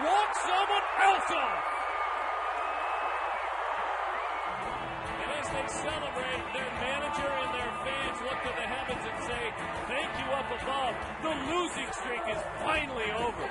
walk someone else off. And as they celebrate, their manager and their fans look to the heavens and say, thank you up above. The losing streak is finally over.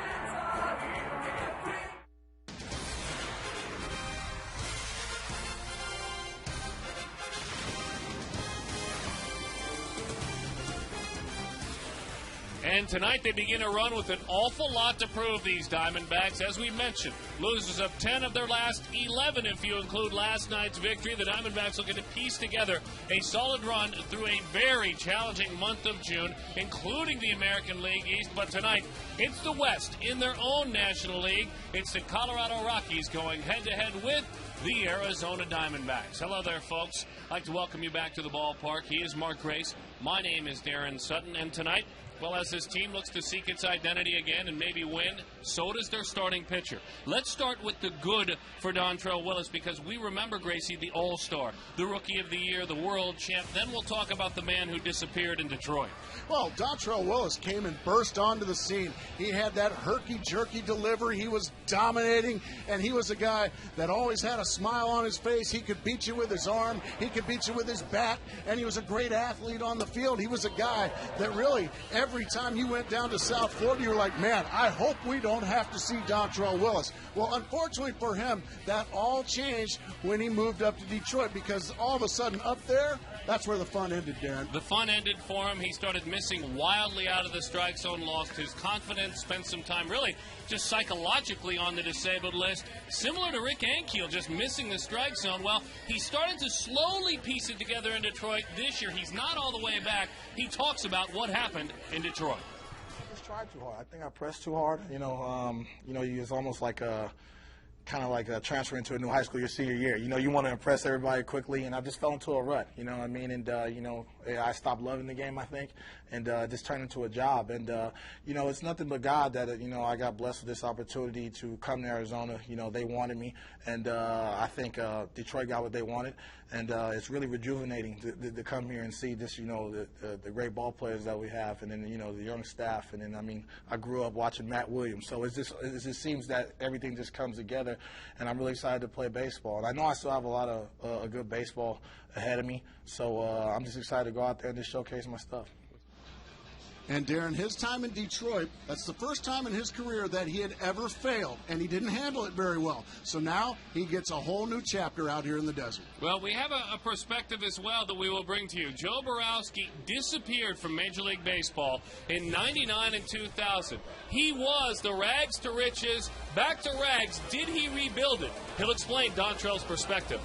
And tonight they begin a run with an awful lot to prove, these Diamondbacks. As we mentioned, losers of 10 of their last 11 if you include last night's victory. The Diamondbacks looking to piece together a solid run through a very challenging month of June, including the American League East. But tonight, it's the West in their own National League. It's the Colorado Rockies going head-to-head with the Arizona Diamondbacks. Hello there, folks. I'd like to welcome you back to the ballpark. He is Mark Grace. My name is Darren Sutton. And tonight, well, as this team looks to seek its identity again and maybe win, so does their starting pitcher. Let's start with the good for Dontrelle Willis, because we remember, Gracie, the All-Star, the Rookie of the Year, the World Champ. Then we'll talk about the man who disappeared in Detroit. Well, Dontrelle Willis came and burst onto the scene. He had that herky-jerky delivery. He was dominating, and he was a guy that always had a smile on his face. He could beat you with his arm. He could beat you with his bat, and he was a great athlete on the field. He was a guy that really, every time you went down to South Florida, you were like, man, I hope we don't have to see Dontrelle Willis. Well, unfortunately for him, that all changed when he moved up to Detroit, because all of a sudden up there, that's where the fun ended, Darren. The fun ended for him. He started missing wildly out of the strike zone, lost his confidence, spent some time really just psychologically on the disabled list. Similar to Rick Ankiel, just missing the strike zone. Well, he started to slowly piece it together in Detroit. This year, he's not all the way back. He talks about what happened in Detroit. I just tried too hard. I think I pressed too hard. It's almost like kind of like transferring to a new high school your senior year. You want to impress everybody quickly, and I just fell into a rut, you know what I mean? And, I stopped loving the game, I think, and just turned into a job. And, it's nothing but God that, I got blessed with this opportunity to come to Arizona. They wanted me, and I think Detroit got what they wanted. And it's really rejuvenating to come here and see this, the great ball players that we have, and then, the young staff. And then, I grew up watching Matt Williams. So it just seems that everything just comes together, and I'm really excited to play baseball. And I know I still have a lot of a good baseball ahead of me, so I'm just excited to go out there and just showcase my stuff. And Darren, his time in Detroit, that's the first time in his career that he had ever failed, and he didn't handle it very well. So now he gets a whole new chapter out here in the desert. Well, we have a perspective as well that we will bring to you. Joe Borowski disappeared from Major League Baseball in '99 and 2000. He was the rags to riches, back to rags. Did he rebuild it? He'll explain Dontrelle's perspective.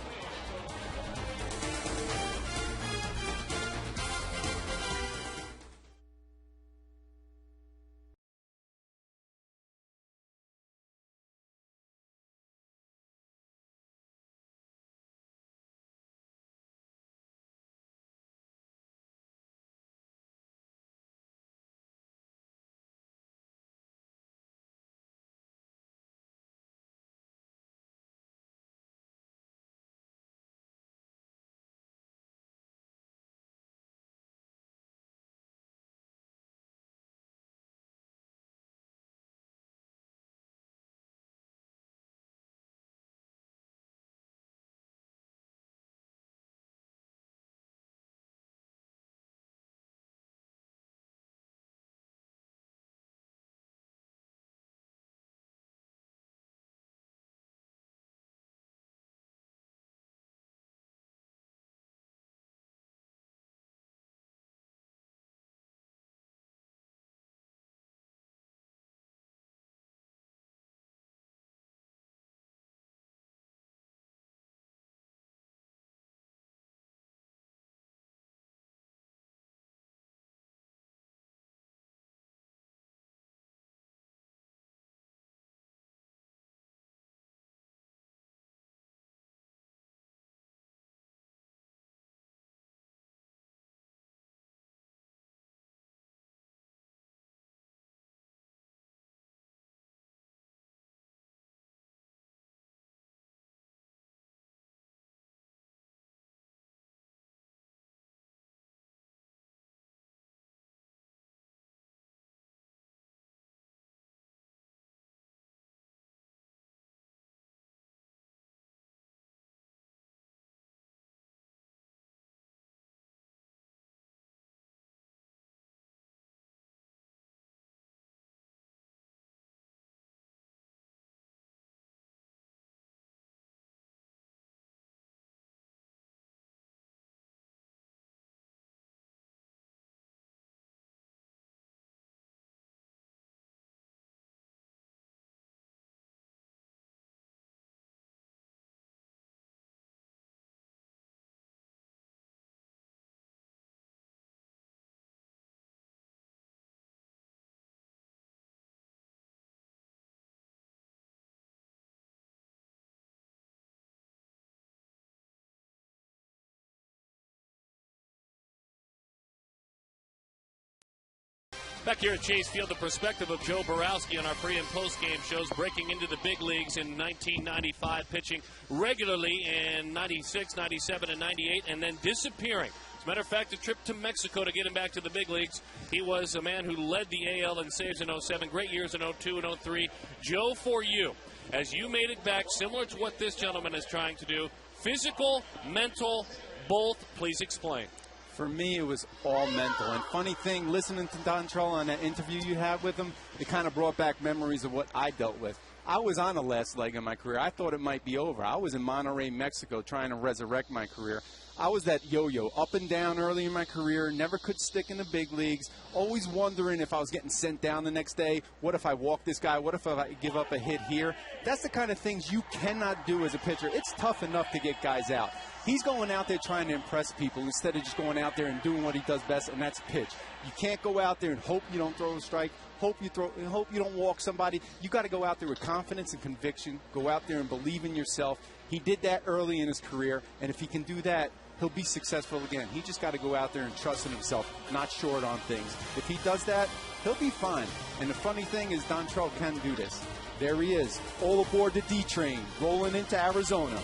Back here at Chase Field, the perspective of Joe Borowski on our pre- and post-game shows, breaking into the big leagues in 1995, pitching regularly in 96, 97, and 98, and then disappearing. As a matter of fact, a trip to Mexico to get him back to the big leagues. He was a man who led the AL in saves in 07, great years in 02 and 03. Joe, for you, as you made it back, similar to what this gentleman is trying to do, physical, mental, both, please explain. For me, it was all mental. And funny thing, listening to Dontrell on that interview you had with him, it kind of brought back memories of what I dealt with. I was on the last leg of my career. I thought it might be over. I was in Monterrey, Mexico, trying to resurrect my career. I was that yo-yo, up and down early in my career, never could stick in the big leagues, always wondering if I was getting sent down the next day. What if I walk this guy? What if I give up a hit here? That's the kind of things you cannot do as a pitcher. It's tough enough to get guys out. He's going out there trying to impress people instead of just going out there and doing what he does best, and that's pitch. You can't go out there and hope you don't throw a strike, hope you don't walk somebody. You got to go out there with confidence and conviction, go out there and believe in yourself. He did that early in his career, and if he can do that, he'll be successful again. He just got to go out there and trust in himself, not short on things. If he does that, he'll be fine. And the funny thing is Dontrell can do this. There he is, all aboard the D-train, rolling into Arizona.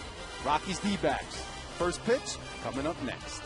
Rockies D-backs. First pitch coming up next.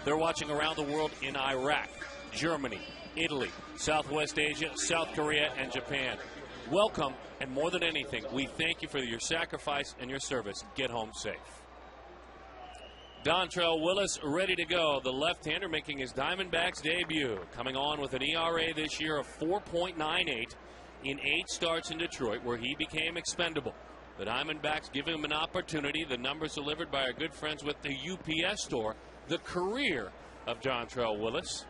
They're watching around the world in Iraq, Germany, Italy, Southwest Asia, South Korea, and Japan. Welcome, and more than anything, we thank you for your sacrifice and your service. Get home safe. Dontrell Willis ready to go. The left-hander making his Diamondbacks debut, coming on with an ERA this year of 4.98 in 8 starts in Detroit, where he became expendable. The Diamondbacks giving him an opportunity. The numbers delivered by our good friends with the UPS store. The career of Dontrell Willis.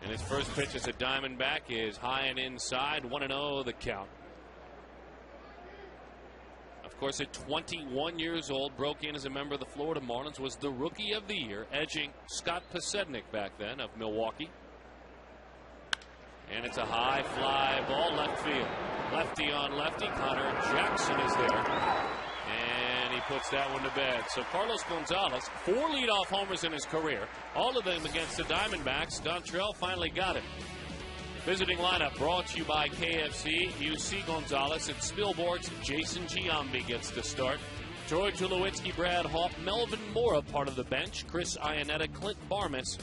And his first pitch as a Diamondback is high and inside, 1-0 the count. Of course, at 21 years old, broke in as a member of the Florida Marlins, was the Rookie of the Year, edging Scott Pasednik back then of Milwaukee. And it's a high fly ball left field. Lefty on lefty. Connor Jackson is there. And he puts that one to bed. So Carlos Gonzalez, 4 leadoff homers in his career, all of them against the Diamondbacks. Dontrell finally got it. Visiting lineup brought to you by KFC. UC Gonzalez at Spilborg's. Jason Giambi gets the start. Troy Tulowitzki, Brad Hoff, Melvin Mora part of the bench. Chris Iannetta, Clint Barmas,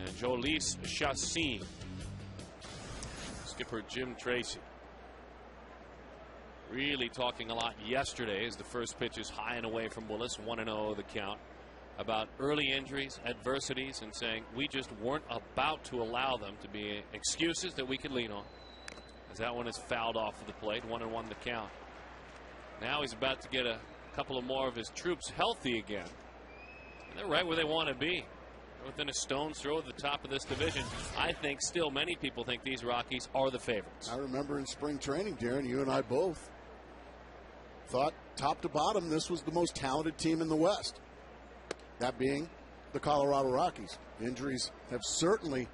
and Jolise Chassin. Skipper Jim Tracy. really talking a lot yesterday as the first pitch is high and away from Willis, 1-0 the count, about early injuries, adversities, and saying we just weren't about to allow them to be excuses that we could lean on. As that one is fouled off of the plate, 1-1 the count. Now he's about to get a couple of more of his troops healthy again. And they're right where they want to be. Within a stone's throw at the top of this division. I think still many people think these Rockies are the favorites. I remember in spring training, Darren, you and I both thought top to bottom this was the most talented team in the West. That being the Colorado Rockies. Injuries have certainly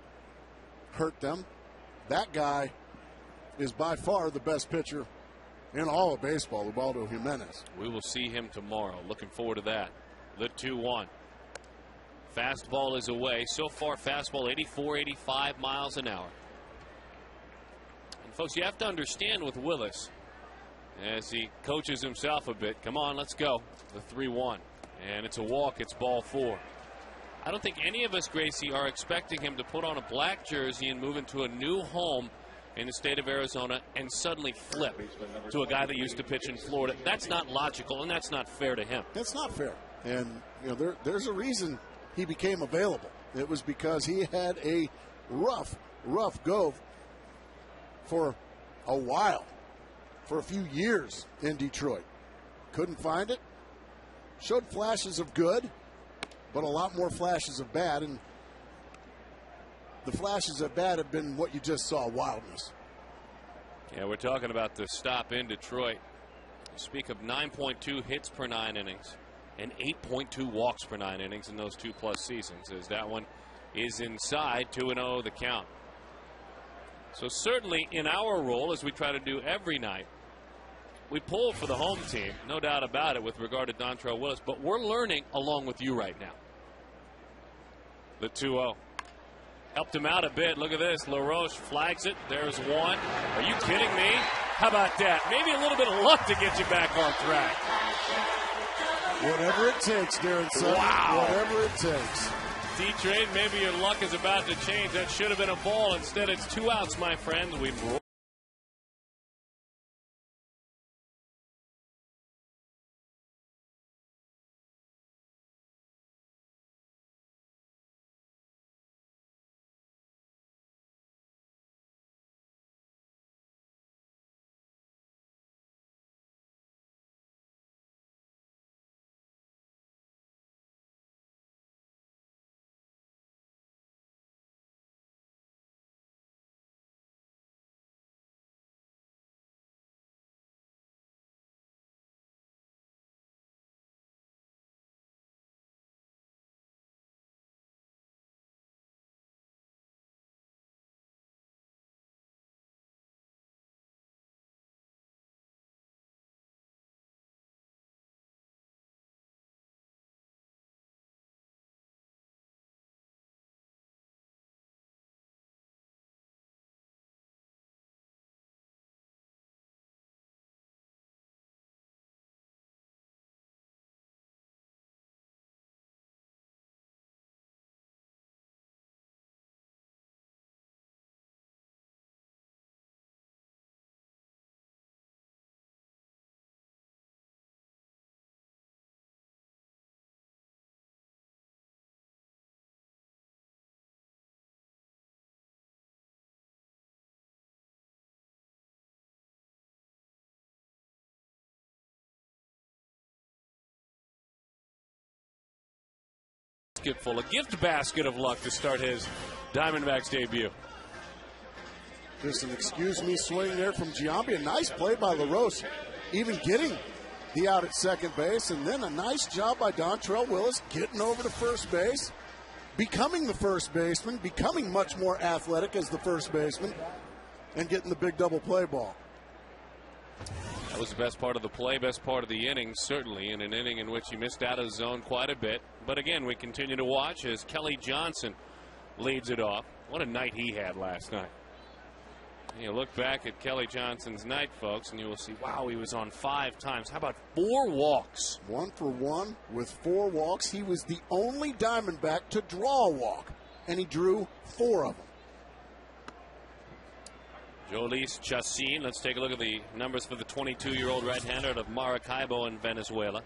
hurt them. That guy is by far the best pitcher in all of baseball, Ubaldo Jimenez. We will see him tomorrow. Looking forward to that. The 2-1. Fastball is away. So far, fastball 84, 85 miles an hour. And folks, you have to understand with Willis, as he coaches himself a bit, come on, let's go. The 3-1. And it's a walk. It's ball 4. I don't think any of us, Gracie, are expecting him to put on a black jersey and move into a new home in the state of Arizona and suddenly flip to a guy that used to pitch in Florida. That's not logical, and that's not fair to him. That's not fair. And, you know, there's a reason he became available. It was because he had a rough go for a while, for a few years in Detroit. Couldn't find it. Showed flashes of good, but a lot more flashes of bad. And the flashes of bad have been what you just saw, wildness. Yeah, we're talking about the stop in Detroit. You speak of 9.2 hits per 9 innings and 8.2 walks per 9 innings in those 2+ seasons, as that one is inside 2-0 the count. So certainly in our role, as we try to do every night, we pull for the home team, no doubt about it, with regard to Dontrelle Willis, but we're learning along with you right now. The 2-0. Helped him out a bit. Look at this. LaRoche flags it. There's one. Are you kidding me? How about that? Maybe a little bit of luck to get you back on track. Whatever it takes, Darren Sutton. Wow. Whatever it takes. D-Train, maybe your luck is about to change. That should have been a ball. Instead, it's 2 outs, my friends. We full, a gift basket of luck to start his Diamondbacks debut. Just an excuse me swing there from Giambi. A nice play by LaRoche, even getting the out at second base. And then a nice job by Dontrelle Willis getting over to first base, becoming the first baseman, becoming much more athletic as the first baseman, and getting the big double play ball. That was the best part of the play, best part of the inning, certainly, in an inning in which he missed out of the zone quite a bit. But again, we continue to watch as Kelly Johnson leads it off. What a night he had last night. You look back at Kelly Johnson's night, folks, and you will see, wow, he was on 5 times. How about 4 walks? 1 for 1 with 4 walks. He was the only Diamondback to draw a walk, and he drew 4 of them. Jolice Chacin. Let's take a look at the numbers for the 22-year-old right-hander out of Maracaibo in Venezuela.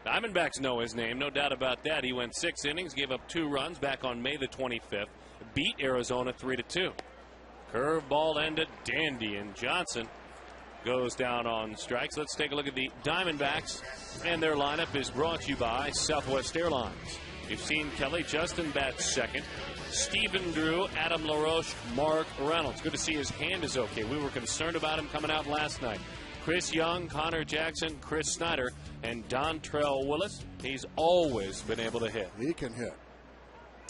Diamondbacks know his name, no doubt about that. He went 6 innings, gave up 2 runs back on May the 25th, beat Arizona 3-2. Curveball ended dandy, and Johnson goes down on strikes. Let's take a look at the Diamondbacks, and their lineup is brought to you by Southwest Airlines. You've seen Kelly. Justin bats second. Stephen Drew, Adam LaRoche, Mark Reynolds. Good to see his hand is okay. We were concerned about him coming out last night. Chris Young, Connor Jackson, Chris Snyder, and Dontrell Willis. He's always been able to hit. He can hit.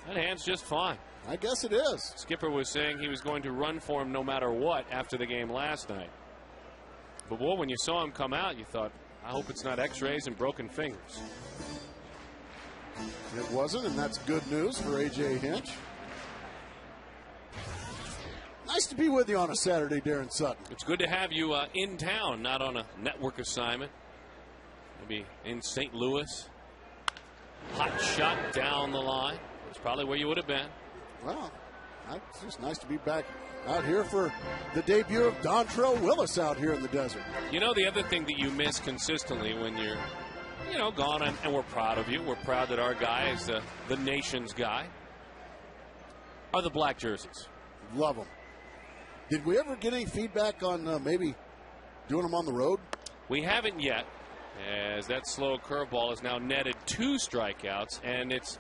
That hand's just fine. I guess it is. Skipper was saying he was going to run for him no matter what after the game last night. But, boy, when you saw him come out, you thought, I hope it's not x-rays and broken fingers. It wasn't, and that's good news for A.J. Hinch. Nice to be with you on a Saturday, Darren Sutton. It's good to have you in town, not on a network assignment. Maybe in St. Louis. Hot shot down the line. That's probably where you would have been. Well, it's just nice to be back out here for the debut of Dontrell Willis out here in the desert. You know, the other thing that you miss consistently when you're, gone, and we're proud of you. We're proud that our guy is the nation's guy, are the black jerseys. Love them. Did we ever get any feedback on maybe doing them on the road? We haven't yet, as that slow curveball has now netted 2 strikeouts, and it's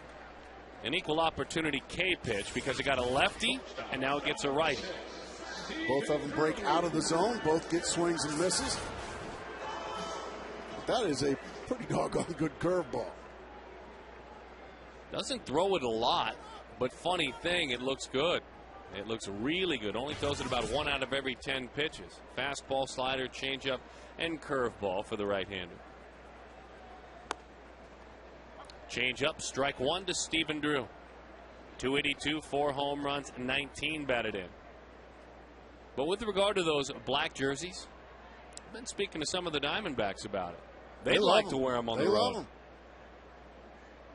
an equal opportunity K pitch because it got a lefty, and now it gets a righty. Both of them break out of the zone. Both get swings and misses. That is a pretty doggone good curveball. Doesn't throw it a lot, but funny thing, it looks good. It looks really good. Only throws it about 1 out of every 10 pitches. Fastball, slider, changeup, and curveball for the right-hander. Changeup, strike 1 to Stephen Drew. 282, 4 home runs, 19 batted in. But with regard to those black jerseys, I've been speaking to some of the Diamondbacks about it. They like to wear them on the road. Love them.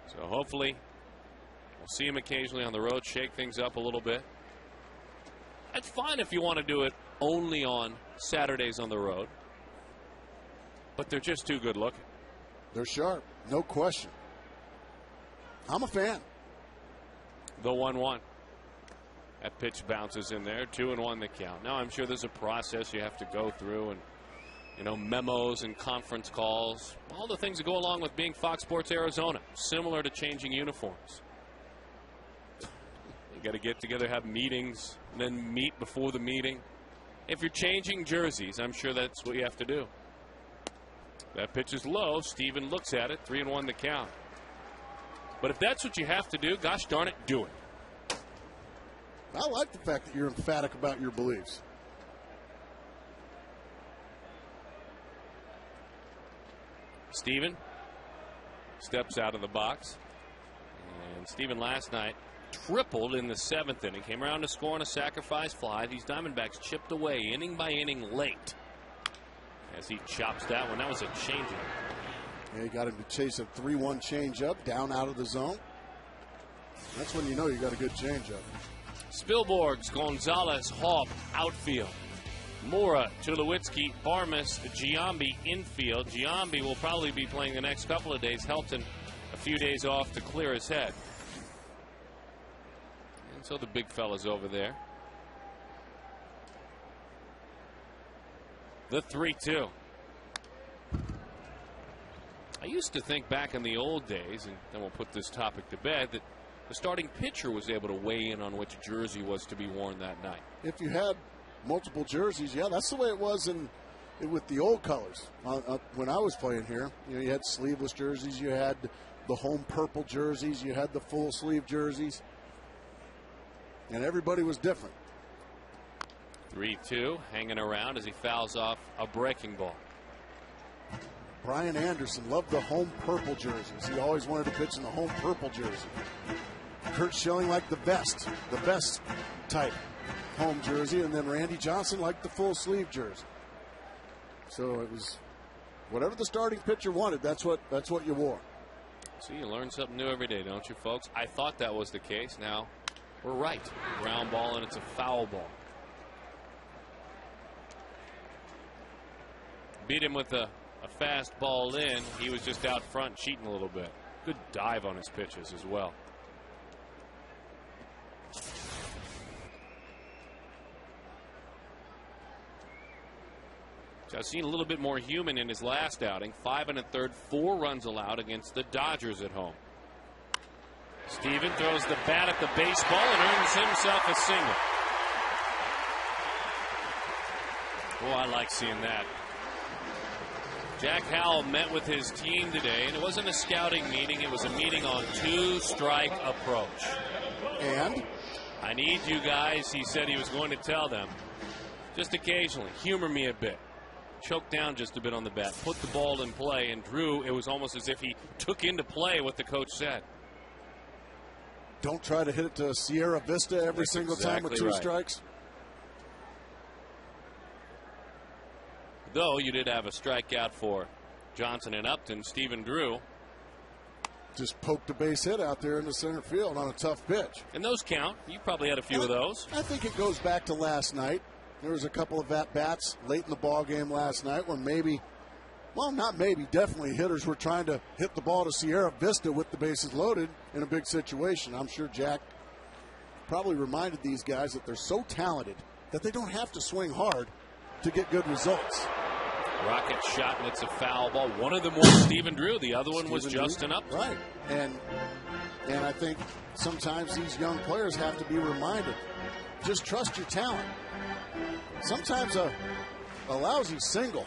So hopefully we'll see them occasionally on the road, shake things up a little bit. That's fine if you want to do it only on Saturdays on the road. But they're just too good looking. They're sharp, no question. I'm a fan. The 1-1. That pitch bounces in there. 2-1 the count. Now I'm sure there's a process you have to go through, and memos and conference calls, all the things that go along with being Fox Sports Arizona, similar to changing uniforms. You got to get together, have meetings, and then meet before the meeting. If you're changing jerseys, I'm sure that's what you have to do. That pitch is low. Steven looks at it. 3-1 the count. But if that's what you have to do, gosh darn it, do it. I like the fact that you're emphatic about your beliefs. Steven steps out of the box. And Steven last night tripled in the 7th inning. Came around to score on a sacrifice fly. These Diamondbacks chipped away inning by inning late. As he chops that one. That was a changeup. Yeah, he got him to chase a 3-1 changeup down out of the zone. That's when you know you got a good changeup. Spilborghs, Gonzalez, Hawk, outfield. Mora, Tulowitzki, Barmes, Giambi, infield. Giambi will probably be playing the next couple of days. Helton a few days off to clear his head. And so the big fella's over there. The 3-2. I used to think back in the old days, and then we'll put this topic to bed, that the starting pitcher was able to weigh in on which jersey was to be worn that night. If you had multiple jerseys, yeah, that's the way it was with the old colors. When I was playing here, you had sleeveless jerseys, you had the home purple jerseys, you had the full sleeve jerseys, and everybody was different. 3-2, hanging around as he fouls off a breaking ball. Brian Anderson loved the home purple jerseys. He always wanted to pitch in the home purple jersey. Kurt Schilling liked the best type home jersey, and then Randy Johnson liked the full sleeve jersey. So it was whatever the starting pitcher wanted, that's what you wore. See, you learn something new every day, don't you, folks? I thought that was the case. Now we're right. Ground ball, and it's a foul ball. beat him with a fastball in. He was just out front cheating a little bit. Good dive on his pitches as well. So I've seen a little bit more human in his last outing. 5 1/3, 4 runs allowed against the Dodgers at home. Steven throws the bat at the baseball and earns himself a single. Oh, I like seeing that. Jack Howell met with his team today, and it wasn't a scouting meeting. It was a meeting on 2-strike approach. And I need you guys, he said he was going to tell them, just occasionally, humor me a bit. Choke down just a bit on the bat. Put the ball in play. And Drew, it was almost as if he took into play what the coach said. Don't try to hit it to Sierra Vista every single time with 2 strikes. Though you did have a strikeout for Johnson and Upton. Stephen Drew just poked a base hit out there in the center field on a tough pitch. And those count. You probably had a few of those. I think it goes back to last night. There was a couple of at-bats late in the ball game last night where maybe, well, not maybe, definitely hitters were trying to hit the ball to Sierra Vista with the bases loaded in a big situation. I'm sure Jack probably reminded these guys that they're so talented that they don't have to swing hard to get good results. Rocket shot, and it's a foul ball. One of them was Stephen Drew. The other one was Justin Upton. Right. And I think sometimes these young players have to be reminded, just trust your talent. Sometimes a lousy single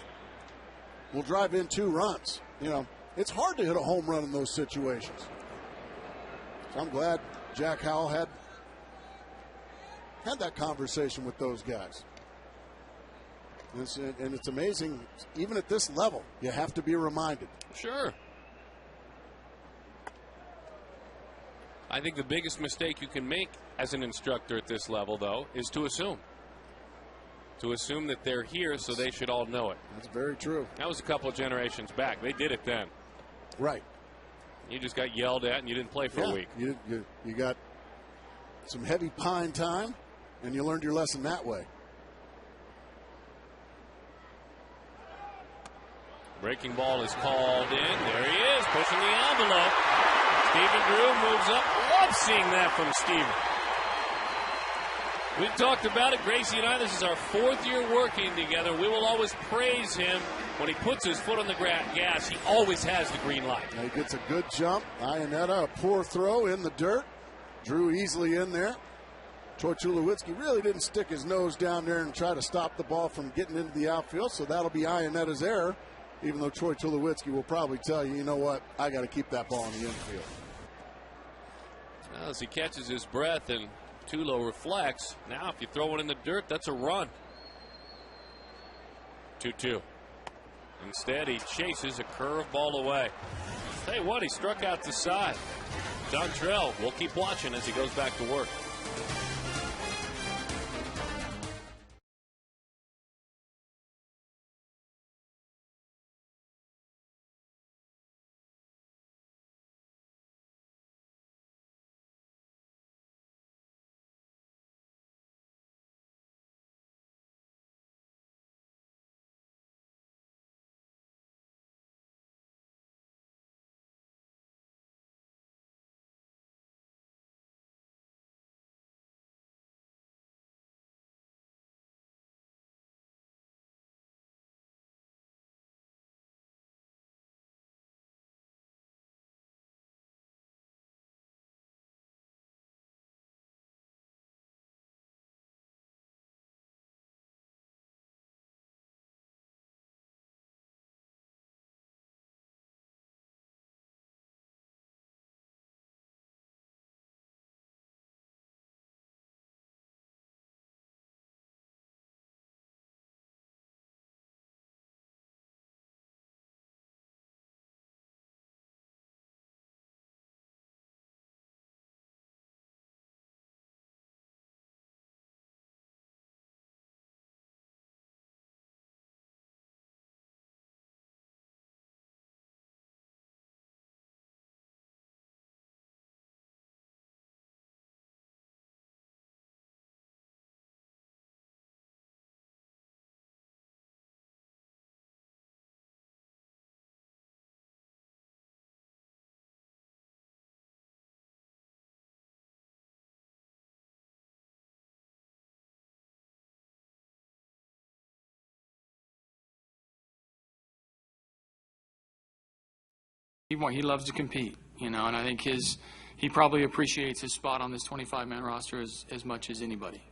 will drive in 2 runs. You know, it's hard to hit a home run in those situations. So I'm glad Jack Howell had that conversation with those guys. And it's amazing, even at this level, you have to be reminded. Sure. I think the biggest mistake you can make as an instructor at this level, though, is to assume. To assume that they're here, so they should all know it. That's very true. That was a couple of generations back. They did it then. Right. You just got yelled at and you didn't play for a week. You got some heavy pine time, and you learned your lesson that way. Breaking ball is called in. There he is, pushing the envelope. Stephen Drew moves up. Love seeing that from Stephen. We've talked about it, Gracie and I. This is our 4th year working together. We will always praise him when he puts his foot on the gas. He always has the green light. Now he gets a good jump. Iannetta, a poor throw in the dirt. Drew easily in there. Troy Tulowitzki really didn't stick his nose down there and try to stop the ball from getting into the outfield, so that'll be Iannetta's error, even though Troy Tulowitzki will probably tell you, you know what, I got to keep that ball in the infield. Well, as he catches his breath and Tulo reflects, now if you throw it in the dirt, that's a run. 2-2. Instead, he chases a curveball away. Tell you what, he struck out the side. Dontrell will keep watching as he goes back to work. He loves to compete, and I think he probably appreciates his spot on this 25-man roster as much as anybody.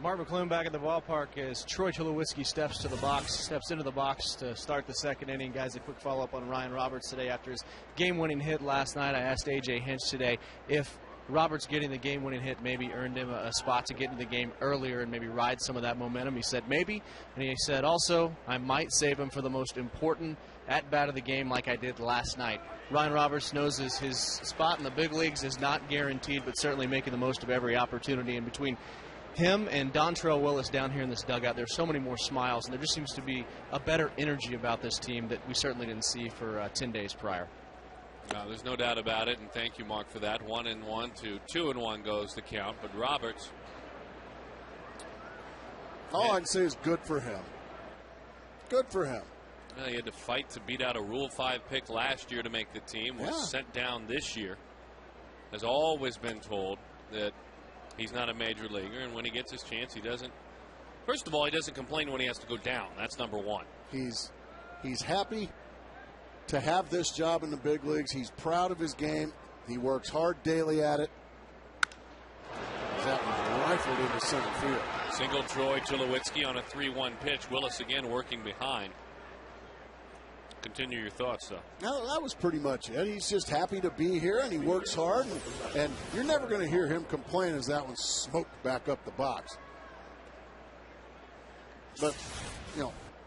Mark McClune back at the ballpark as Troy Tulowitzki steps into the box to start the second inning. Guys, a quick follow-up on Ryan Roberts today after his game-winning hit last night. I asked A.J. Hinch today if Roberts getting the game-winning hit maybe earned him a spot to get into the game earlier and maybe ride some of that momentum. He said maybe, and he said also, I might save him for the most important at-bat of the game like I did last night. Ryan Roberts knows his spot in the big leagues is not guaranteed, but certainly making the most of every opportunity. And between him and Dontrell Willis down here in this dugout, there's so many more smiles, and there just seems to be a better energy about this team that we certainly didn't see for 10 days prior. No, there's no doubt about it, and thank you, Mark, for that. 1-1 to 2-1 goes the count, but Roberts. All I can say is good for him. Good for him. Well, he had to fight to beat out a Rule 5 pick last year to make the team. Was sent down this year. Has always been told that he's not a major leaguer, and when he gets his chance, he doesn't. First of all, he doesn't complain when he has to go down. That's number one. He's happy to have this job in the big leagues. He's proud of his game. He works hard daily at it. That was rifled into center field. Single Troy Tulowitzki on a 3-1 pitch. Willis again working behind. Continue your thoughts, though. No, that was pretty much it. He's just happy to be here, and he works hard. And you're never going to hear him complain as that one smoked back up the box. But,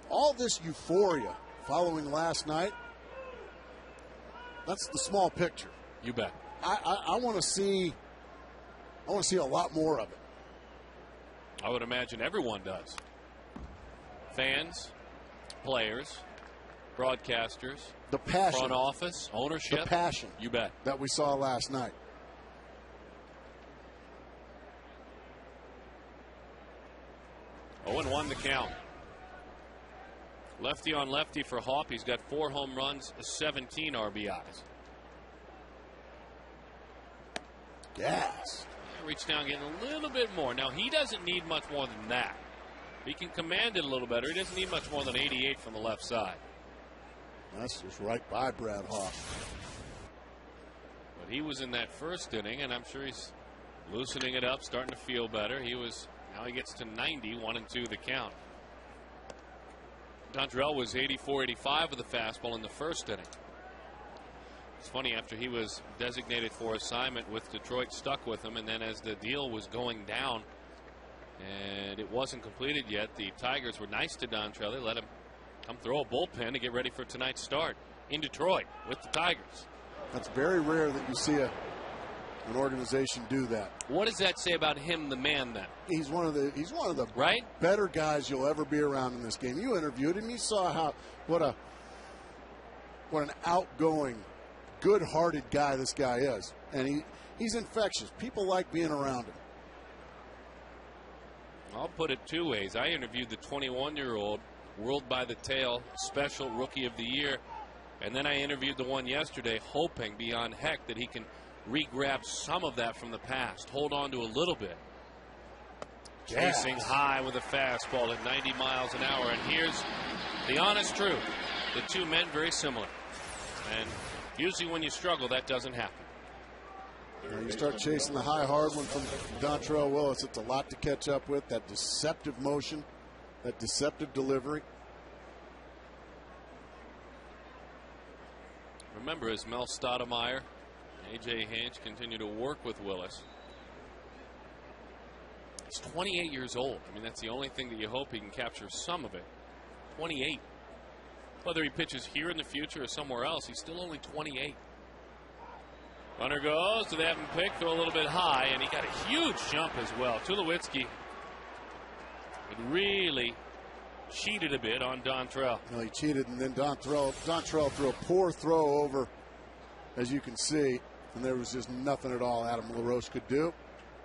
all this euphoria following last night, that's the small picture. You bet. I want to see a lot more of it. I would imagine everyone does. Fans, players, broadcasters, the passion, front office, ownership, the passion. You bet. That we saw last night. Oh, and 1 the count. Lefty on lefty for Haup. He's got 4 home runs, 17 RBIs. Gas. Reach down, getting a little bit more. Now, he doesn't need much more than that. He can command it a little better. He doesn't need much more than 88 from the left side. That's just right by Brad Haup. But he was in that first inning, and I'm sure he's loosening it up, starting to feel better. Now he gets to 90, 1-2 the count. Dontrell was 84-85 with the fastball in the first inning. It's funny, after he was designated for assignment with Detroit, stuck with him, and then as the deal was going down and it wasn't completed yet, the Tigers were nice to Dontrell. They let him come throw a bullpen to get ready for tonight's start in Detroit with the Tigers. That's very rare that you see an organization do that. What does that say about him, the man, then? He's one of the right? better guys you'll ever be around in this game. You interviewed him. You saw what an outgoing, good-hearted guy this guy is. And he's infectious. People like being around him. I'll put it two ways. I interviewed the 21-year-old World by the Tail Special Rookie of the Year, and then I interviewed the one yesterday, hoping beyond heck that he can re-grab some of that from the past, hold on to a little bit. Yes. Chasing high with a fastball at 90 miles an hour, and here's the honest truth. The two men very similar, and usually when you struggle, that doesn't happen. You start chasing the high hard one from Dontrell Willis. It's a lot to catch up with. That deceptive motion, that deceptive delivery. Remember, as Mel Stoudemire, A.J. Hinch continue to work with Willis. He's 28 years old. I mean, that's the only thing that you hope he can capture some of it. 28. Whether he pitches here in the future or somewhere else, he's still only 28. Runner goes, so they have him picked, throw a little bit high, and he got a huge jump as well. Tulowitzki really cheated a bit on Dontrell. No, he cheated, and then Dontrell threw a poor throw over, as you can see, and there was just nothing at all Adam LaRoche could do.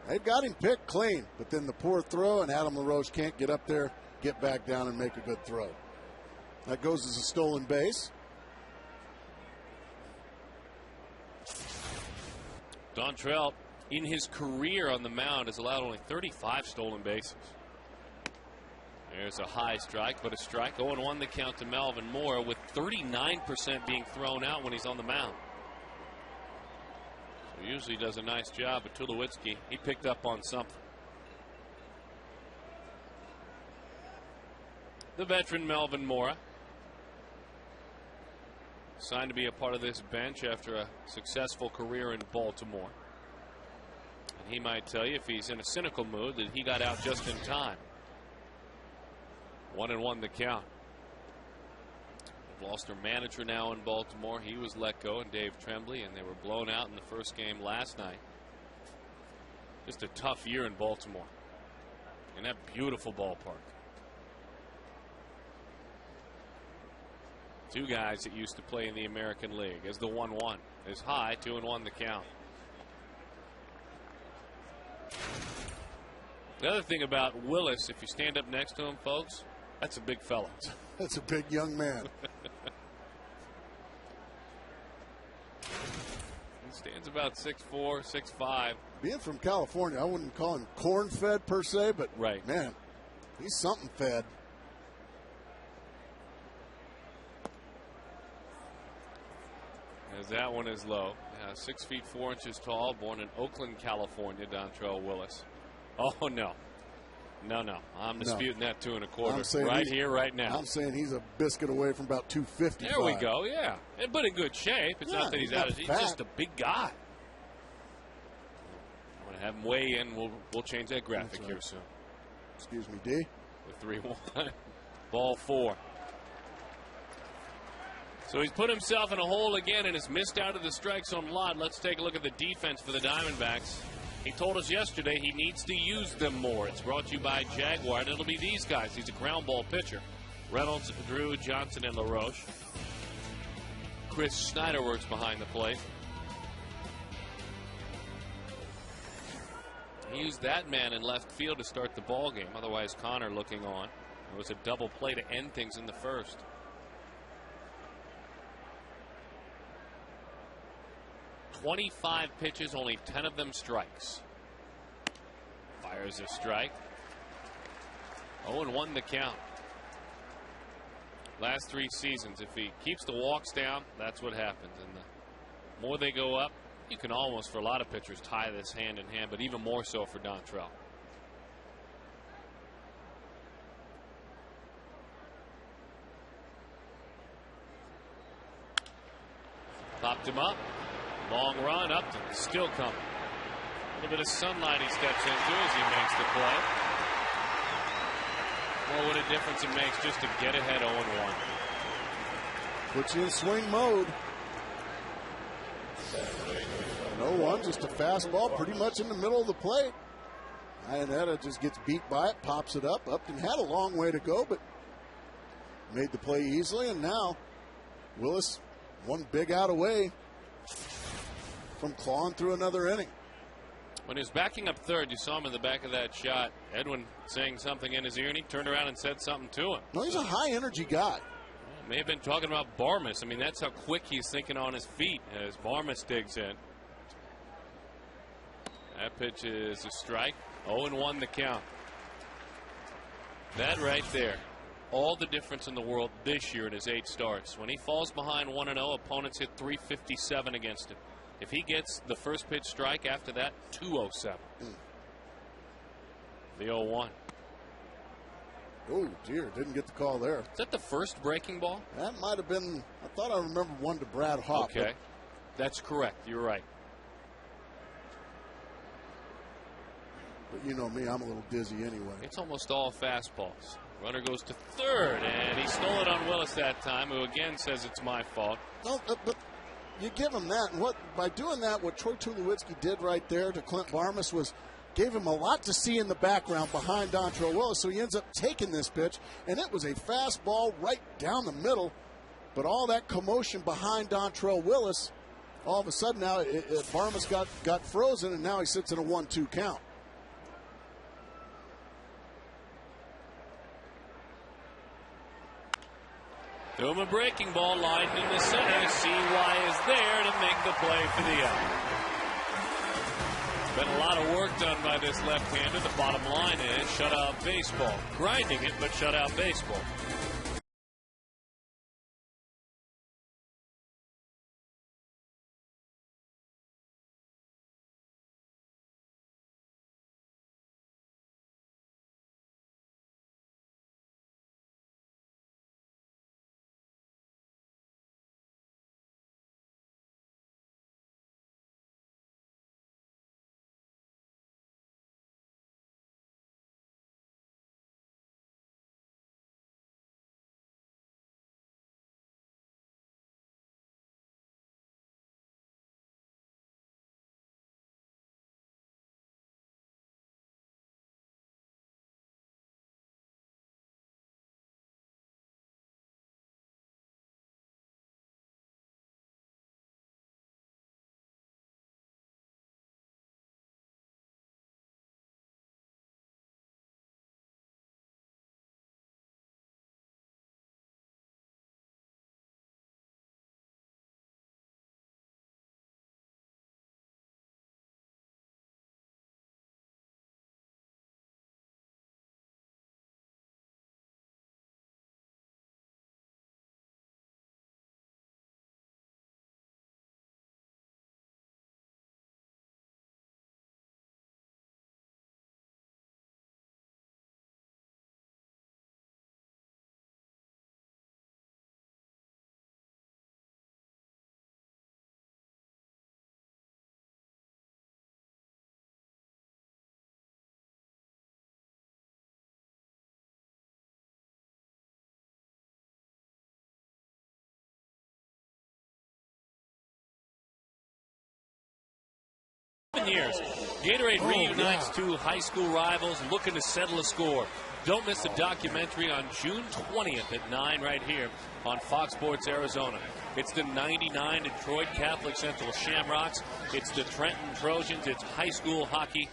They've got him picked clean, but then the poor throw, and Adam LaRoche can't get up there, get back down, and make a good throw. That goes as a stolen base. Dontrell, in his career on the mound, has allowed only 35 stolen bases. There's a high strike, but a strike. 0-1 the count to Melvin Moore, with 39% being thrown out when he's on the mound. So usually does a nice job, but Tulowitzki, he picked up on something. The veteran Melvin Moore, signed to be a part of this bench after a successful career in Baltimore. And he might tell you, if he's in a cynical mood, that he got out just in time. 1-1 the count. They've lost their manager now in Baltimore. He was let go, and Dave Tremblay, and they were blown out in the first game last night. Just a tough year in Baltimore. In that beautiful ballpark. Two guys that used to play in the American League. As the 1-1 is high, 2-1 the count. The other thing about Willis, if you stand up next to him, folks, that's a big fella. That's a big young man. He stands about 6'4", 6'5". Being from California, I wouldn't call him corn-fed per se, but right, man, he's something fed. As that one is low. 6 feet 4 inches tall, born in Oakland, California, Dontrelle Willis. Oh, no. No. I'm disputing that 2 1/4. Right here, right now. I'm saying he's a biscuit away from about 250. There we go, yeah. But in good shape. It's not that he's out of shape. He's just a big guy. I'm going to have him weigh in. We'll change that graphic here soon. Excuse me, D. The 3-1. Ball 4. So he's put himself in a hole again and has missed out of the strike zone a lot. Let's take a look at the defense for the Diamondbacks. He told us yesterday he needs to use them more. It's brought to you by Jaguar, and it'll be these guys. He's a ground ball pitcher. Reynolds, Drew, Johnson, and LaRoche. Chris Snyder works behind the plate. He used that man in left field to start the ball game. Otherwise, Connor looking on. It was a double play to end things in the first. "25 pitches, only 10 of them strikes." Fires a strike. 0-1 the count. Last 3 seasons, if he keeps the walks down, that's what happens. And the more they go up, you can almost, for a lot of pitchers, tie this hand in hand, but even more so for Dontrelle. Popped him up. Long run, Upton still coming. A little bit of sunlight he steps into as he makes the play. Well, what a difference it makes just to get ahead 0-1. Puts you in swing mode. 0-1, just a fastball pretty much in the middle of the plate. Iannetta just gets beat by it, pops it up. Upton had a long way to go, but made the play easily. And now Willis, one big out away from clawing through another inning. When he was backing up third, you saw him in the back of that shot. Edwin saying something in his ear, and he turned around and said something to him. No, he's a high-energy guy. May have been talking about Barmas. I mean, that's how quick he's thinking on his feet as Barmas digs in. That pitch is a strike. 0-1 the count. That right there, all the difference in the world this year in his 8 starts. When he falls behind 1-0, opponents hit .357 against him. If he gets the first pitch strike after that, .207. The 0-1. Oh, dear. Didn't get the call there. Is that the first breaking ball? That might have been. I thought I remember one to Brad Hawk. Okay. That's correct. You're right. But you know me, I'm a little dizzy anyway. It's almost all fastballs. Runner goes to third, and he stole it on Willis that time, who again says it's my fault. No, but you give him that. And by doing that, what Troy Tulowitzki did right there to Clint Barmas was gave him a lot to see in the background behind Dontrelle Willis. So he ends up taking this pitch, and it was a fastball right down the middle. But all that commotion behind Dontrelle Willis, all of a sudden now Barmas got frozen, and now he sits in a 1-2 count. Threw him a breaking ball lined in the center. CY is there to make the play for the out. Been a lot of work done by this left-hander. The bottom line is shutout baseball. Grinding it, but shutout baseball. Years. Gatorade reunites two high school rivals looking to settle a score. Don't miss the documentary on June 20th at 9 right here on Fox Sports Arizona. It's the 99 Detroit Catholic Central Shamrocks. It's the Trenton Trojans. It's high school hockey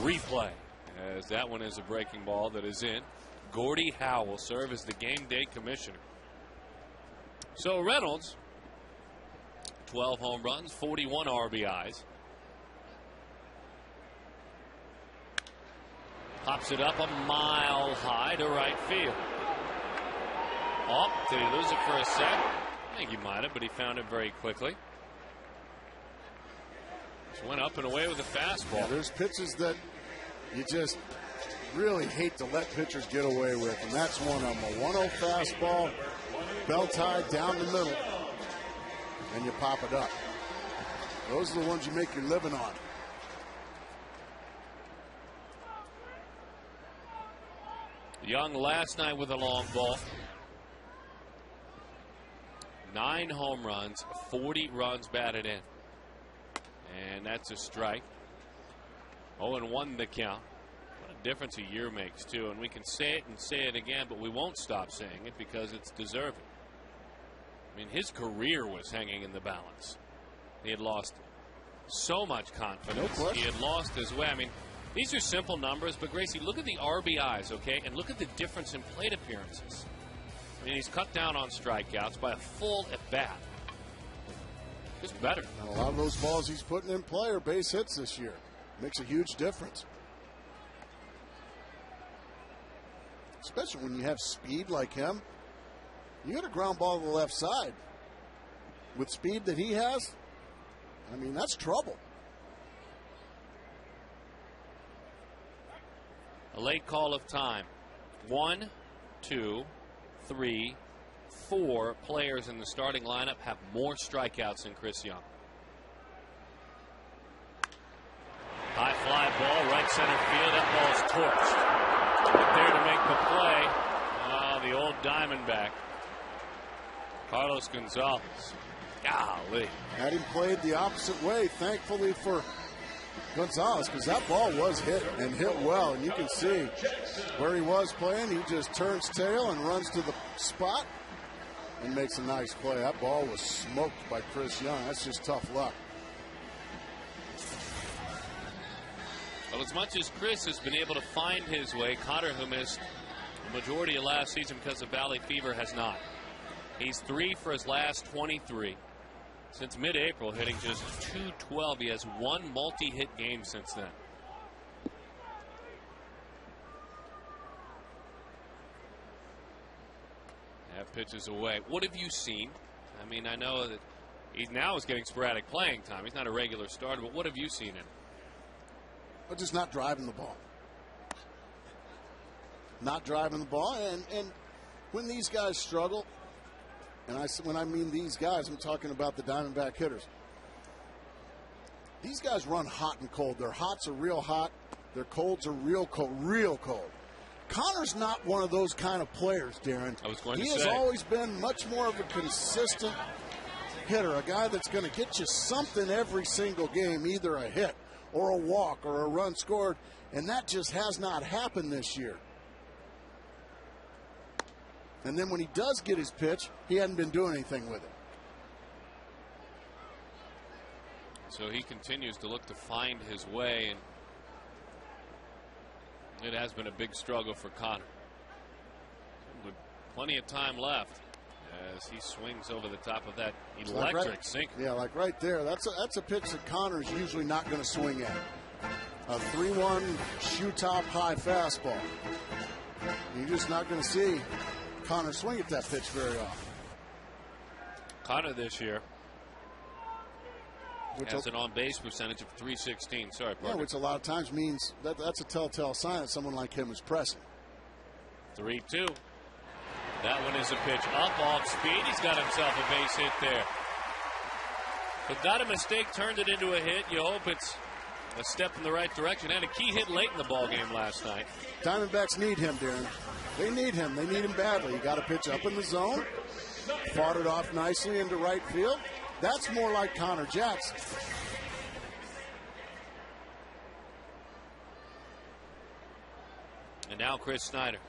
replay. As that one is a breaking ball that is in. Gordie Howe will serve as the game day commissioner. So Reynolds, 12 home runs, 41 RBIs. Pops it up a mile high to right field. Oh, did he lose it for a sec? I think he might have, but he found it very quickly. Just went up and away with a fastball. Yeah, there's pitches that you just really hate to let pitchers get away with, and that's one of them. A 1-0 fastball, belt tied down the middle, and you pop it up. Those are the ones you make your living on. Young last night with a long ball. 9 home runs, 40 runs batted in. And that's a strike. 0-1 the count. What a difference a year makes, too. And we can say it and say it again, but we won't stop saying it because it's deserving. I mean, his career was hanging in the balance. He had lost so much confidence. No He had lost his way. I mean, these are simple numbers, but Gracie, look at the RBIs, okay? And look at the difference in plate appearances. I mean, he's cut down on strikeouts by a full at-bat. Just better. And a lot of those balls he's putting in play are base hits this year. Makes a huge difference. Especially when you have speed like him. You got a ground ball to the left side. With speed that he has, I mean, that's trouble. A late call of time. 1, 2, 3, 4 players in the starting lineup have more strikeouts than Chris Young. High fly ball, right center field. That ball's torched. Right there to make the play. Oh, the old Diamondback, Carlos Gonzalez. Golly. Had him played the opposite way, thankfully for Gonzalez, because that ball was hit and hit well, and you can see where he was playing. He just turns tail and runs to the spot and makes a nice play. That ball was smoked by Chris Young. That's just tough luck. Well, as much as Chris has been able to find his way, Connor, who missed the majority of last season because of Valley Fever, has not. He's 3 for his last 23. Since mid-April, hitting just .212. He has one multi-hit game since then. That pitch is away. What have you seen? I mean, I know that he now is getting sporadic playing time. He's not a regular starter, but what have you seen in him? But just not driving the ball. Not driving the ball. And when these guys struggle, and when I mean these guys, I'm talking about the Diamondback hitters. These guys run hot and cold. Their hots are real hot. Their colds are real cold, real cold. Connor's not one of those kind of players, Darren. I was going to say. He has always been much more of a consistent hitter, a guy that's going to get you something every single game, either a hit or a walk or a run scored, and that just has not happened this year. And then when he does get his pitch, he hadn't been doing anything with it. So he continues to look to find his way, and it has been a big struggle for Connor. With plenty of time left as he swings over the top of that electric sinker. Yeah, like right there. That's a pitch that Connor's usually not going to swing at. A 3-1 shoe top high fastball. You're just not going to see Connor swing at that pitch very often. Connor this year has an on-base percentage of .316. Sorry, partner. Yeah, which a lot of times means that's a telltale sign that someone like him is pressing. 3-2. That one is a pitch up off speed. He's got himself a base hit there. But got a mistake, turned it into a hit. You hope it's a step in the right direction. Had a key hit late in the ball game last night. Diamondbacks need him, Darren. They need him. They need him badly. He got a pitch up in the zone, fought it off nicely into right field. That's more like Connor Jackson. And now Chris Snyder.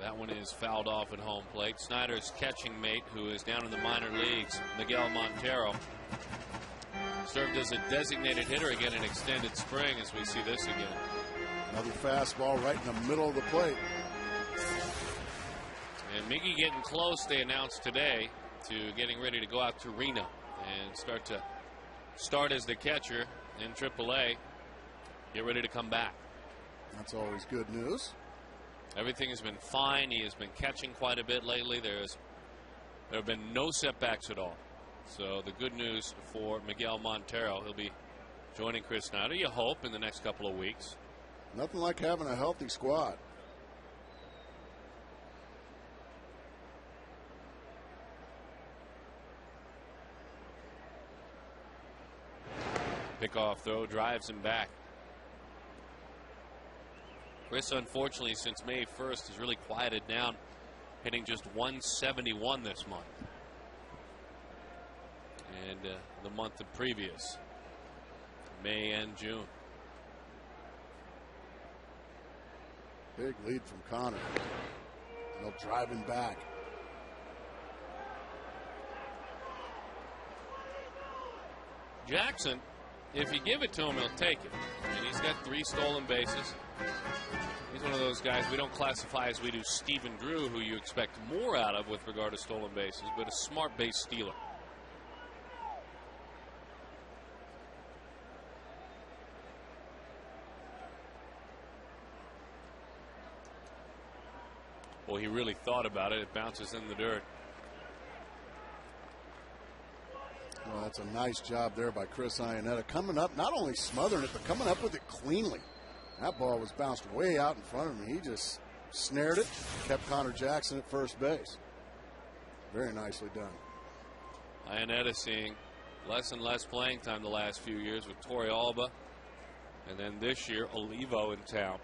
That one is fouled off at home plate. Snyder's catching mate, who is down in the minor leagues, Miguel Montero, served as a designated hitter again in extended spring, as we see this again. Another fastball right in the middle of the plate. And Miggy getting close, they announced today, to getting ready to go out to Reno and start as the catcher in AAA. Get ready to come back. That's always good news. Everything has been fine. He has been catching quite a bit lately. There have been no setbacks at all. So the good news for Miguel Montero, he'll be joining Chris Snyder, you hope, in the next couple of weeks. Nothing like having a healthy squad. Pickoff throw drives him back. Chris, unfortunately, since May 1st, has really quieted down, hitting just .171 this month. And the month of previous, May and June. Big lead from Connor. They'll drive him back. Jackson, if you give it to him, he'll take it. And he's got 3 stolen bases. He's one of those guys we don't classify as we do Stephen Drew, who you expect more out of with regard to stolen bases, but a smart base stealer. Well, he really thought about it. It bounces in the dirt. Well, that's a nice job there by Chris Iannetta. Coming up, not only smothering it, but coming up with it cleanly. That ball was bounced way out in front of him. He just snared it, kept Connor Jackson at first base. Very nicely done. Iannetta seeing less and less playing time the last few years with Torrey Alba. And then this year, Olivo in town.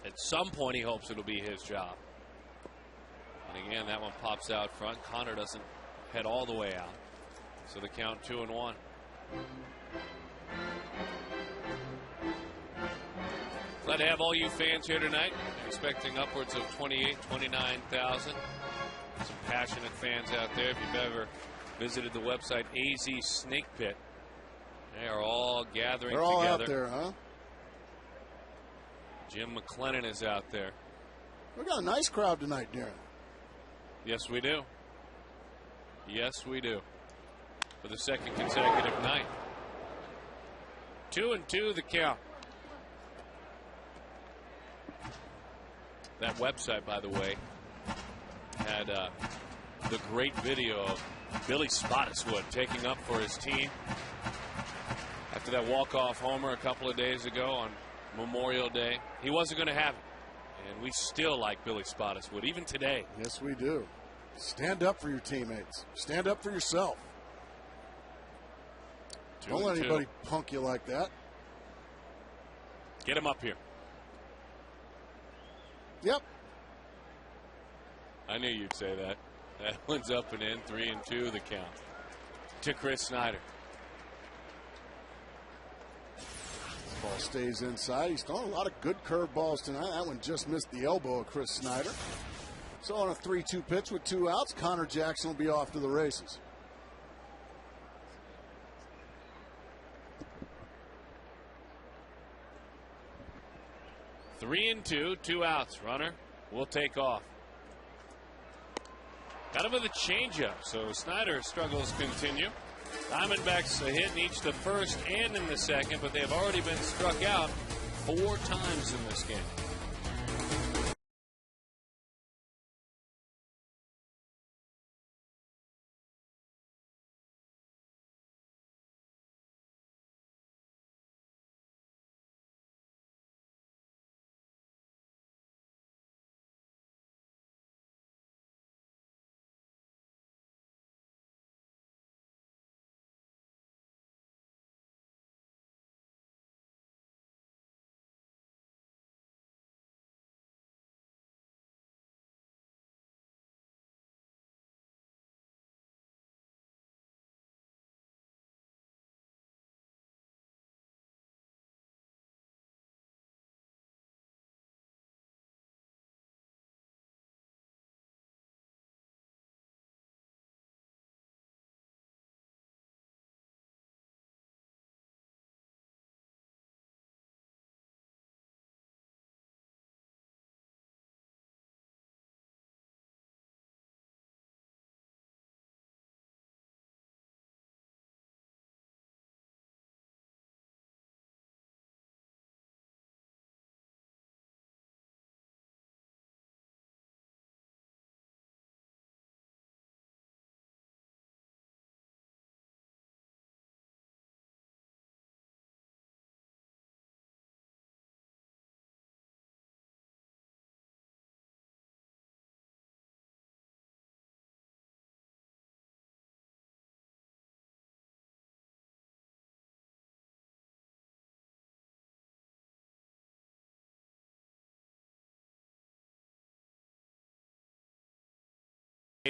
At some point, he hopes it'll be his job. And again, that one pops out front. Connor doesn't head all the way out. So the count 2-1. Glad to have all you fans here tonight. Expecting upwards of 28,000, 29,000. Some passionate fans out there. If you've ever visited the website AZ Snake Pit. They are all gathering They're all together. out there, huh? Jim McLennan is out there. We got a nice crowd tonight, Darren. Yes, we do. Yes, we do. For the second consecutive night. 2-2 the count. That website, by the way, had the great video of Billy Spottiswoode taking up for his team after that walk-off homer a couple of days ago on Memorial Day. He wasn't going to have it, and we still like Billy Spottiswoode, even today. Yes, we do. Stand up for your teammates. Stand up for yourself. Don't let anybody punk you like that. Get him up here. Yep. I knew you'd say that. That one's up and in. 3-2 the count to Chris Snyder. Ball stays inside. He's throwing a lot of good curve balls tonight. That one just missed the elbow of Chris Snyder. So on a 3-2 pitch with 2 outs, Connor Jackson will be off to the races. Three and two, 2 outs. Runner will take off. Got him with a changeup, so Snyder's struggles continue. Diamondbacks a hit in each the first and in the second, but they have already been struck out 4 times in this game.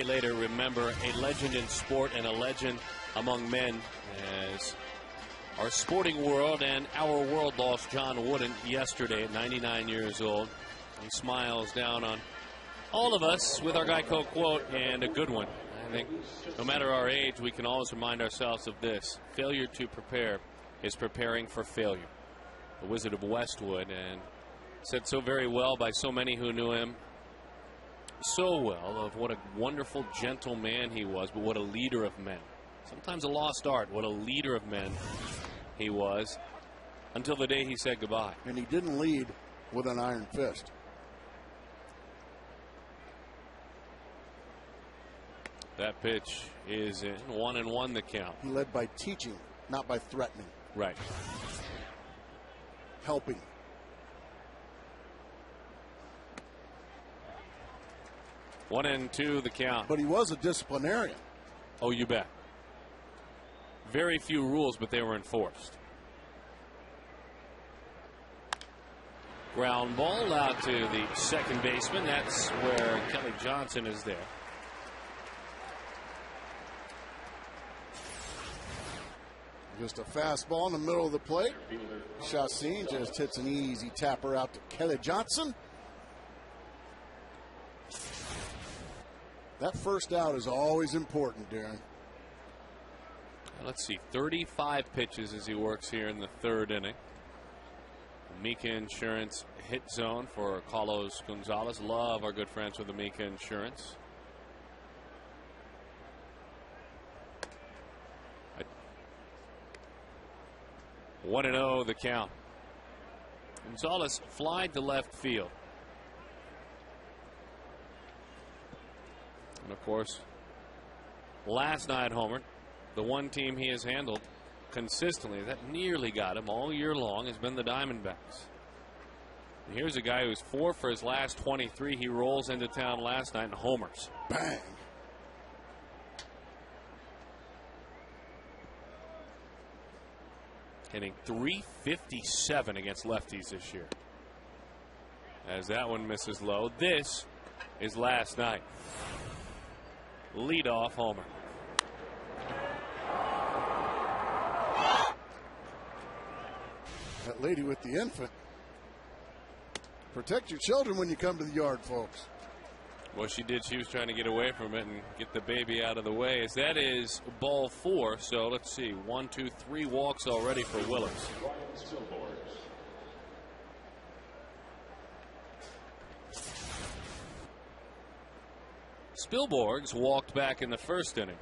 Later, remember a legend in sport and a legend among men, as our sporting world and our world lost John Wooden yesterday at 99 years old. He smiles down on all of us with our Geico quote, and a good one. I think no matter our age, we can always remind ourselves of this: failure to prepare is preparing for failure. The Wizard of Westwood, and said so very well by so many who knew him so well, of what a wonderful, gentle man he was, but what a leader of men. Sometimes a lost art. What a leader of men he was, until the day he said goodbye. And he didn't lead with an iron fist. That pitch is in. 1-1 the count. He led by teaching, not by threatening. Right. Helping. One and two the count. But he was a disciplinarian. Oh, you bet. Very few rules, but they were enforced. Ground ball out to the second baseman. That's where Kelly Johnson is there. Just a fastball in the middle of the plate. Chassin just hits an easy tapper out to Kelly Johnson. That first out is always important, Darren. Let's see, 35 pitches as he works here in the third inning. Mika Insurance hit zone for Carlos Gonzalez. Love our good friends with the Mika Insurance. One and 0 the count. Gonzalez flied to left field. And of course, last night homered. The one team he has handled consistently that nearly got him all year long has been the Diamondbacks. And here's a guy who's 4 for his last 23. He rolls into town last night and homers. Bang. Hitting .357 against lefties this year. As that one misses low. This is last night. Leadoff homer. That lady with the infant. Protect your children when you come to the yard, folks. Well, she did. She was trying to get away from it and get the baby out of the way. As that is ball 4. So let's see. 1, 2, 3 walks already for Willis. Spilborghs walked back in the first inning.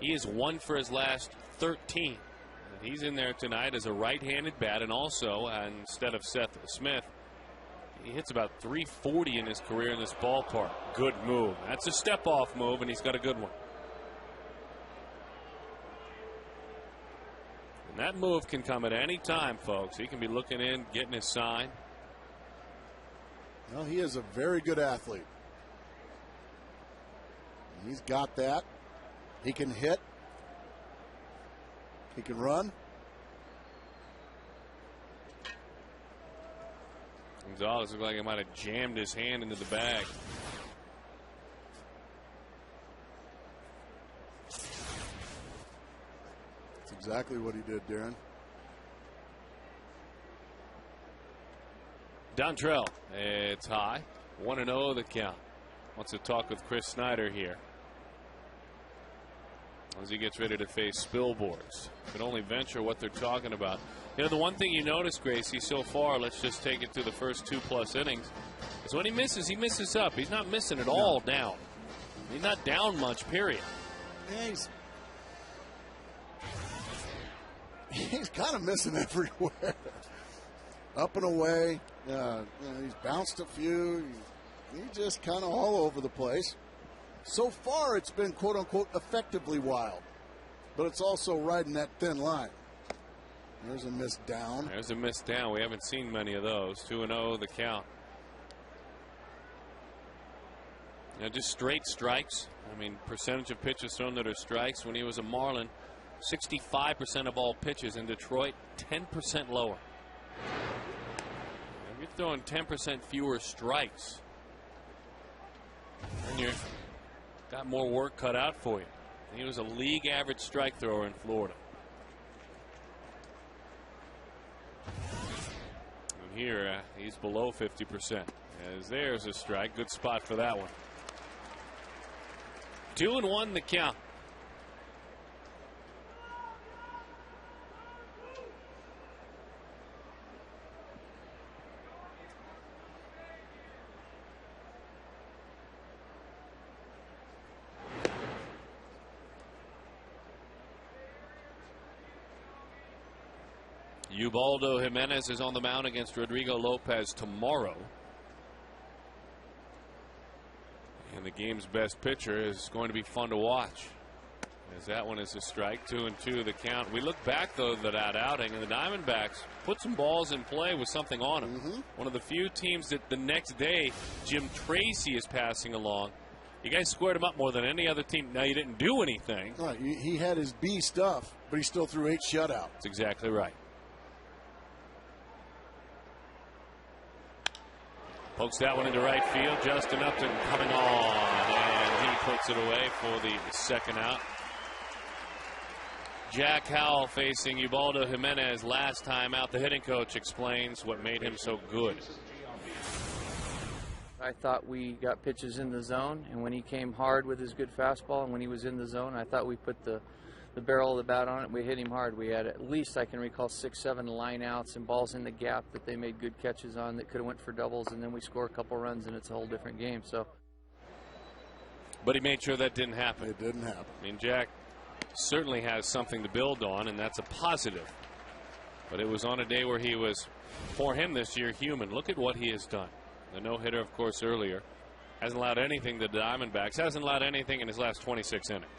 He is 1 for his last 13. He's in there tonight as a right-handed bat, and also instead of Seth Smith, he hits about .340 in his career in this ballpark. Good move. That's a step-off move, and he's got a good one. And that move can come at any time, folks. He can be looking in, getting his sign. Well, he is a very good athlete. He's got that. He can hit. He can run. Gonzalez looked like he might have jammed his hand into the bag. That's exactly what he did, Darren. Dontrell, it's high. 1-0 the count. Wants to talk with Chris Snyder here as he gets ready to face Spilborghs. Can only venture what they're talking about. You know, the one thing you notice, Gracie, so far, let's just take it to the first 2+ innings, is when he misses up. He's not missing at all down. He's not down much, period. Yeah, he's kind of missing everywhere. Up and away. He's bounced a few. He's just kind of all over the place. So far, it's been, quote-unquote, effectively wild. But it's also riding that thin line. There's a missed down. There's a missed down. We haven't seen many of those. 2-0 the count. You know, just straight strikes. I mean, percentage of pitches thrown that are strikes. When he was a Marlin, 65% of all pitches. In Detroit, 10% lower. If you're throwing 10% fewer strikes, then you've got more work cut out for you. He was a league average strike thrower in Florida. And here he's below 50%. As there's a strike. Good spot for that one. 2-1 the count. Ubaldo Jimenez is on the mound against Rodrigo Lopez tomorrow. And the game's best pitcher is going to be fun to watch, as that one is a strike. 2-2 the count. We look back, though, to that outing, and the Diamondbacks put some balls in play with something on them. One of the few teams that the next day Jim Tracy is passing along. You guys squared him up more than any other team. Now, you didn't do anything. Right, he had his B stuff, but he still threw 8 shutouts. That's exactly right. Pokes that one into right field. Justin Upton coming on, and he puts it away for the second out. Jack Howell facing Ubaldo Jimenez last time out. The hitting coach explains what made him so good. I thought we got pitches in the zone, and when he came hard with his good fastball, and when he was in the zone, I thought we put the barrel of the bat on it. We hit him hard. We had, at least I can recall, 6-7 line outs and balls in the gap that they made good catches on that could have went for doubles, and then we score a couple runs and it's a whole different game. So, but he made sure that didn't happen. It didn't happen. I mean, Jack certainly has something to build on, and that's a positive. But it was on a day where he was, for him this year, human. Look at what he has done. The no-hitter, of course, earlier. Hasn't allowed anything to the Diamondbacks. Hasn't allowed anything in his last 26 innings.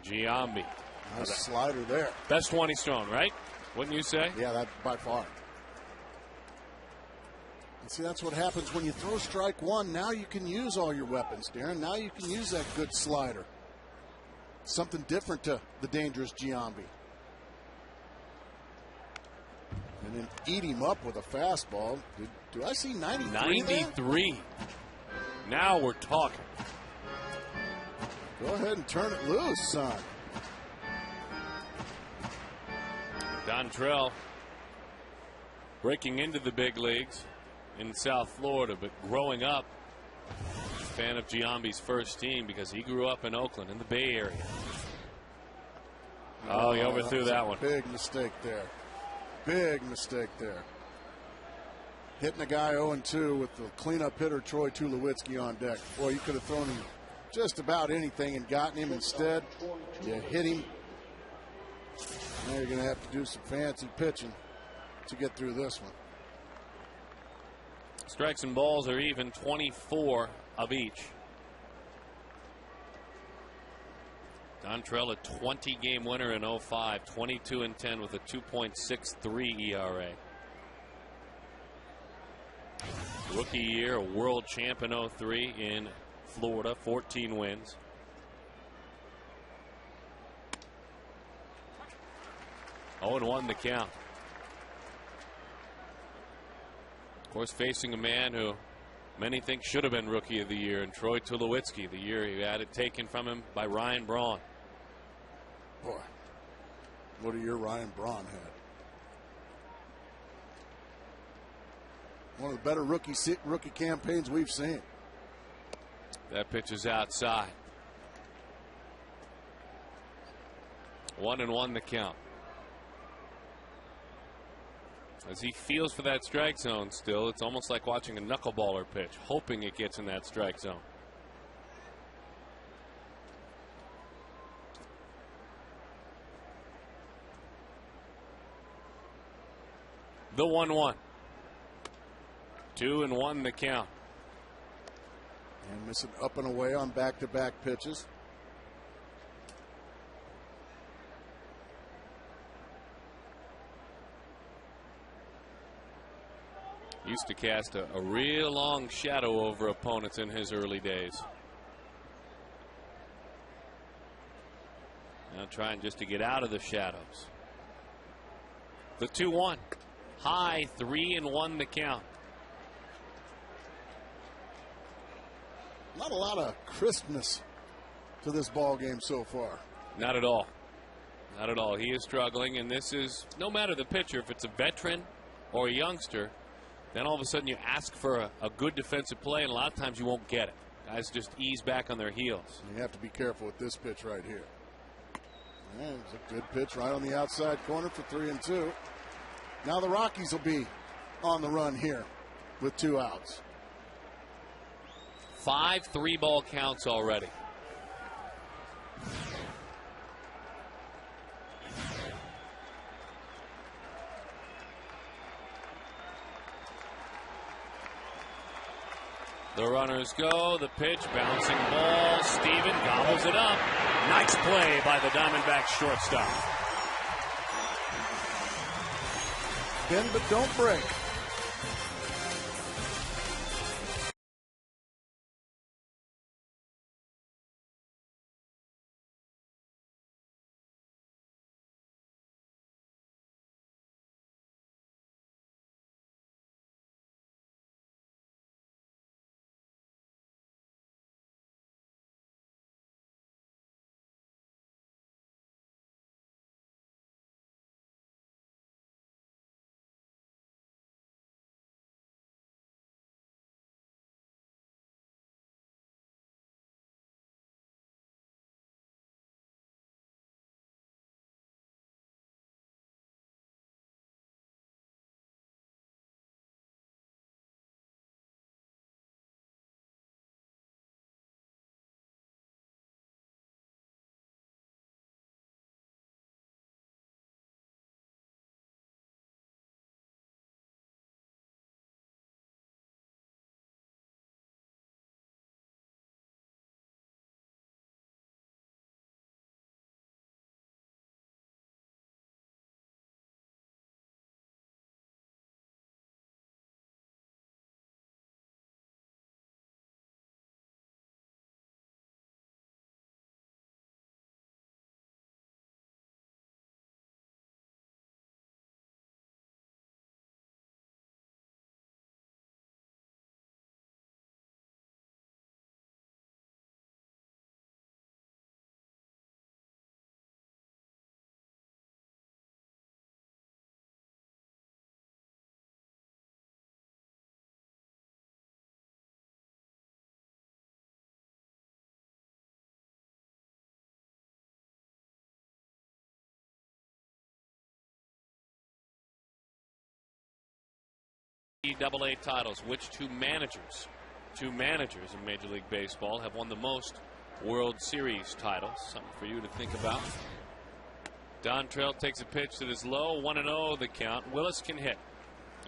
Giambi. Nice slider there. Best one he's thrown, right? Wouldn't you say? Yeah, that by far. And see, that's what happens when you throw strike one. Now you can use all your weapons, Darren. Now you can use that good slider. Something different to the dangerous Giambi. And then eat him up with a fastball. Do I see 93 93. There? Now we're talking. Go ahead and turn it loose, son. Dontrell breaking into the big leagues in South Florida, but growing up a fan of Giambi's first team because he grew up in Oakland in the Bay Area. Oh, he overthrew that one. Big mistake there. Big mistake there. Hitting a guy 0-2 with the cleanup hitter Troy Tulowitzki on deck. Boy, you could have thrown him just about anything and gotten him. Instead, you hit him. Now you're going to have to do some fancy pitching to get through this one. Strikes and balls are even, 24 of each. Dontrell, a 20-game winner in 05, 22-10 with a 2.63 ERA. Rookie year, a world champ in 03 in Florida, 14 wins. Oh, and 1 the count. Of course, facing a man who many think should have been Rookie of the Year, and Troy Tulowitzki, the year he had it taken from him by Ryan Braun. Boy, what a year Ryan Braun had. One of the better rookie campaigns we've seen. That pitch is outside. 1-1 the count. As he feels for that strike zone still, it's almost like watching a knuckleballer pitch, hoping it gets in that strike zone. The 1-1. 2-1 the count. And missing up and away on back-to-back pitches. Used to cast a real long shadow over opponents in his early days. Now trying just to get out of the shadows. The 2-1. High, 3-1 the count. Not a lot of crispness to this ball game so far. Not at all. Not at all. He is struggling, and this is, no matter the pitcher, if it's a veteran or a youngster, then all of a sudden you ask for a good defensive play, and a lot of times you won't get it. Guys just ease back on their heels. You have to be careful with this pitch right here. And it's a good pitch right on the outside corner for 3-2. Now the Rockies will be on the run here with 2 outs. 5 3-ball counts already. The runners go. The pitch, bouncing ball. Steven gobbles it up. Nice play by the Diamondbacks shortstop. Bend but don't break. NCAA titles. Which two managers in Major League Baseball have won the most World Series titles? Something for you to think about. Dontrell takes a pitch that is low, 1-0 the count. Willis can hit.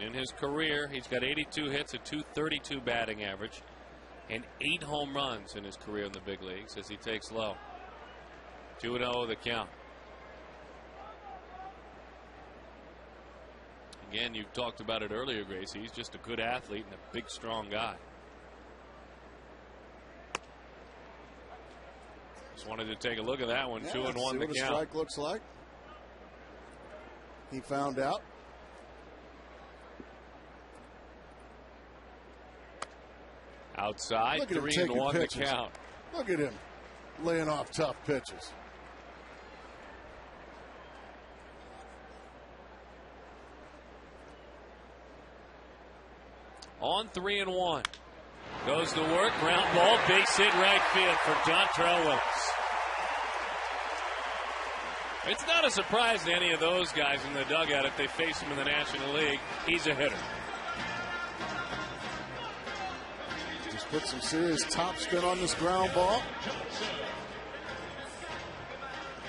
In his career, he's got 82 hits, a .232 batting average, and 8 home runs in his career in the big leagues as he takes low. 2-0 the count. Again, you talked about it earlier, Gracie. He's just a good athlete and a big, strong guy. Just wanted to take a look at that one. 2-1 the count. See what a strike looks like. He found out. Outside, 3-1 the count. Look at him laying off tough pitches. On 3-1. Goes to work. Ground ball. Base hit right field for Dontrell Willis. It's not a surprise to any of those guys in the dugout if they face him in the National League. He's a hitter. Just put some serious top spin on this ground ball.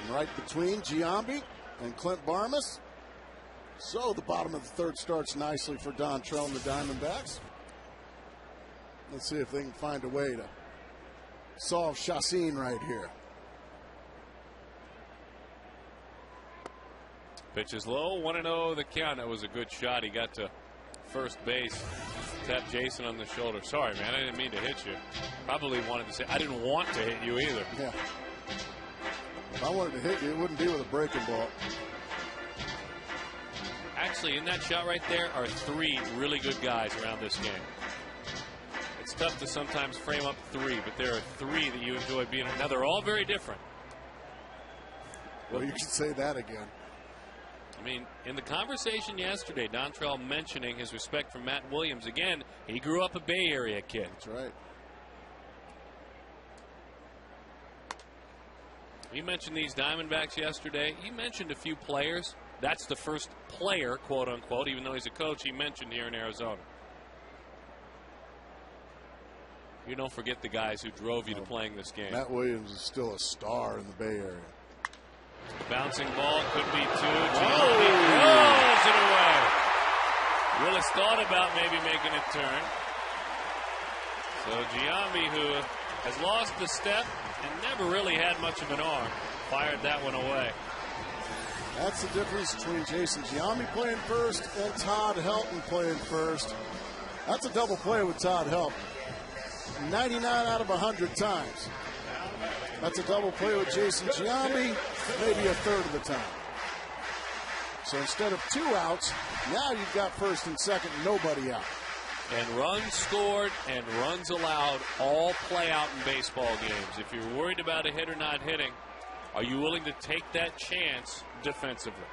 And right between Giambi and Clint Barmas. So the bottom of the third starts nicely for Dontrell and the Diamondbacks. Let's see if they can find a way to solve Chassin right here. Pitch is low, 1-0 the count. That was a good shot. He got to first base. Tapped Jason on the shoulder. Sorry, man, I didn't mean to hit you. Probably wanted to say, I didn't want to hit you either. Yeah. If I wanted to hit you, it wouldn't be with a breaking ball. Actually, in that shot right there are 3 really good guys around this game. It's tough to sometimes frame up 3, but there are 3 that you enjoy being around. Now, they're all very different. Well, you can say that again. I mean, in the conversation yesterday, Dontrell mentioning his respect for Matt Williams. Again, he grew up a Bay Area kid. That's right. You mentioned these Diamondbacks yesterday. He mentioned a few players. That's the first player, quote unquote, even though he's a coach, he mentioned here in Arizona. You don't forget the guys who drove you to playing this game. Matt Williams is still a star in the Bay Area. Bouncing ball could be 2. Giambi throws it away. Willis thought about maybe making a turn. So Giambi, who has lost the step and never really had much of an arm, fired that one away. That's the difference between Jason Giambi playing first and Todd Helton playing first. That's a double play with Todd Helton. 99 out of 100 times. That's a double play with Jason Giambi, maybe a third of the time. So instead of 2 outs, now you've got first and second, nobody out. And runs scored and runs allowed all play out in baseball games. If you're worried about a hitter not hitting, are you willing to take that chance defensively?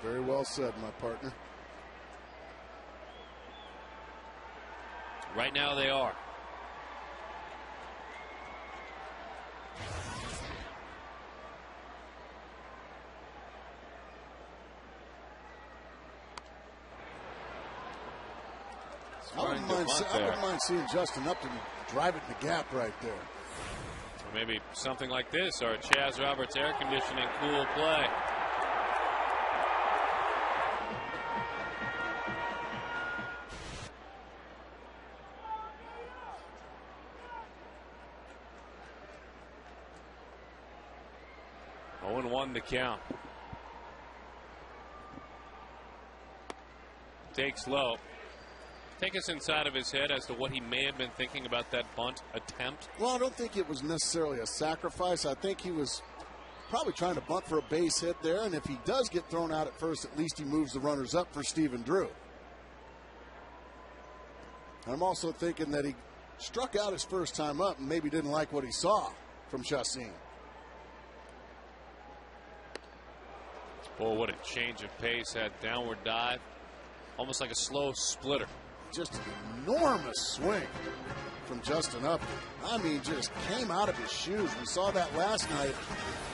Very well said, my partner. Right now they are. I wouldn't mind seeing Justin Upton drive it in the gap right there. Or maybe something like this, or Chaz Roberts air conditioning cool play. Oh, 0-1 the count. Takes low. Take us inside of his head as to what he may have been thinking about that bunt attempt. Well, I don't think it was necessarily a sacrifice. I think he was probably trying to bunt for a base hit there, and if he does get thrown out at first, at least he moves the runners up for Stephen Drew. And I'm also thinking that he struck out his first time up and maybe didn't like what he saw from Chassin. Boy, what a change of pace. That downward dive, almost like a slow splitter. Just an enormous swing from Justin Upton. I mean, just came out of his shoes. We saw that last night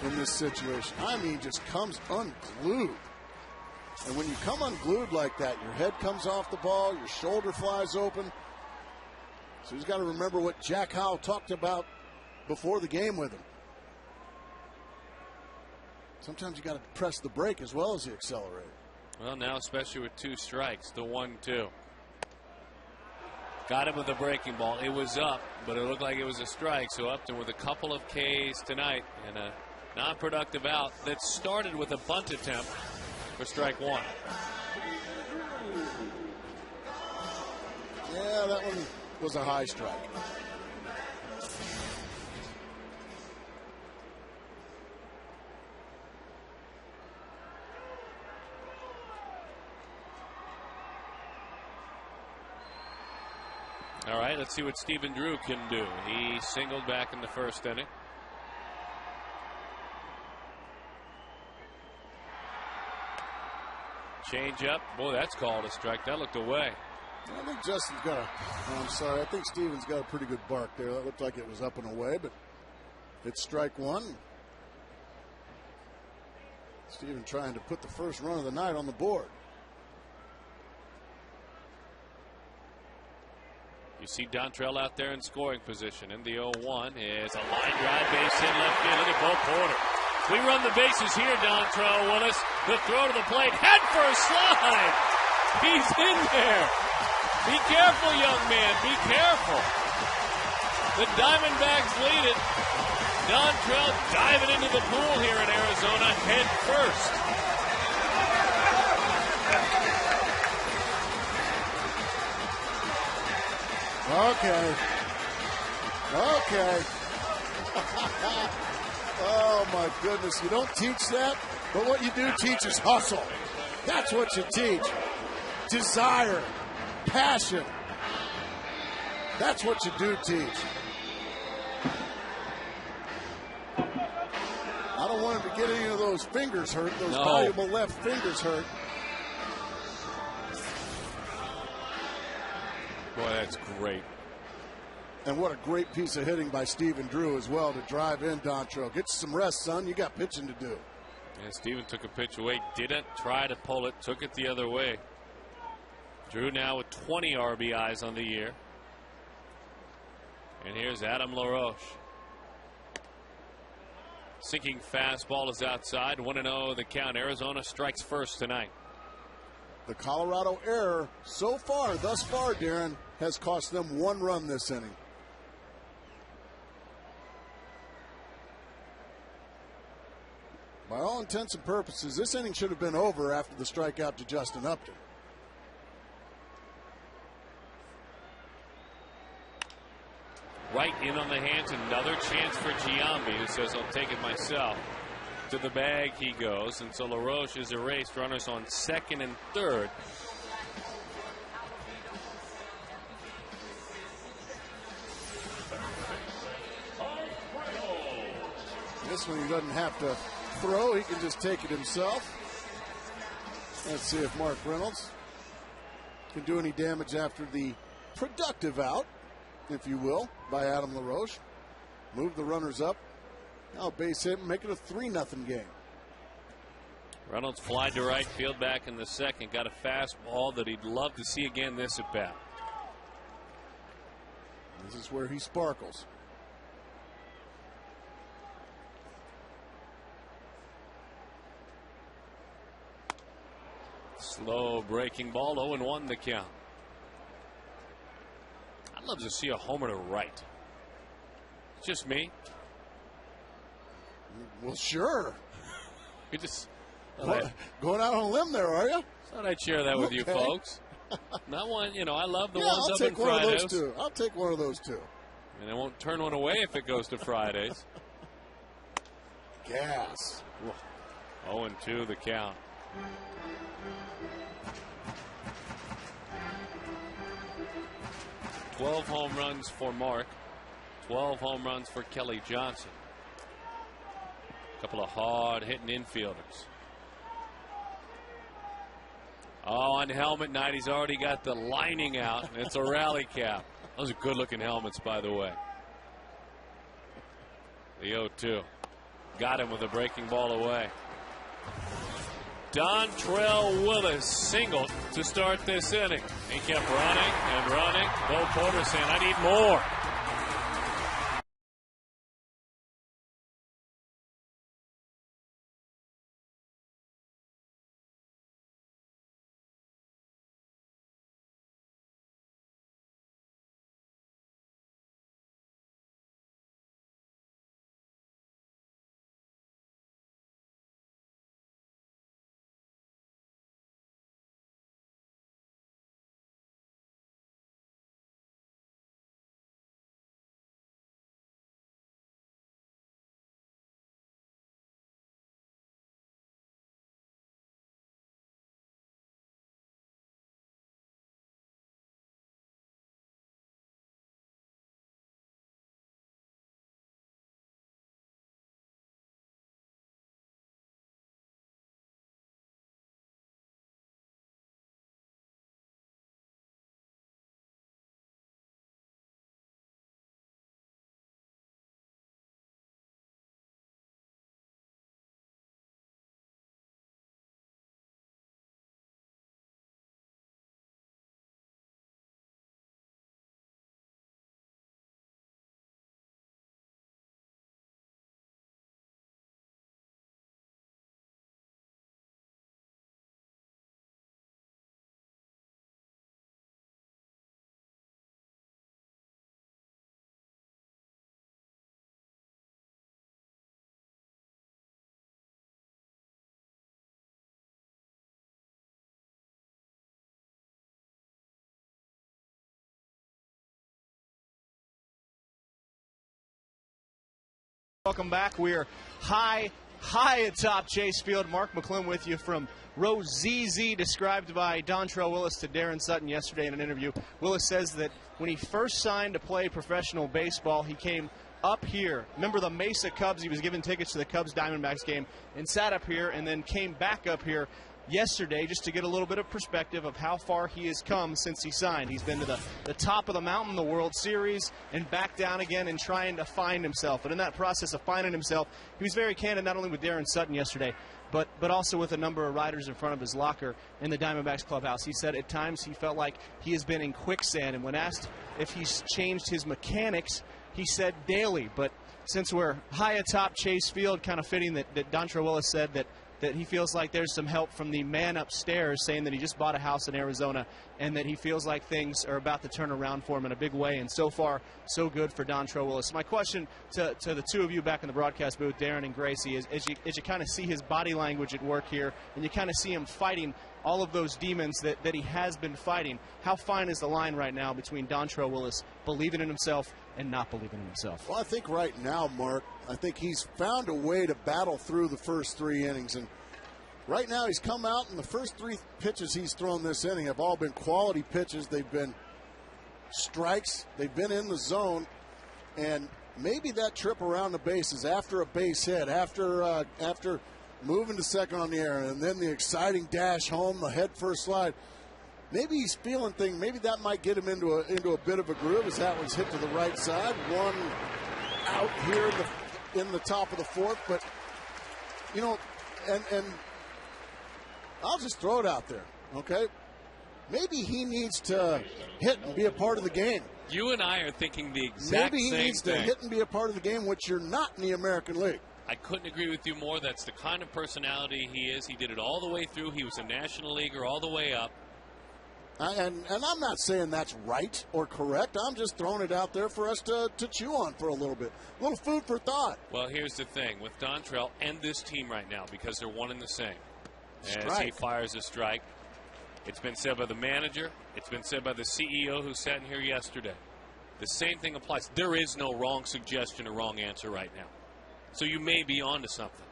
in this situation. I mean, just comes unglued. And when you come unglued like that, your head comes off the ball, your shoulder flies open. So he's got to remember what Jack Howell talked about before the game with him. Sometimes you got to press the brake as well as the accelerator. Well, now especially with 2 strikes, the 1-2. Got him with a breaking ball. It was up, but it looked like it was a strike. So Upton with a couple of Ks tonight and a non-productive out that started with a bunt attempt for strike 1. Yeah, that one was a high strike. All right, let's see what Stephen Drew can do. He singled back in the first inning. Change up. Boy, that's called a strike. That looked away. I think Justin's got I'm sorry. I think Stephen's got a pretty good bark there. That looked like it was up and away, but it's strike 1. Stephen trying to put the first run of the night on the board. You see Dontrell out there in scoring position. In the 0-1 is a line drive, base hit left field. Look at both corners. We run the bases here, Dontrell Willis. The throw to the plate, head first slide. He's in there. Be careful, young man. Be careful. The Diamondbacks lead it. Dontrell diving into the pool here in Arizona, head first. Okay. Oh, my goodness. You don't teach that, but what you do teach is hustle. That's what you teach. Desire. Passion. That's what you do teach. I don't want him to get any of those fingers hurt, those valuable left fingers hurt. Boy, that's great. And what a great piece of hitting by Stephen Drew as well to drive in Dontrell. Get some rest, son. You got pitching to do. And Stephen took a pitch away, didn't try to pull it, took it the other way. Drew now with 20 RBIs on the year. And here's Adam LaRoche. Sinking fastball is outside. 1-0 the count. Arizona strikes first tonight. The Colorado error so far, thus far, Darren, has cost them 1 run this inning. By all intents and purposes, this inning should have been over after the strikeout to Justin Upton. Right in on the hands, another chance for Giambi, who says, I'll take it myself. To the bag he goes, and so LaRoche is erased. Runners on second and third. This one he doesn't have to throw, he can just take it himself. Let's see if Mark Reynolds can do any damage after the productive out, if you will, by Adam LaRoche. Move the runners up. Now base hit and make it a 3-0 game. Reynolds flied to right field back in the second. Got a fastball that he'd love to see again this at bat. This is where he sparkles. Slow breaking ball, 0-1 the count. I'd love to see a homer to right. It's just me. Well, sure. You just going out on a limb there, are you? Thought I'd share that with you folks. Not one, I love the yeah, ones I'll up take in one Fridays. Of those two. I'll take one of those two. And I won't turn one away if it goes to Fridays. Gas. 0-2 the count. "12 home runs for Mark, 12 home runs for Kelly Johnson. A couple of hard-hitting infielders. Oh, on helmet night, he's already got the lining out. It's a rally cap. Those are good-looking helmets, by the way. The 0-2. Got him with a breaking ball away. Dontrell Willis singled to start this inning. He kept running and running. Bo Porter saying, I need more. Welcome back. We're high atop Chase Field. Mark McClung with you from row ZZ, described by Dontrell Willis to Darren Sutton yesterday in an interview. Willis says that when he first signed to play professional baseball, he came up here. Remember the Mesa Cubs? He was given tickets to the Cubs-Diamondbacks game and sat up here and then came back up here yesterday just to get a little bit of perspective of how far he has come since he signed. He's been to the top of the mountain, the World Series, and back down again and trying to find himself. But in that process of finding himself, he was very candid not only with Darren Sutton yesterday, but also with a number of riders in front of his locker in the Diamondbacks clubhouse. He said at times he felt like he has been in quicksand, and when asked if he's changed his mechanics, he said daily. But since we're high atop Chase Field, kind of fitting that Dontrell Willis said that he feels like there's some help from the man upstairs, saying that he just bought a house in Arizona and that he feels like things are about to turn around for him in a big way. And so far, so good for Dontrell Willis. My question to the two of you back in the broadcast booth, Darren and Gracie, is as you kind of see his body language at work here and you kind of see him fighting all of those demons that he has been fighting, how fine is the line right now between Dontrell Willis believing in himself and not believing in himself? Well, I think right now, Mark, I think he's found a way to battle through the first 3 innings. And right now he's come out, and the first 3 pitches he's thrown this inning have all been quality pitches. They've been strikes. They've been in the zone. And maybe that trip around the bases after a base hit, after moving to second on the air, and then the exciting dash home, the head first slide, maybe he's feeling things. Maybe that might get him into a bit of a groove, as that one's hit to the right side. One out here in the top of the 4th. But, you know, and I'll just throw it out there, okay? Maybe he needs to hit and be a part of the game. You and I are thinking the exact same thing. Maybe he needs to hit and be a part of the game, which you're not in the American League. I couldn't agree with you more. That's the kind of personality he is. He did it all the way through. He was a National Leaguer all the way up. And I'm not saying that's right or correct. I'm just throwing it out there for us to chew on for a little bit. A little food for thought. Well, here's the thing with Dontrell and this team right now, because they're one and the same. As Strike. he fires a strike, it's been said by the manager. It's been said by the CEO who sat in here yesterday. The same thing applies. There is no wrong suggestion or wrong answer right now. So you may be onto something.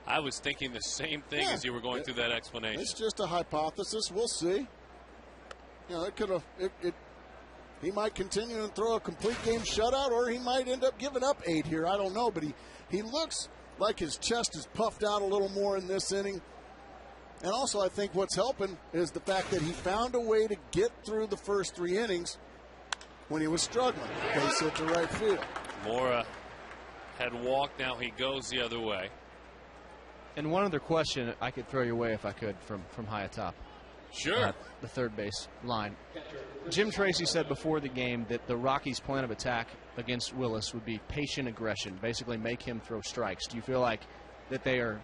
I was thinking the same thing as you were going through that explanation. It's just a hypothesis. We'll see. You know, it could have. He might continue and throw a complete game shutout, or he might end up giving up 8 here. I don't know, but he looks like his chest is puffed out a little more in this inning. And also, I think what's helping is the fact that he found a way to get through the first 3 innings when he was struggling. Base hit to right field. Mora had walked. Now he goes the other way. And one other question I could throw your way if I could from high atop. Sure. The third base line. Jim Tracy said before the game that the Rockies' plan of attack against Willis would be patient aggression, basically make him throw strikes. Do you feel like that they are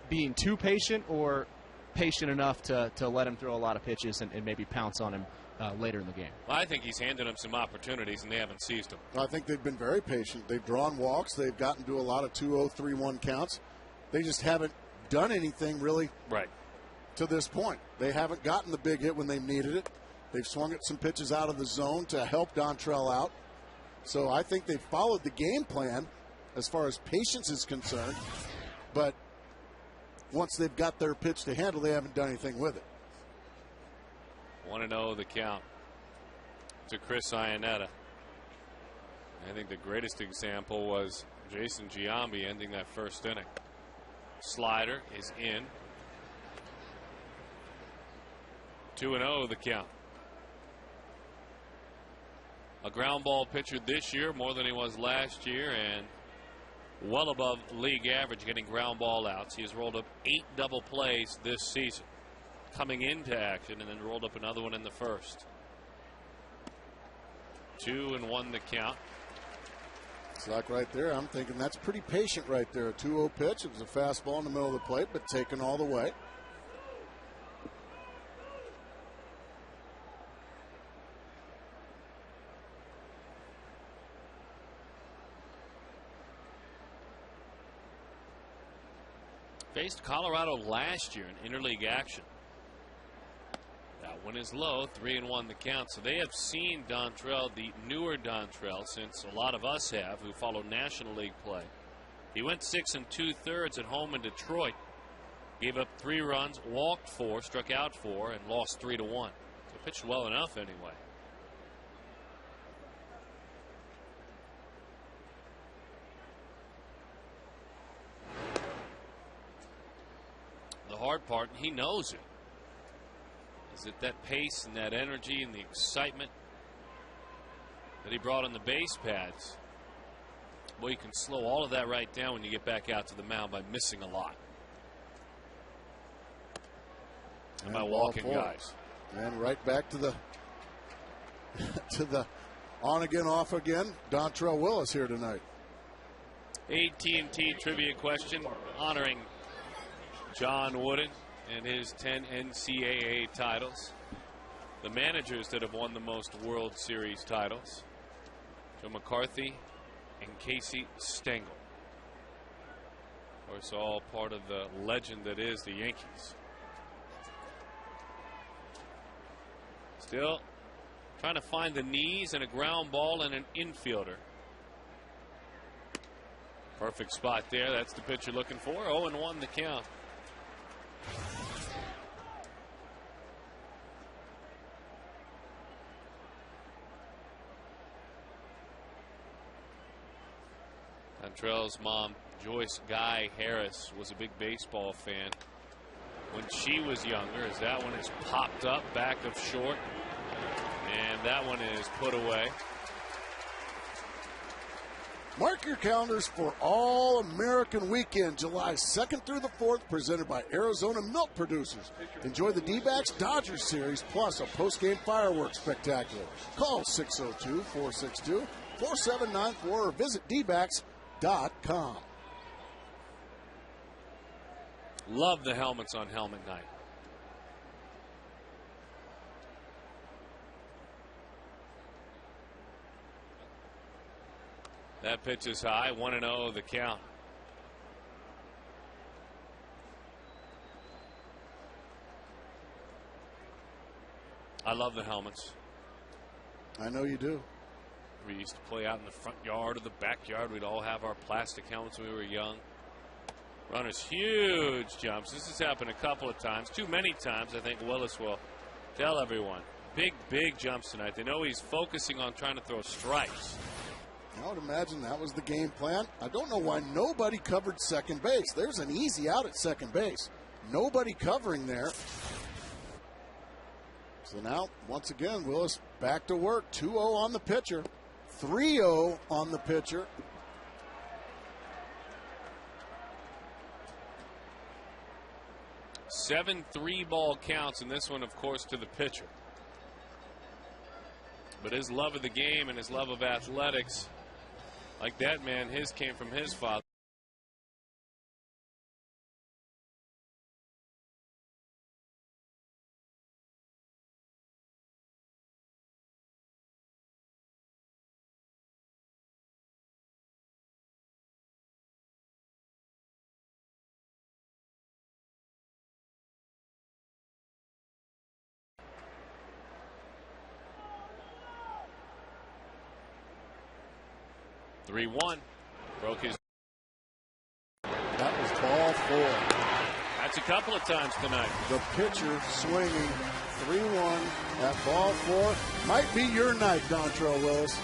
being too patient or patient enough to let him throw a lot of pitches and maybe pounce on him later in the game? Well, I think he's handed them some opportunities, and they haven't seized them. I think they've been very patient. They've drawn walks. They've gotten to a lot of 2-0, 3-1 counts. They just haven't done anything really to this point. They haven't gotten the big hit when they've needed it. They've swung at some pitches out of the zone to help Dontrell out. So I think they've followed the game plan as far as patience is concerned. But once they've got their pitch to handle, they haven't done anything with it. 1-0 the count to Chris Iannetta. I think the greatest example was Jason Giambi ending that first inning. Slider is in. 2-0 the count. A ground ball pitcher this year more than he was last year, and well above league average getting ground ball outs. He has rolled up 8 double plays this season coming into action, and then rolled up another one in the first. 2-1 the count. It's like right there, I'm thinking that's pretty patient right there. A 2-0 pitch. It was a fastball in the middle of the plate, but taken all the way. Faced Colorado last year in interleague action. That one is low, 3-1 the count. So they have seen Dontrell, the newer Dontrell, since a lot of us have who follow National League play. He went 6 2/3 at home in Detroit. Gave up 3 runs, walked 4, struck out 4, and lost 3-1. So pitched well enough anyway. The hard part, he knows it, is that pace and that energy and the excitement that he brought on the base pads. Well, you can slow all of that right down when you get back out to the mound by missing a lot. And by walking guys. And right back to the to the on again, off again. Dontrell Willis here tonight. AT&T trivia question honoring John Wooden and his 10 NCAA titles. The managers that have won the most World Series titles: Joe McCarthy and Casey Stengel. Of course, all part of the legend that is the Yankees. Still trying to find the knees and a ground ball and an infielder. Perfect spot there. That's the pitch you're looking for. 0-1 the count. Dontrell's mom, Joyce Guy Harris, was a big baseball fan when she was younger, as that one is popped up back of short, and that one is put away. Mark your calendars for All-American Weekend, July 2nd through the 4th, presented by Arizona Milk Producers. Enjoy the D-backs Dodgers series, plus a post-game fireworks spectacular. Call 602-462-4794 or visit dbacks.com. Love the helmets on helmet night. That pitch is high. 1-0 the count. I love the helmets. I know you do. We used to play out in the front yard or the backyard. We'd all have our plastic helmets when we were young. Runners, huge jumps. This has happened a couple of times. Too many times, I think Willis will tell everyone. Big, big jumps tonight. They know he's focusing on trying to throw strikes. I would imagine that was the game plan. I don't know why nobody covered second base. There's an easy out at second base. Nobody covering there. So now, once again, Willis back to work. 2-0 on the pitcher. 3-0 on the pitcher. 7 3-ball counts, and this one, of course, to the pitcher. But his love of the game and his love of athletics, like that man, his came from his father. Three one, broke his. That was ball 4. That's a couple of times tonight. The pitcher swinging 3-1 at ball 4. Might be your night, Dontrell Willis.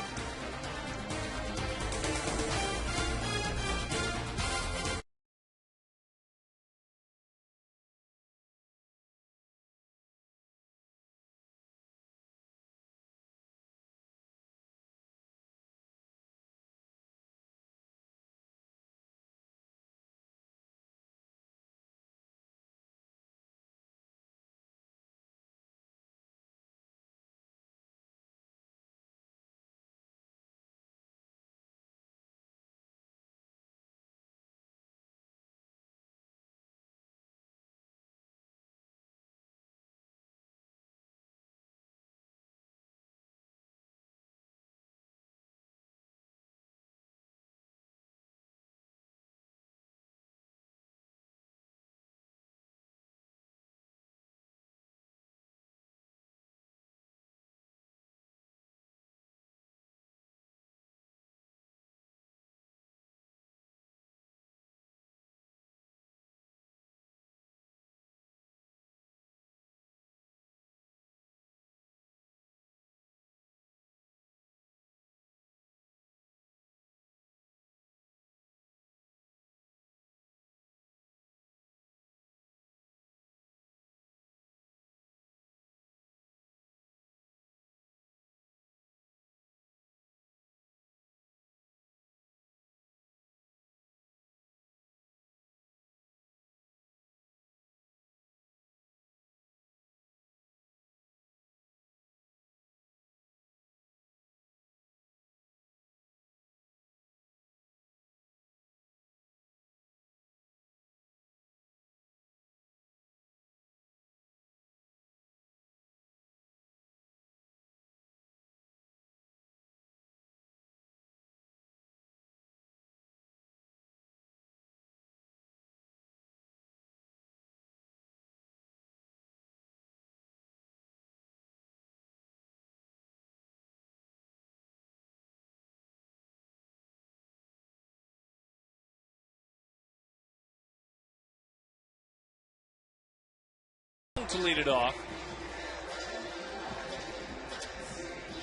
To lead it off.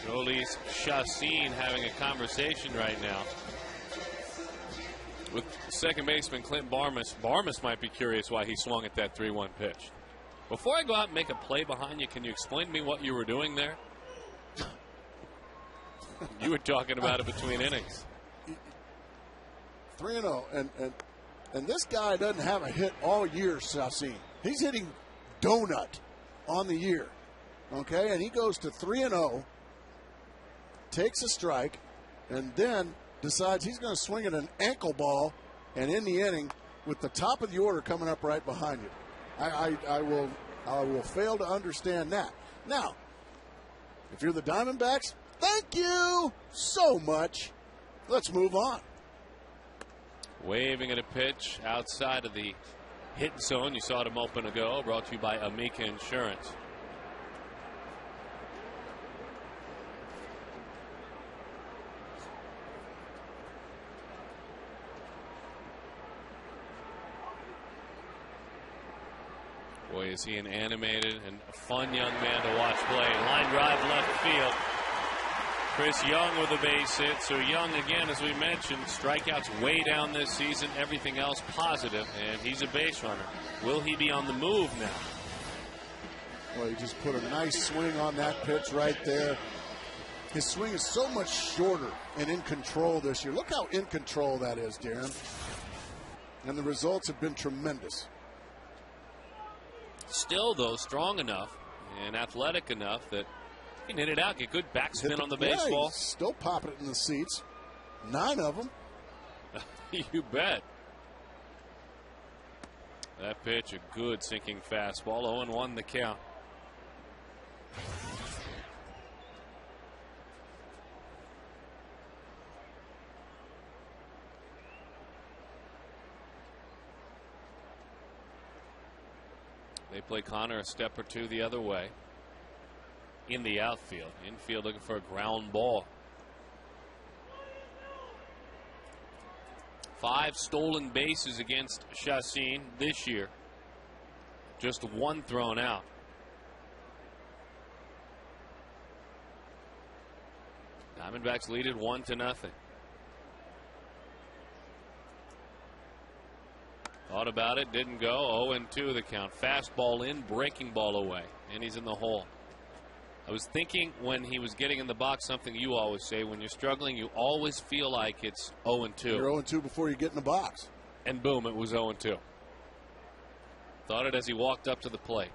Jolies Chassin having a conversation right now with second baseman Clint Barmas. Barmas might be curious why he swung at that 3-1 pitch. Before I go out and make a play behind you, can you explain to me what you were doing there? You were talking about it between innings. 3-0, and this guy doesn't have a hit all year, Chassin. He's hitting donut on the year, okay? And he goes to 3-0, takes a strike, and then decides he's going to swing at an ankle ball and end the inning with the top of the order coming up right behind you. I will fail to understand that. Now, if you're the Diamondbacks, thank you so much. Let's move on. Waving at a pitch outside of the hit zone. You saw it a moment ago. Brought to you by Amica Insurance. Boy, is he an animated and fun young man to watch play. Line drive left field. Chris Young with a base hit. So Young, again, as we mentioned, strikeouts way down this season. Everything else positive, and he's a base runner. Will he be on the move now? Well, he just put a nice swing on that pitch right there. His swing is so much shorter and in control this year. Look how in control that is, Darren. And the results have been tremendous. Still, though, strong enough and athletic enough that he can hit it out, get good backspin on the baseball. He's still popping it in the seats. 9 of them. You bet. That pitch, a good sinking fastball. 0-1 the count. They play Connor a step or two the other way. In the outfield. Infield looking for a ground ball. 5 stolen bases against Chassin this year. Just 1 thrown out. Diamondbacks lead it 1-0. Thought about it, didn't go. 0-2 the count. Fastball in, breaking ball away, and he's in the hole. I was thinking when he was getting in the box, something you always say, when you're struggling, you always feel like it's 0-2. You're 0-2 before you get in the box. And boom, it was 0-2. Thought it as he walked up to the plate.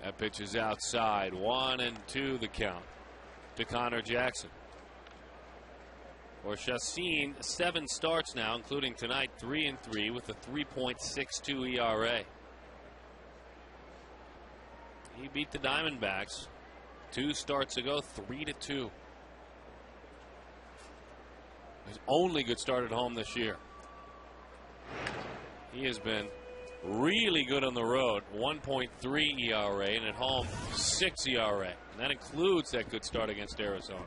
That pitch is outside. 1-2 the count to Connor Jackson. For Chassin, 7 starts now, including tonight, 3-3 with a 3.62 ERA. He beat the Diamondbacks 2 starts ago, 3-2. His only good start at home this year. He has been really good on the road, 1.3 ERA, and at home, 6 ERA. And that includes that good start against Arizona.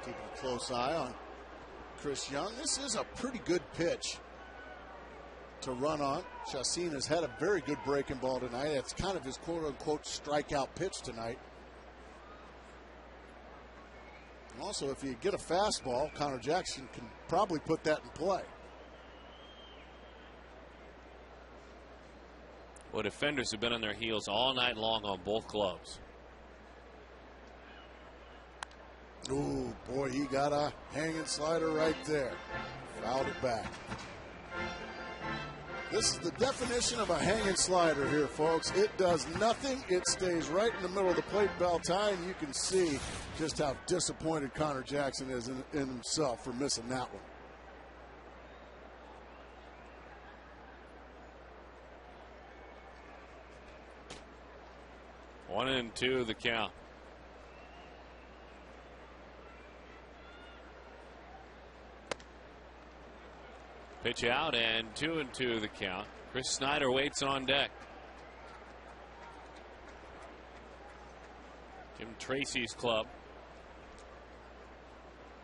Keeping a close eye on Chris Young. This is a pretty good pitch to run on. Chassin has had a very good breaking ball tonight. It's kind of his quote-unquote strikeout pitch tonight. And also, if you get a fastball, Connor Jackson can probably put that in play. Well, defenders have been on their heels all night long on both gloves. Ooh, boy, he got a hanging slider right there. Fouled it back. This is the definition of a hanging slider here, folks. It does nothing. It stays right in the middle of the plate bell tie, and you can see just how disappointed Connor Jackson is in himself for missing that one. 1-2 the count. Pitch out and 2-2 the count. Chris Snyder waits on deck. Jim Tracy's club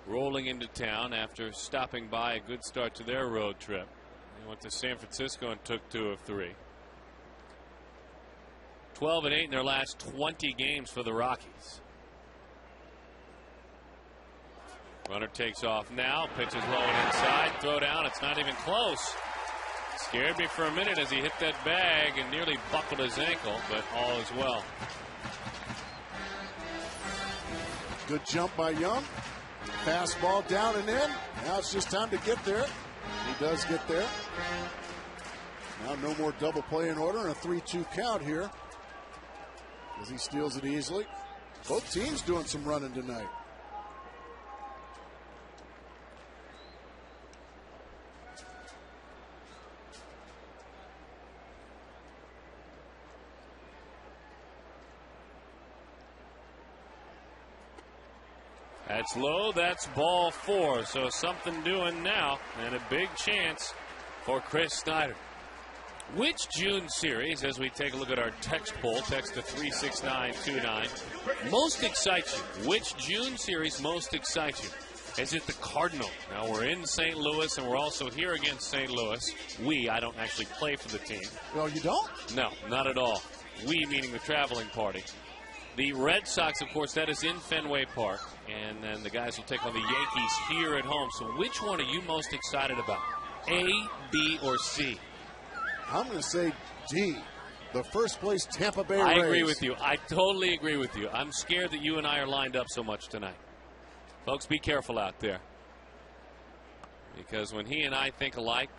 rolling into town after stopping by a good start to their road trip. They went to San Francisco and took 2 of 3. 12-8 in their last 20 games for the Rockies. Runner takes off now, pitches low and inside, throw down, it's not even close. Scared me for a minute as he hit that bag and nearly buckled his ankle, but all is well. Good jump by Young. Fastball down and in. Now it's just time to get there. He does get there. Now no more double play in order and a 3-2 count here as he steals it easily. Both teams doing some running tonight. That's low, that's ball 4. So something doing now and a big chance for Chris Snyder. Which June series, as we take a look at our text poll, text to 36929, most excites you? Which June series most excites you? Is it the Cardinal? Now we're in St. Louis and we're also here against St. Louis. I don't actually play for the team. Well, you don't? No, not at all. We meaning the traveling party. The Red Sox, of course, that is in Fenway Park. And then the guys will take on the Yankees here at home. So which one are you most excited about? A, B, or C? I'm going to say D. The first place Tampa Bay Rays. I agree with you. I totally agree with you. I'm scared that you and I are lined up so much tonight. Folks, be careful out there. Because when he and I think alike,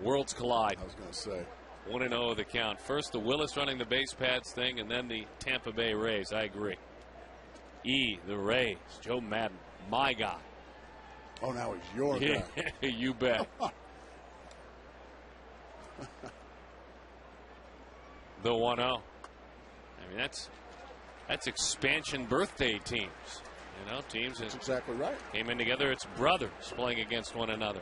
worlds collide. I was going to say. 1-0 the count. First the Willis running the base pads thing, and then the Tampa Bay Rays. I agree. E, the Rays. Joe Madden, my guy. Oh, now he's your guy. You bet. The 1-0. I mean, that's expansion birthday teams. You know, teams That's exactly right. Came in together. It's brothers playing against one another.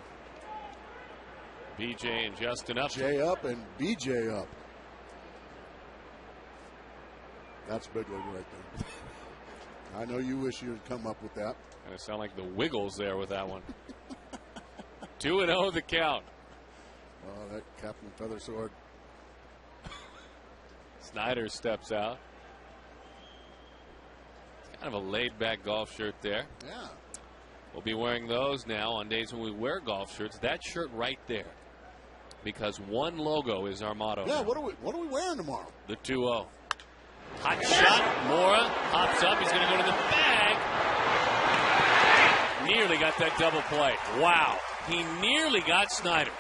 BJ and Justin up. J up and BJ up. That's big league right there. I know you wish you had come up with that. Kind of sound like the Wiggles there with that one. 2-0 the count. Oh, that Captain Feathersword. Snyder steps out. It's kind of a laid-back golf shirt there. Yeah. We'll be wearing those now on days when we wear golf shirts. That shirt right there. Because one logo is our motto. Yeah, now. what are we wearing tomorrow? The 2-0. Hot shot. Mora hops up. He's going to go to the bag. Nearly got that double play. Wow. He nearly got Snyder.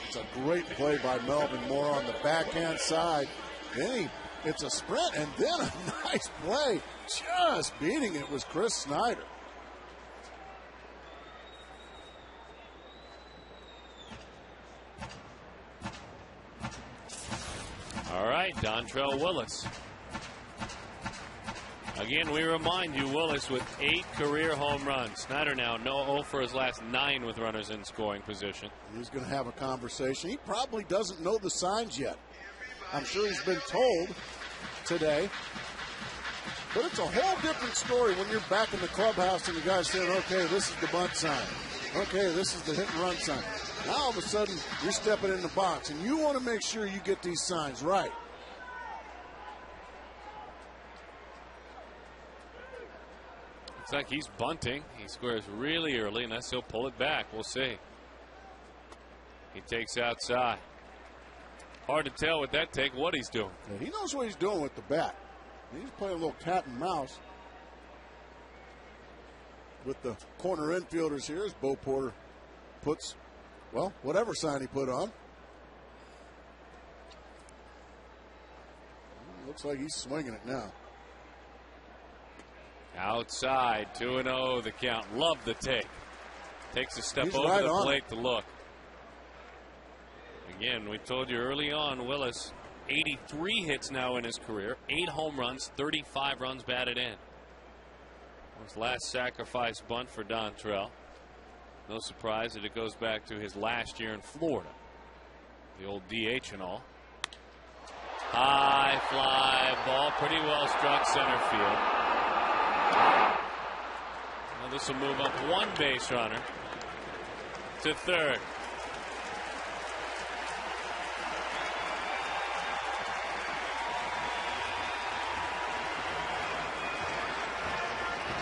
It's a great play by Melvin Moore on the backhand side. Then it's a sprint and then a nice play. Just beating it was Chris Snyder. All right, Dontrell Willis. Again, we remind you, Willis with 8 career home runs. Snyder now 0 for his last 9 with runners in scoring position. He's going to have a conversation. He probably doesn't know the signs yet. I'm sure he's been told today. But it's a whole different story when you're back in the clubhouse and the guy's saying, okay, this is the bunt sign. Okay, this is the hit and run sign. Now all of a sudden, you're stepping in the box, and you want to make sure you get these signs right. Looks like he's bunting. He squares really early, and he'll pull it back. We'll see. He takes outside. Hard to tell with that take what he's doing. Yeah, he knows what he's doing with the bat. He's playing a little cat and mouse with the corner infielders here as Bo Porter puts, well, whatever sign he put on. Looks like he's swinging it now. Outside, 2-0 the count. Love the take. Takes a step over right the on plate to look. Again, we told you early on, Willis, 83 hits now in his career, 8 home runs, 35 runs batted in. His last sacrifice bunt for Dontrell. No surprise that it goes back to his last year in Florida. The old DH and all. High fly ball, pretty well struck center field. Now this will move up one base runner to third.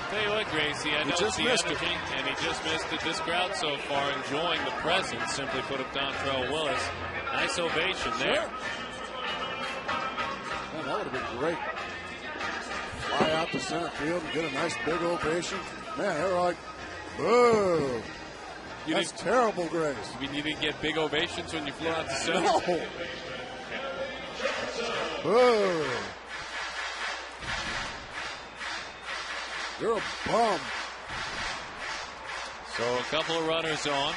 Tell you what, Gracie, I know it's the energy, and he just missed it. This crowd so far enjoying the presence. Simply put up Dontrell Willis. Nice ovation there. Man, that would have been great. Fly out to center field and get a nice big ovation. Man, they're like, boo. That's terrible, Grace. You mean you didn't get big ovations when you flew out to center? No. Boo. You're a bum. So a couple of runners on.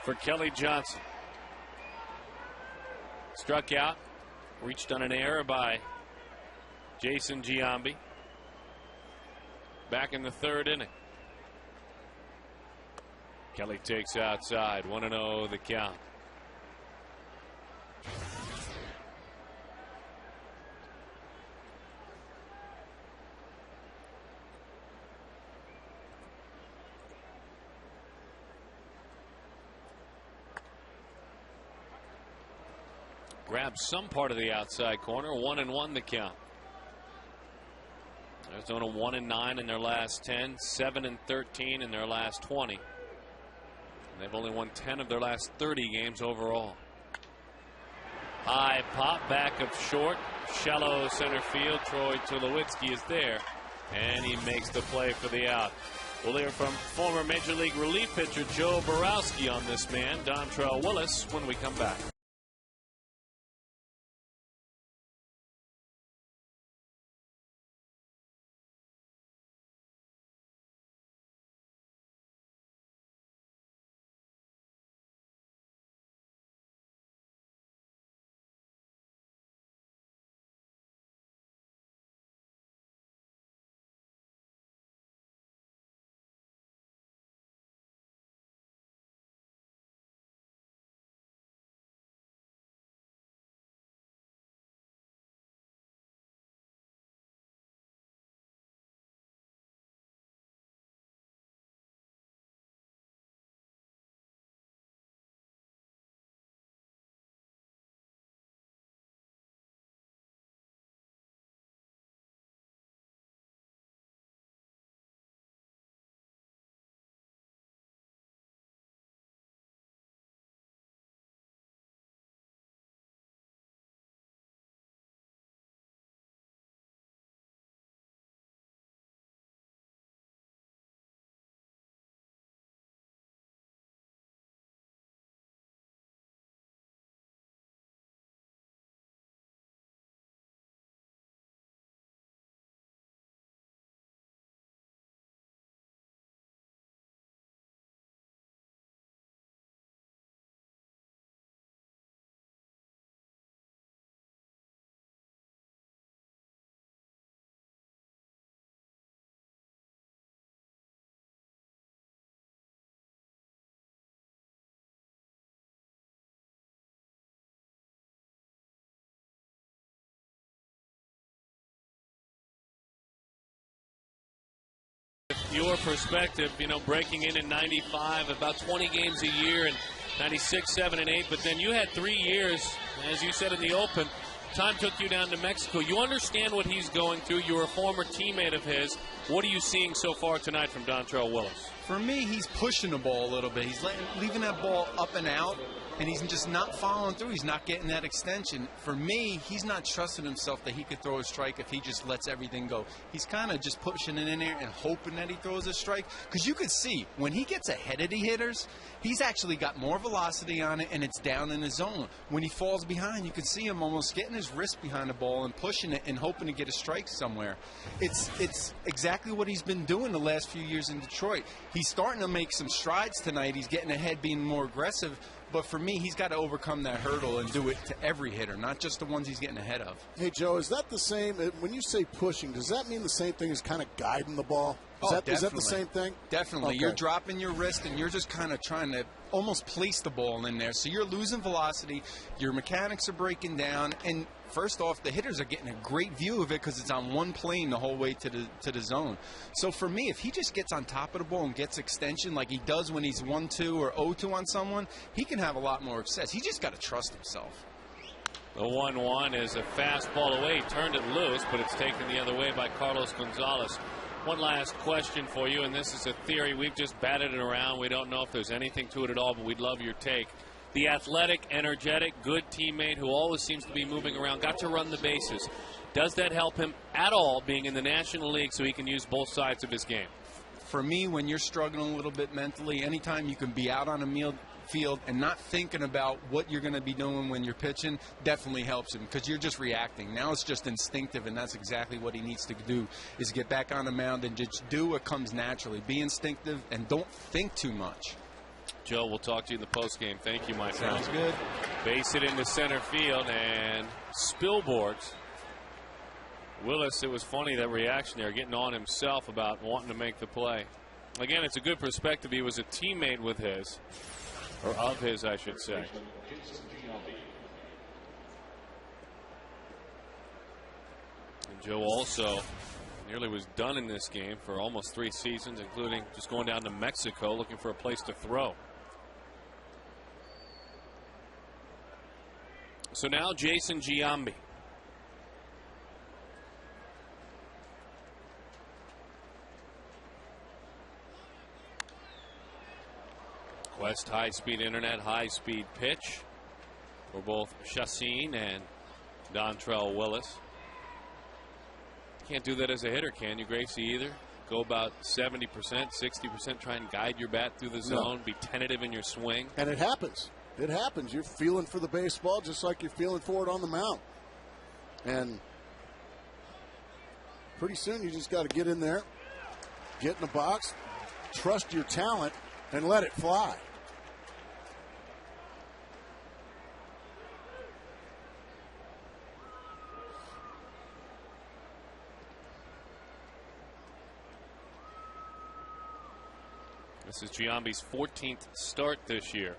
For Kelly Johnson. Struck out. Reached on an error by Jason Giambi. Back in the third inning. Kelly takes outside. 1-0 the count. grabs some part of the outside corner. 1-1 the count. Arizona 1-9 in their last 10, 7-13 in their last 20. And they've only won 10 of their last 30 games overall. High pop back of short, shallow center field. Troy Tulowitzki is there, and he makes the play for the out. We'll hear from former Major League relief pitcher Joe Borowski on this man, Dontrell Willis, when we come back. Your perspective, breaking in 95, about 20 games a year, and 96, 7, and 8, but then you had 3 years, as you said in the open, time took you down to Mexico. You understand what he's going through. You're a former teammate of his. What are you seeing so far tonight from Dontrell Willis? For me, he's pushing the ball a little bit. He's leaving that ball up and out, and he's just not following through. He's not getting that extension. For me, he's not trusting himself that he could throw a strike if he just lets everything go. He's kind of just pushing it in there and hoping that he throws a strike. Because you could see, when he gets ahead of the hitters, he's actually got more velocity on it, and it's down in the zone. When he falls behind, you can see him almost getting his wrist behind the ball and pushing it and hoping to get a strike somewhere. It's exactly what he's been doing the last few years in Detroit. He's starting to make some strides tonight. He's getting ahead, being more aggressive. But for me, he's got to overcome that hurdle and do it to every hitter, not just the ones he's getting ahead of. Hey, Joe, is that the same? When you say pushing, does that mean the same thing as kind of guiding the ball? Is that the same thing? Definitely. Okay. You're dropping your wrist, and you're just kind of trying to almost place the ball in there. So you're losing velocity. Your mechanics are breaking down. And first off, the hitters are getting a great view of it because it's on one plane the whole way to the zone. So for me, if he just gets on top of the ball and gets extension like he does when he's 1-2 or 0-2 on someone, he can have a lot more success. He just got to trust himself. The 1-1 is a fastball away. He turned it loose, but it's taken the other way by Carlos Gonzalez. One last question for you, and this is a theory. We've just batted it around. We don't know if there's anything to it at all, but we'd love your take. The athletic, energetic, good teammate who always seems to be moving around, got to run the bases. Does that help him at all being in the National League so he can use both sides of his game? For me, when you're struggling a little bit mentally, anytime you can be out on a field and not thinking about what you're going to be doing when you're pitching definitely helps him because you're just reacting. Now it's just instinctive, and that's exactly what he needs to do, is get back on the mound and just do what comes naturally. Be instinctive and don't think too much. Joe, we'll talk to you in the postgame. Thank you, my friend. Sounds good. Base it into center field, and Spilborghs. Willis, it was funny, that reaction there, getting on himself about wanting to make the play. Again, it's a good perspective. He was a teammate with his, or of his, I should say. And Joe also nearly was done in this game for almost 3 seasons, including just going down to Mexico looking for a place to throw. So now Jason Giambi. Quest high-speed internet, high-speed pitch for both Chassin and Dontrell Willis. Can't do that as a hitter, can you, Gracie, either? Go about 70%, 60%, try and guide your bat through the zone, be tentative in your swing. And it happens. It happens. You're feeling for the baseball just like you're feeling for it on the mound. And pretty soon you just got to get in there, get in the box, trust your talent, and let it fly. This is Giambi's 14th start this year.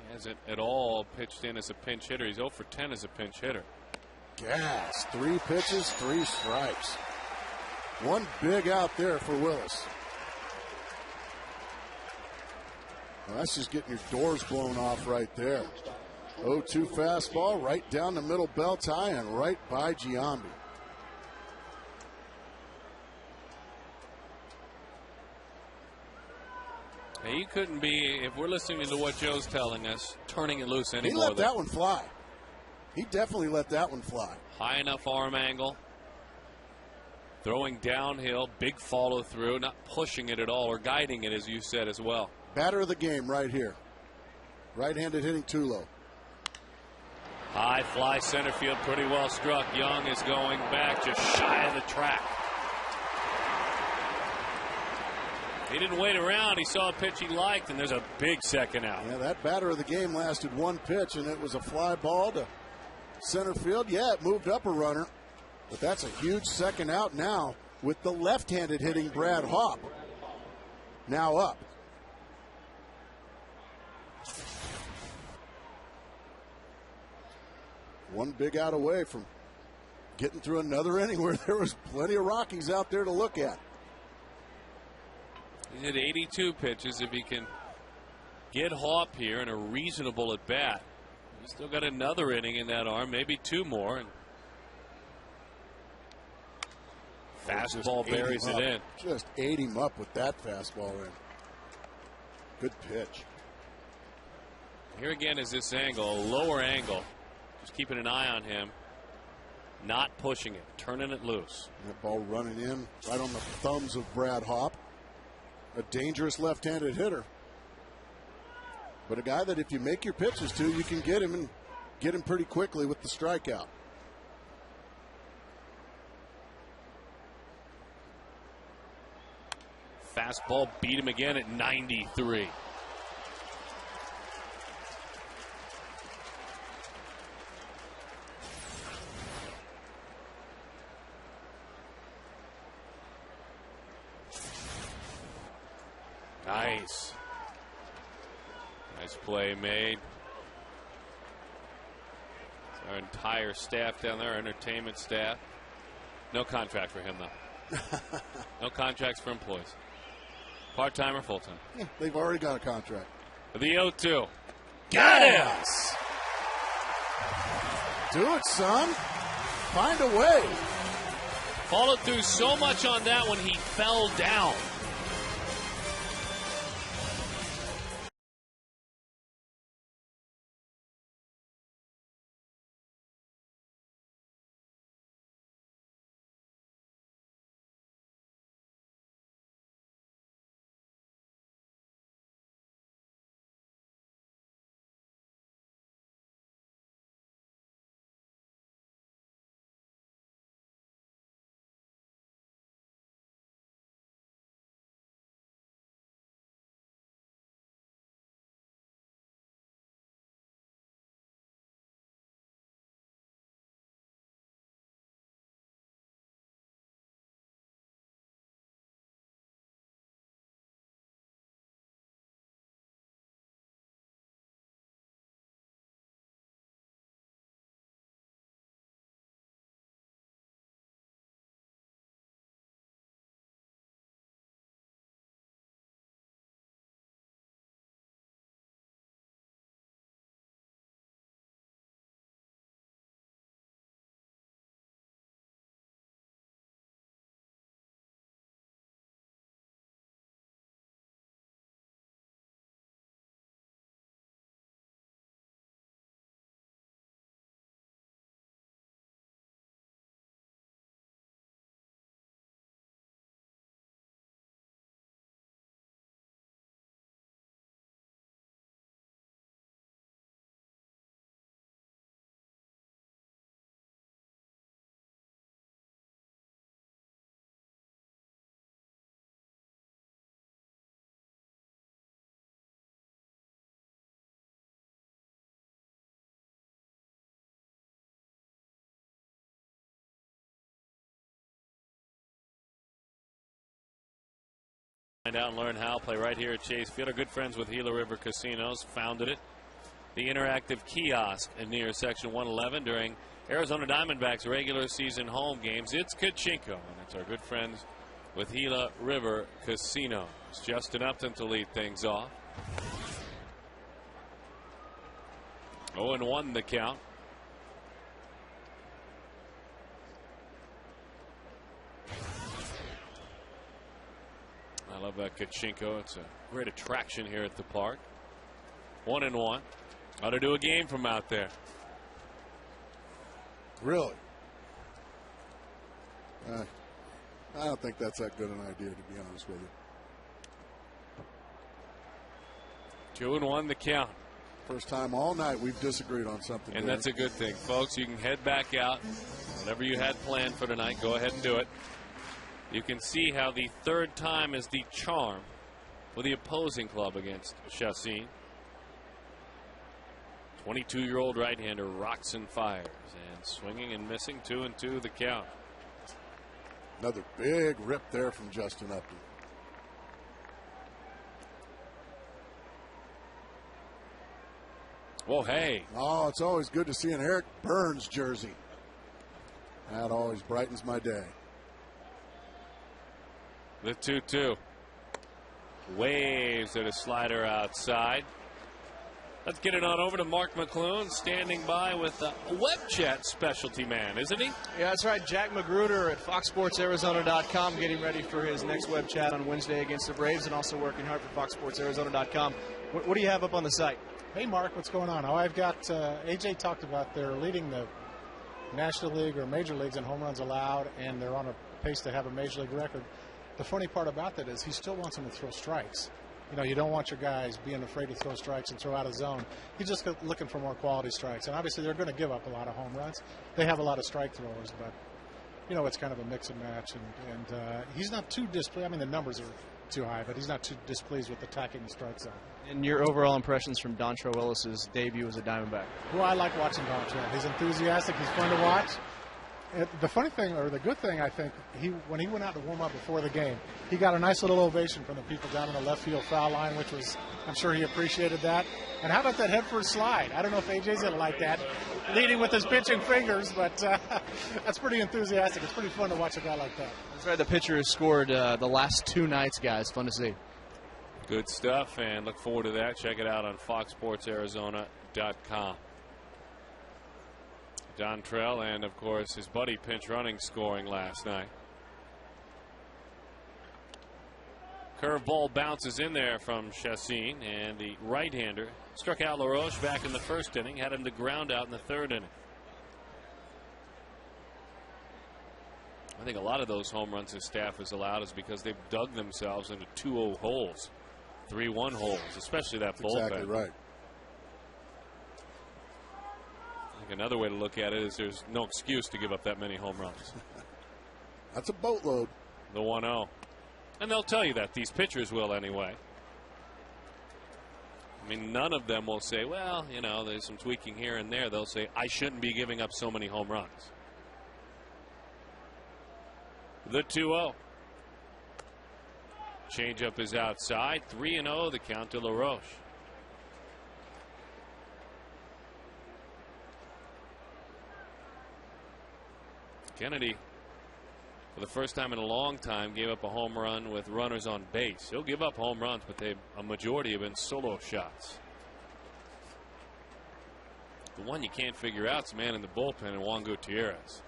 He hasn't at all pitched in as a pinch hitter. He's 0 for 10 as a pinch hitter. Gas. 3 pitches, 3 strikes. One big out there for Willis. Well, that's just getting your doors blown off right there. 0-2 fastball right down the middle bell tie and right by Giambi. He couldn't be, if we're listening to what Joe's telling us, turning it loose anymore. He let that one fly. He definitely let that one fly. High enough arm angle. Throwing downhill, big follow through, not pushing it at all or guiding it, as you said as well. Batter of the game right here. Right-handed hitting Tulo. High fly center field, pretty well struck. Young is going back just shy of the track. He didn't wait around. He saw a pitch he liked, and there's a big second out. Yeah, that batter of the game lasted 1 pitch, and it was a fly ball to center field. Yeah, it moved up a runner, but that's a huge second out now with the left-handed hitting Brad Hawpe now up. One big out away from getting through another inning where there was plenty of Rockies out there to look at. He hit 82 pitches. If he can get Hawpe here in a reasonable at bat, he's still got another inning in that arm, maybe 2 more. And fastball buries it in. Just ate him up with that fastball in. Good pitch. Here again is this angle, a lower angle. Just keeping an eye on him. Not pushing it, turning it loose. That ball running in right on the thumbs of Brad Hawpe. A dangerous left-handed hitter. But a guy that if you make your pitches to, you can get him and get him pretty quickly with the strikeout. Fastball beat him again at 93. Nice. Nice play made. It's our entire staff down there, our entertainment staff. No contract for him, though. No contracts for employees. Part-time or full-time? Yeah, they've already got a contract. The 0-2. Got it! Do it, son. Find a way. Followed through so much on that when he fell down. Find out and learn how. Play right here at Chase Field. Our good friends with Gila River Casinos founded it. The interactive kiosk near Section 111 during Arizona Diamondbacks regular season home games. It's Kachinko, and it's our good friends with Gila River Casinos. Justin Upton to lead things off. 0-1 the count. I love that Kachinko. It's a great attraction here at the park. 1-1. Ought to do a game from out there. Really? I don't think that's that good an idea, to be honest with you. 2-1 the count. First time all night we've disagreed on something. And that's a good thing, folks. You can head back out. Whatever you had planned for tonight, go ahead and do it. You can see how the third time is the charm for the opposing club against Chassin. 22-year-old right-hander rocks and fires, and swinging and missing. 2-2 the count. Another big rip there from Justin Upton. Whoa, hey. Oh, it's always good to see an Eric Burns jersey. That always brightens my day. The 2-2. Waves at a slider outside. Let's get it on over to Mark McClune, standing by with a web chat specialty man, isn't he? Yeah, that's right. Jack Magruder at FoxSportsArizona.com getting ready for his next web chat on Wednesday against the Braves, and also working hard for FoxSportsArizona.com. What do you have up on the site? Hey, Mark, what's going on? Oh, I've got AJ talked about they're leading the National League or Major Leagues in home runs allowed, and they're on a pace to have a Major League record. The funny part about that is he still wants them to throw strikes. You know, you don't want your guys being afraid to throw strikes and throw out of zone. He's just looking for more quality strikes. And obviously they're going to give up a lot of home runs. They have a lot of strike throwers, but, you know, it's kind of a mix and match. And he's not too displeased. I mean, the numbers are too high, but he's not too displeased with attacking the strike zone. And your overall impressions from Dontrell Willis's debut as a Diamondback? Well, I like watching Dontrell. He's enthusiastic. He's fun to watch. The funny thing, or the good thing, I think, when he went out to warm up before the game, he got a nice little ovation from the people down in the left field foul line, which was, I'm sure he appreciated that. And how about that head first slide? I don't know if AJ's going to like that, leading with his pitching fingers, but that's pretty enthusiastic. It's pretty fun to watch a guy like that. That's right. The pitcher has scored the last two nights, guys. Fun to see. Good stuff, and look forward to that. Check it out on FoxSportsArizona.com. Dontrell and, of course, his buddy pinch running scoring last night. Curveball bounces in there from Chassin, and the right-hander struck out LaRoche back in the first inning, had him to ground out in the third inning. I think a lot of those home runs his staff has allowed is because they've dug themselves into 2-0 holes, 3-1 holes, especially that bullpen. Exactly right. I think another way to look at it is there's no excuse to give up that many home runs. That's a boatload. The 1-0. And they'll tell you that. These pitchers will anyway. I mean, none of them will say, well, you know, there's some tweaking here and there. They'll say, I shouldn't be giving up so many home runs. The 2-0. Changeup is outside. 3-0 the count to LaRoche. Kennedy, for the first time in a long time, gave up a home run with runners on base. He'll give up home runs, but a majority have been solo shots. The one you can't figure out is the man in the bullpen, and Juan Gutierrez.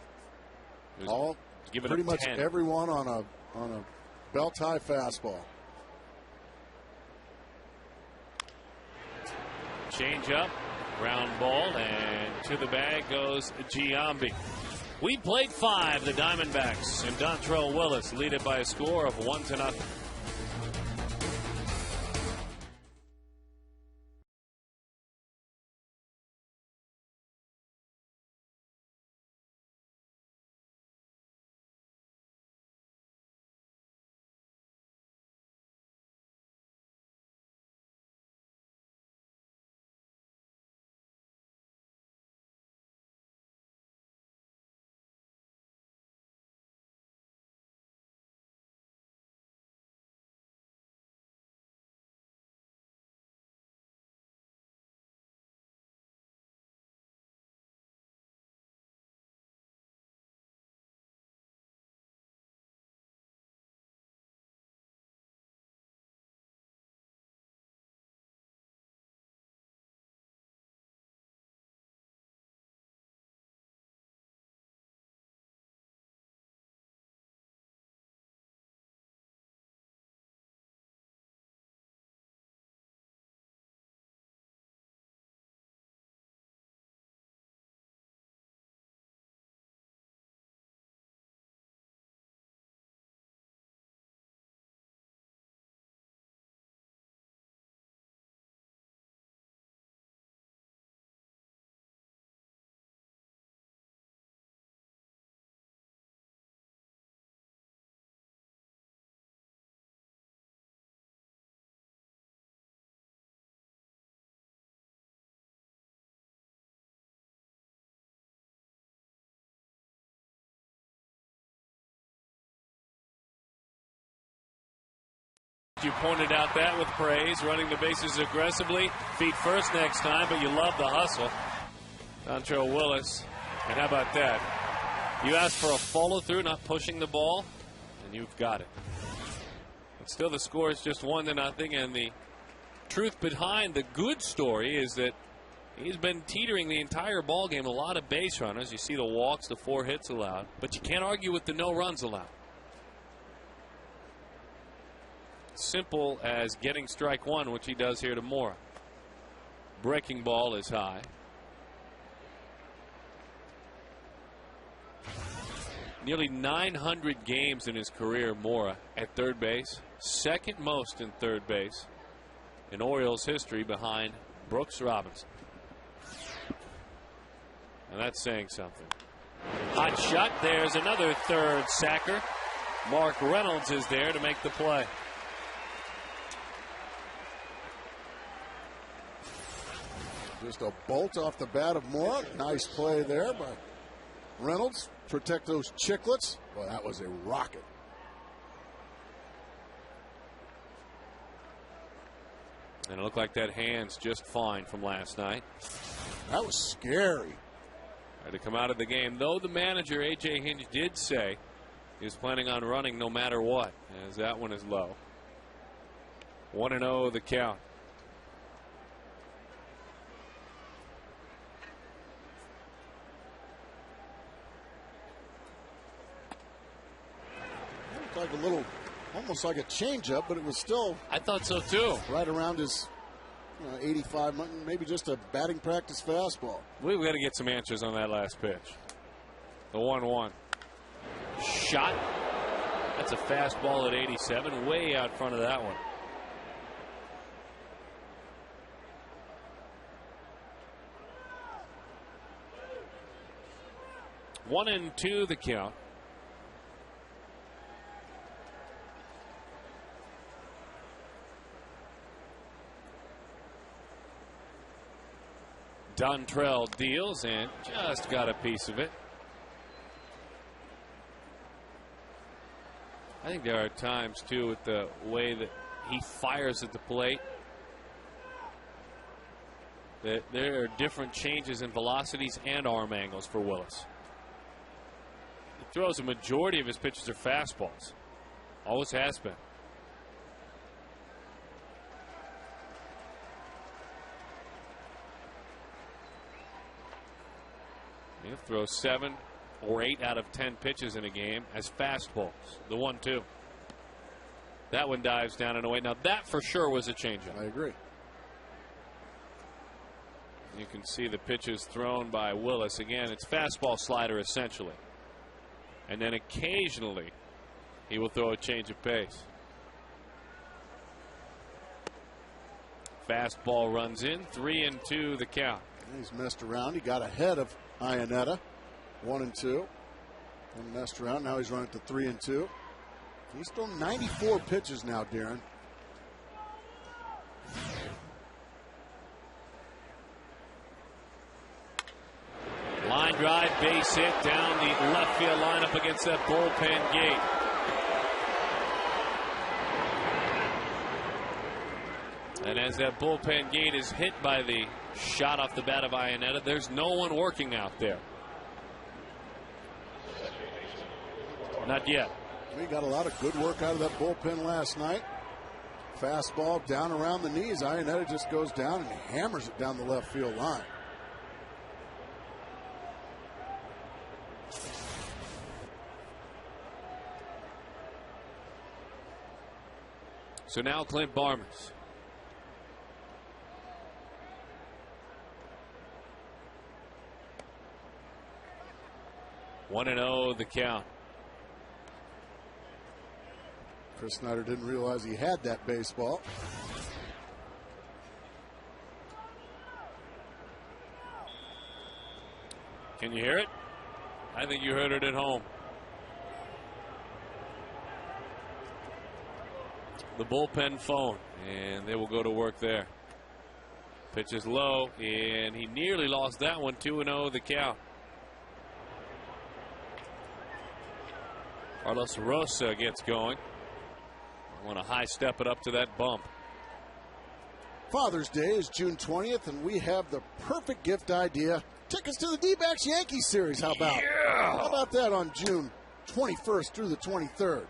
All pretty much 10. everyone on a belt high fastball. Change up, ground ball, and to the bag goes Giambi. We played 5. The Diamondbacks and Dontrell Willis lead it by a score of 1-0. You pointed out that with praise, running the bases aggressively, feet first next time, but you love the hustle. Dontrell Willis, and how about that? You asked for a follow-through, not pushing the ball, and you've got it. But still, the score is just 1-0, and the truth behind the good story is that he's been teetering the entire ball game. A lot of base runners. You see the walks, the 4 hits allowed, but you can't argue with the no runs allowed. Simple as getting strike 1, which he does here to Mora. Breaking ball is high. Nearly 900 games in his career, Mora at third base, second most in third base in Orioles history behind Brooks Robinson. And that's saying something. Hot shot. There's another third sacker. Mark Reynolds is there to make the play. Just a bolt off the bat of Mora. Nice play there by Reynolds. Protect those chicklets. Well, that was a rocket. And it looked like that hand's just fine from last night. That was scary. Had to come out of the game, though the manager, A.J. Hinch, did say he was planning on running no matter what, as that one is low. 1-0 the count. Like a little, almost like a changeup, but it was still. I thought so too. Right around his 85, maybe just a batting practice fastball. We've got to get some answers on that last pitch. The 1-1 shot. That's a fastball at 87, way out front of that one. One and two the count. Dontrell deals and just got a piece of it. I think there are times too with the way that he fires at the plate that there are different changes in velocities and arm angles for Willis. He throws a majority of his pitches are fastballs. Always has been. He'll throw 7 or 8 out of 10 pitches in a game as fastballs. The 1-2. That one dives down and away. Now that for sure was a changeup. I agree. You can see the pitches thrown by Willis. Again, it's fastball slider essentially. And then occasionally he will throw a change of pace. Fastball runs in. 3-2 the count. He's messed around. He got ahead of Iannetta. 1-2. And messed around. Now he's running to 3-2. He's thrown 94 pitches now, Darren. Line drive, base hit down the left field line up against that bullpen gate. And as that bullpen gate is hit by the shot off the bat of Iannetta, there's no one working out there. Not yet. We got a lot of good work out of that bullpen last night. Fastball down around the knees. Iannetta just goes down and hammers it down the left field line. So now Clint Barmes. One and 0 the count. Chris Snyder didn't realize he had that baseball. Can you hear it? I think you heard it at home. The bullpen phone, and they will go to work there. Pitch is low, and he nearly lost that one. 2-0 the count. Carlos Rosa gets going. Want to high step it up to that bump. Father's Day is June 20th, and we have the perfect gift idea. Tickets to the D-backs Yankees series, how about? Yeah. How about that on June 21st through the 23rd?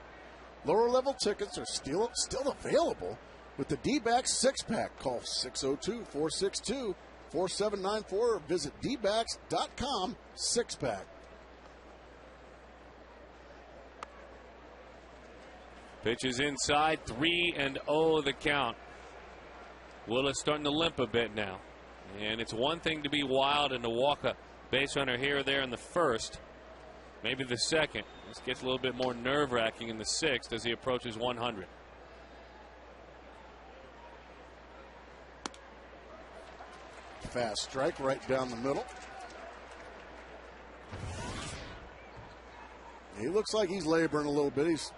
Lower level tickets are still available with the D-backs six-pack. Call 602-462-4794 or visit dbacks.com six-pack. Pitches inside, 3-0 the count. Willis starting to limp a bit now. And it's one thing to be wild and to walk a base runner here or there in the first, maybe the second. This gets a little bit more nerve-wracking in the sixth as he approaches 100. Fast strike right down the middle. He looks like he's laboring a little bit. He's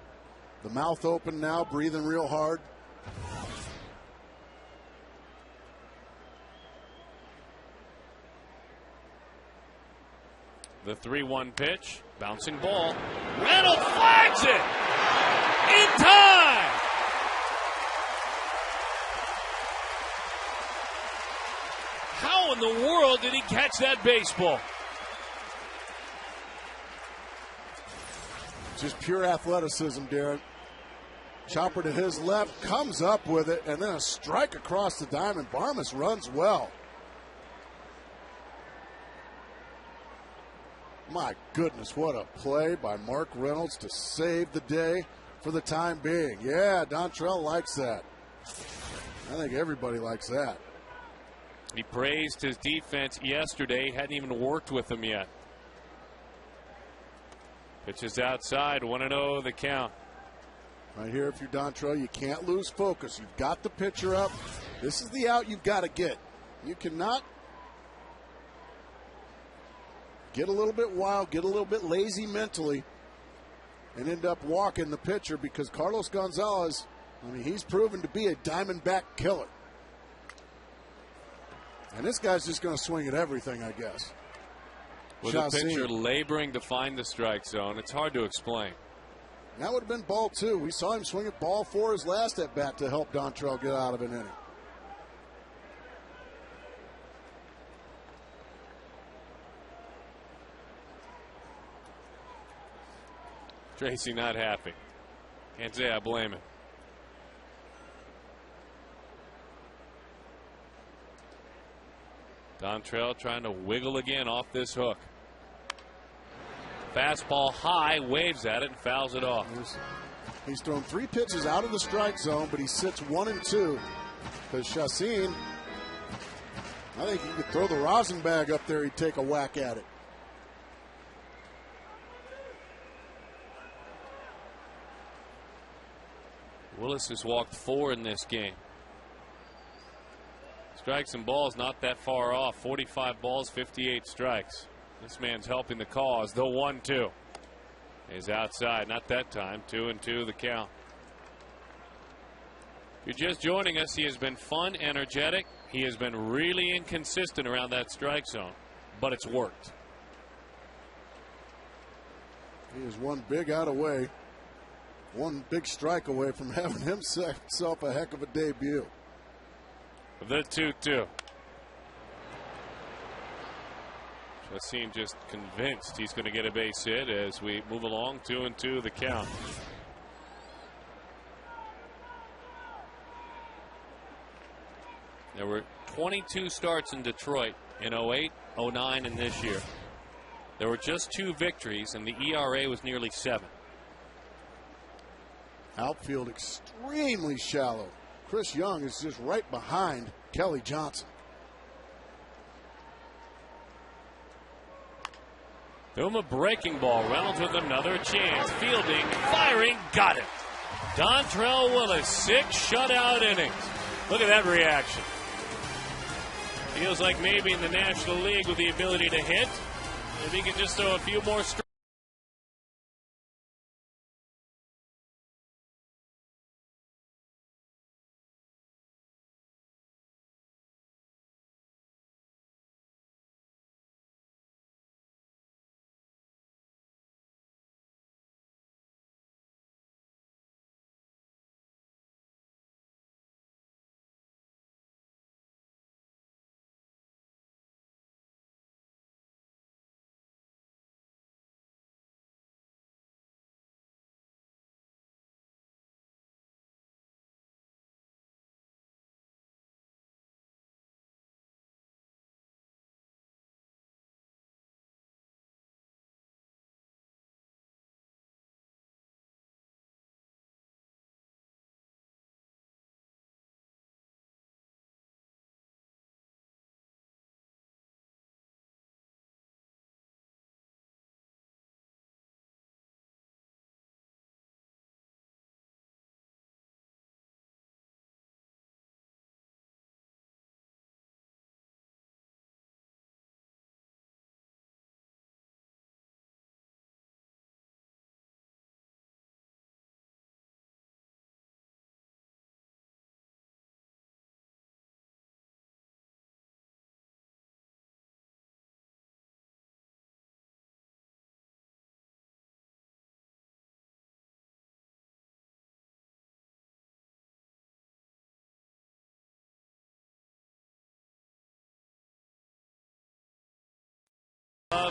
the mouth open now, breathing real hard. The 3-1 pitch, bouncing ball. Reynolds flags it in time. How in the world did he catch that baseball? Just pure athleticism, Darren. Chopper to his left, comes up with it, and then a strike across the diamond. Barmas runs well. My goodness, what a play by Mark Reynolds to save the day for the time being. Yeah, Dontrell likes that. I think everybody likes that. He praised his defense yesterday, hadn't even worked with them yet. Pitches outside, 1-0 the count. Right here, if you're Dontrell, you can't lose focus. You've got the pitcher up. This is the out you've got to get. You cannot get a little bit wild, get a little bit lazy mentally, and end up walking the pitcher because Carlos Gonzalez, I mean, he's proven to be a Diamondback killer. And this guy's just going to swing at everything, I guess. With the pitcher laboring to find the strike zone, it's hard to explain. That would have been ball two. We saw him swing at ball four his last at bat to help Dontrell get out of an inning. Tracy not happy. Can't say I blame him. Dontrell trying to wiggle again off this hook. Fastball high, waves at it and fouls it off. He's thrown 3 pitches out of the strike zone, but he sits 1 and 2 because Chacin, I think he could throw the rosin bag up there, he'd take a whack at it. Willis has walked 4 in this game. Strikes and balls not that far off. 45 balls, 58 strikes. This man's helping the cause. The 1-2 is outside. Not that time. 2-2 the count. If you're just joining us, he has been fun, energetic. He has been really inconsistent around that strike zone, but it's worked. He is one big out away, one big strike away from having himself a heck of a debut. The 2-2. Chacin just convinced he's going to get a base hit as we move along. 2-2 the count. There were 22 starts in Detroit in 08, 09, and this year. There were just 2 victories, and the ERA was nearly 7. Outfield extremely shallow. Chris Young is just right behind Kelly Johnson. Boom, a breaking ball. Reynolds with another chance. Fielding, firing, got it. Dontrell Willis, 6 shutout innings. Look at that reaction. Feels like maybe in the National League with the ability to hit, if he can just throw a few more strikes.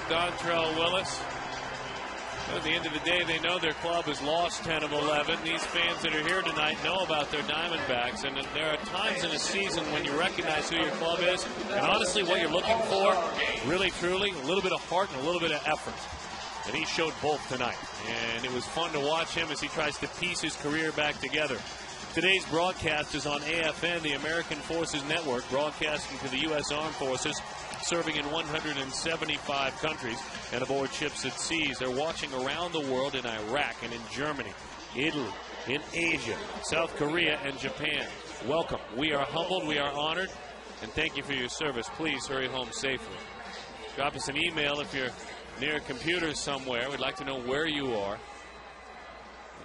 Dontrell Willis. At the end of the day, they know their club has lost 10 of 11. These fans that are here tonight know about their Diamondbacks, and there are times in a season when you recognize who your club is, and honestly what you're looking for, really, truly, a little bit of heart and a little bit of effort. And he showed both tonight, and it was fun to watch him as he tries to piece his career back together. Today's broadcast is on AFN, the American Forces Network, broadcasting to the U.S. Armed Forces, serving in 175 countries and aboard ships at seas. They're watching around the world in Iraq and in Germany, Italy, in Asia, South Korea, and Japan. Welcome. We are humbled, we are honored, and thank you for your service. Please hurry home safely. Drop us an email if you're near computers somewhere. We'd like to know where you are.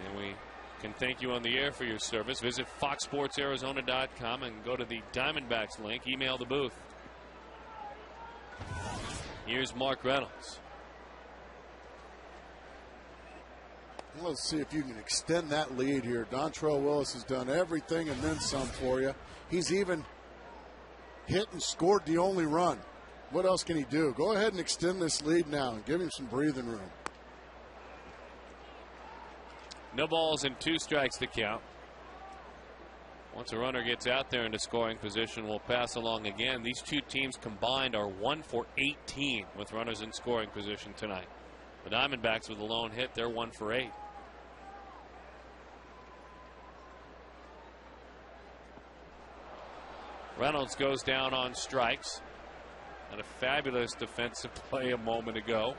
And we can thank you on the air for your service. Visit foxsportsarizona.com and go to the Diamondbacks link. Email the booth. Here's Mark Reynolds. Let's see if you can extend that lead here. Dontrell Willis has done everything and then some for you. He's even hit and scored the only run. What else can he do? Go ahead and extend this lead now and give him some breathing room. No balls and 2 strikes to count. Once a runner gets out there into scoring position, we'll pass along again. These two teams combined are 1 for 18 with runners in scoring position tonight. The Diamondbacks with a lone hit, they're 1 for 8. Reynolds goes down on strikes. And a fabulous defensive play a moment ago.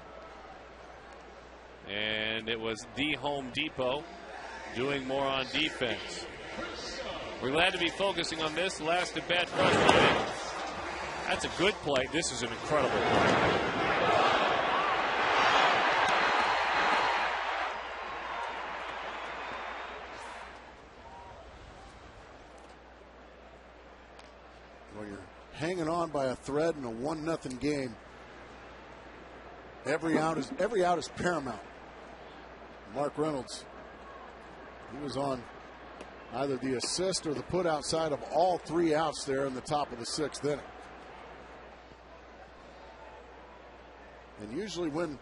And it was the Home Depot doing more on defense. We're glad to be focusing on this last at bat front. That's a good play. This is an incredible play. Well, you're hanging on by a thread in a 1-0 game. Every out is paramount. Mark Reynolds, he was on either the assist or the put outside of all 3 outs there in the top of the 6th inning. And usually when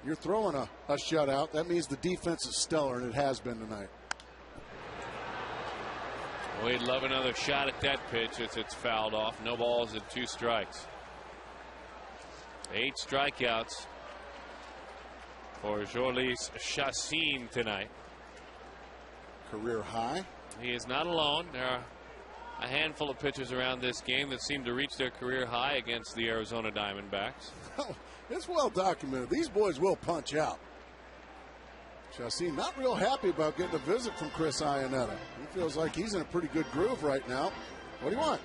you're throwing a shutout, that means the defense is stellar, and it has been tonight. We'd love another shot at that pitch as it's fouled off. No balls and 2 strikes. 8 strikeouts for Jhoulys Chacín tonight. Career high. He is not alone. There are a handful of pitchers around this game that seem to reach their career high against the Arizona Diamondbacks. It's well documented. These boys will punch out. Chacín not real happy about getting a visit from Chris Iannetta. He feels like he's in a pretty good groove right now. What do you want?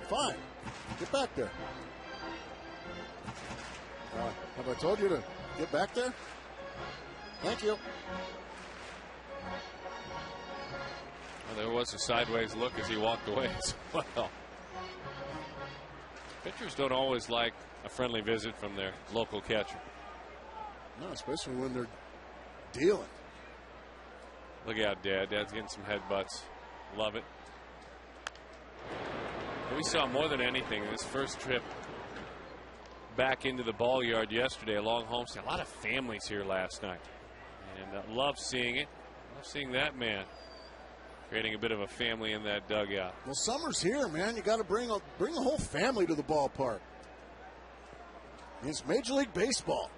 Fine. Get back there. Have I told you to get back there? Thank you. Well, there was a sideways look as he walked away as well. Pitchers don't always like a friendly visit from their local catcher. No, especially when they're dealing. Look out, Dad. Dad's getting some headbutts. Love it. We saw more than anything in this first trip back into the ball yard yesterday along Homestead. A lot of families here last night. And love seeing it. Love seeing that man creating a bit of a family in that dugout. Well, summer's here, man. You got to bring the whole family to the ballpark. It's Major League Baseball.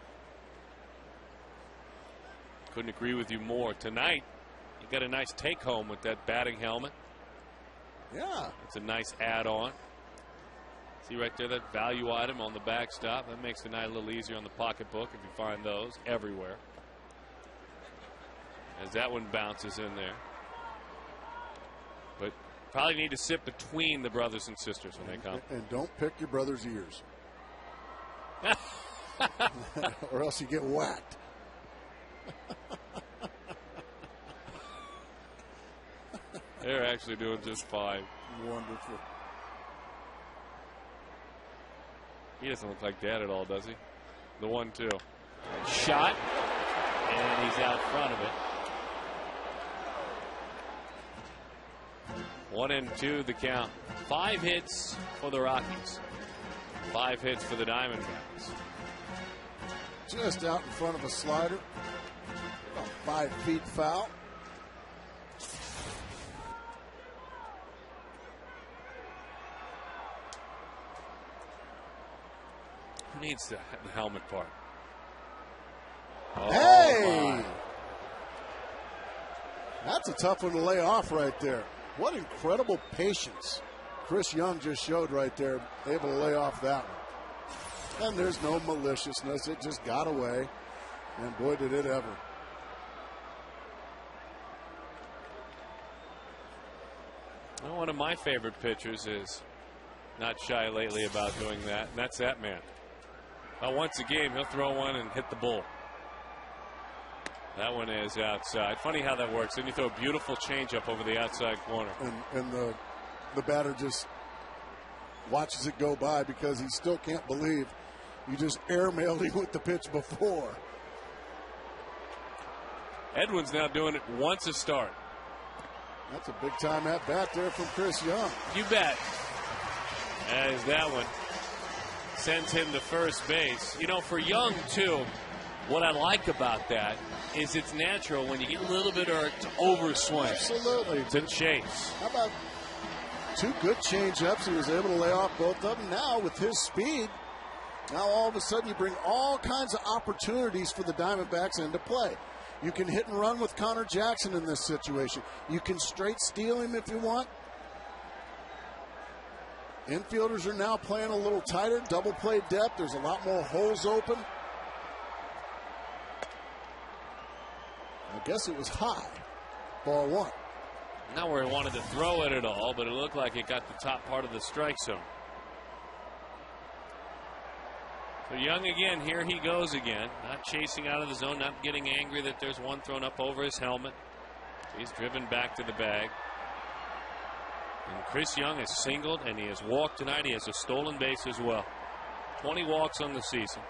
Couldn't agree with you more. Tonight, you got a nice take home with that batting helmet. Yeah. It's a nice add-on. See right there, that value item on the backstop. That makes the night a little easier on the pocketbook if you find those everywhere. As that one bounces in there. But probably need to sit between the brothers and sisters when they come. And don't pick your brother's ears. Or else you get whacked. They're actually doing just fine. Wonderful. He doesn't look like Dad at all, does he? The 1-2. Shot. And he's out front of it. 1-2 the count. 5 hits for the Rockies. 5 hits for the Diamondbacks. Just out in front of a slider. About 5 feet foul. Who needs the helmet part? Oh, Hey! my. That's a tough one to lay off right there. What incredible patience Chris Young just showed right there, able to lay off that one. And there's no maliciousness. It just got away. And boy, did it ever. Well, one of my favorite pitchers is not shy lately about doing that, and that's that man. Once a game, he'll throw one and hit the bull. That one is outside. Funny how that works. Then you throw a beautiful changeup over the outside corner. And the batter just watches it go by because he still can't believe you just airmailed him with the pitch before. Edwin's now doing it once a start. That's a big time at bat there from Chris Young. You bet. As that one sends him to first base. You know, for Young, too, what I like about that is it's natural when you get a little bit irked to overswing. Absolutely. To chase. How about 2 good change-ups? He was able to lay off both of them. Now, with his speed, now all of a sudden you bring all kinds of opportunities for the Diamondbacks into play. You can hit and run with Connor Jackson in this situation. You can straight steal him if you want. Infielders are now playing a little tighter, double play depth. There's a lot more holes open. I guess it was high. Ball 1. Not where he wanted to throw it at all, but it looked like it got the top part of the strike zone. So Young again, here he goes again. Not chasing out of the zone, not getting angry that there's one thrown up over his helmet. He's driven back to the bag. And Chris Young has singled and he has walked tonight. He has a stolen base as well. 20 walks on the season.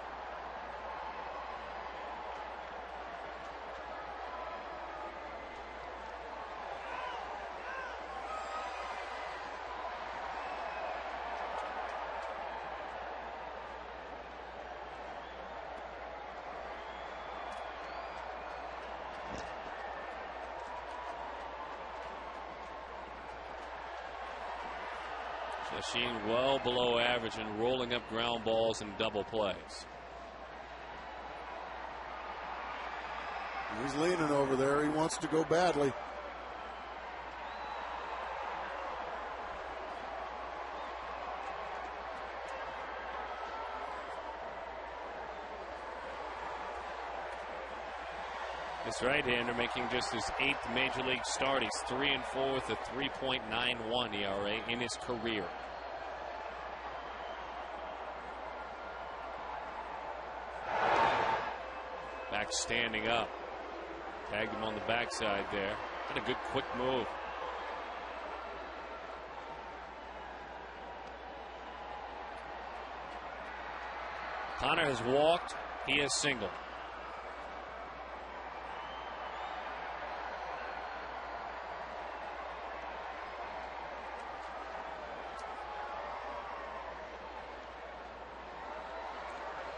Sheen well below average and rolling up ground balls and double plays. He's leaning over there. He wants to go badly. This right-hander making just his 8th major league start. He's 3-4 with a 3.91 ERA in his career. Back standing up. Tagged him on the backside there. Had a good quick move. Connor has walked. He has singled.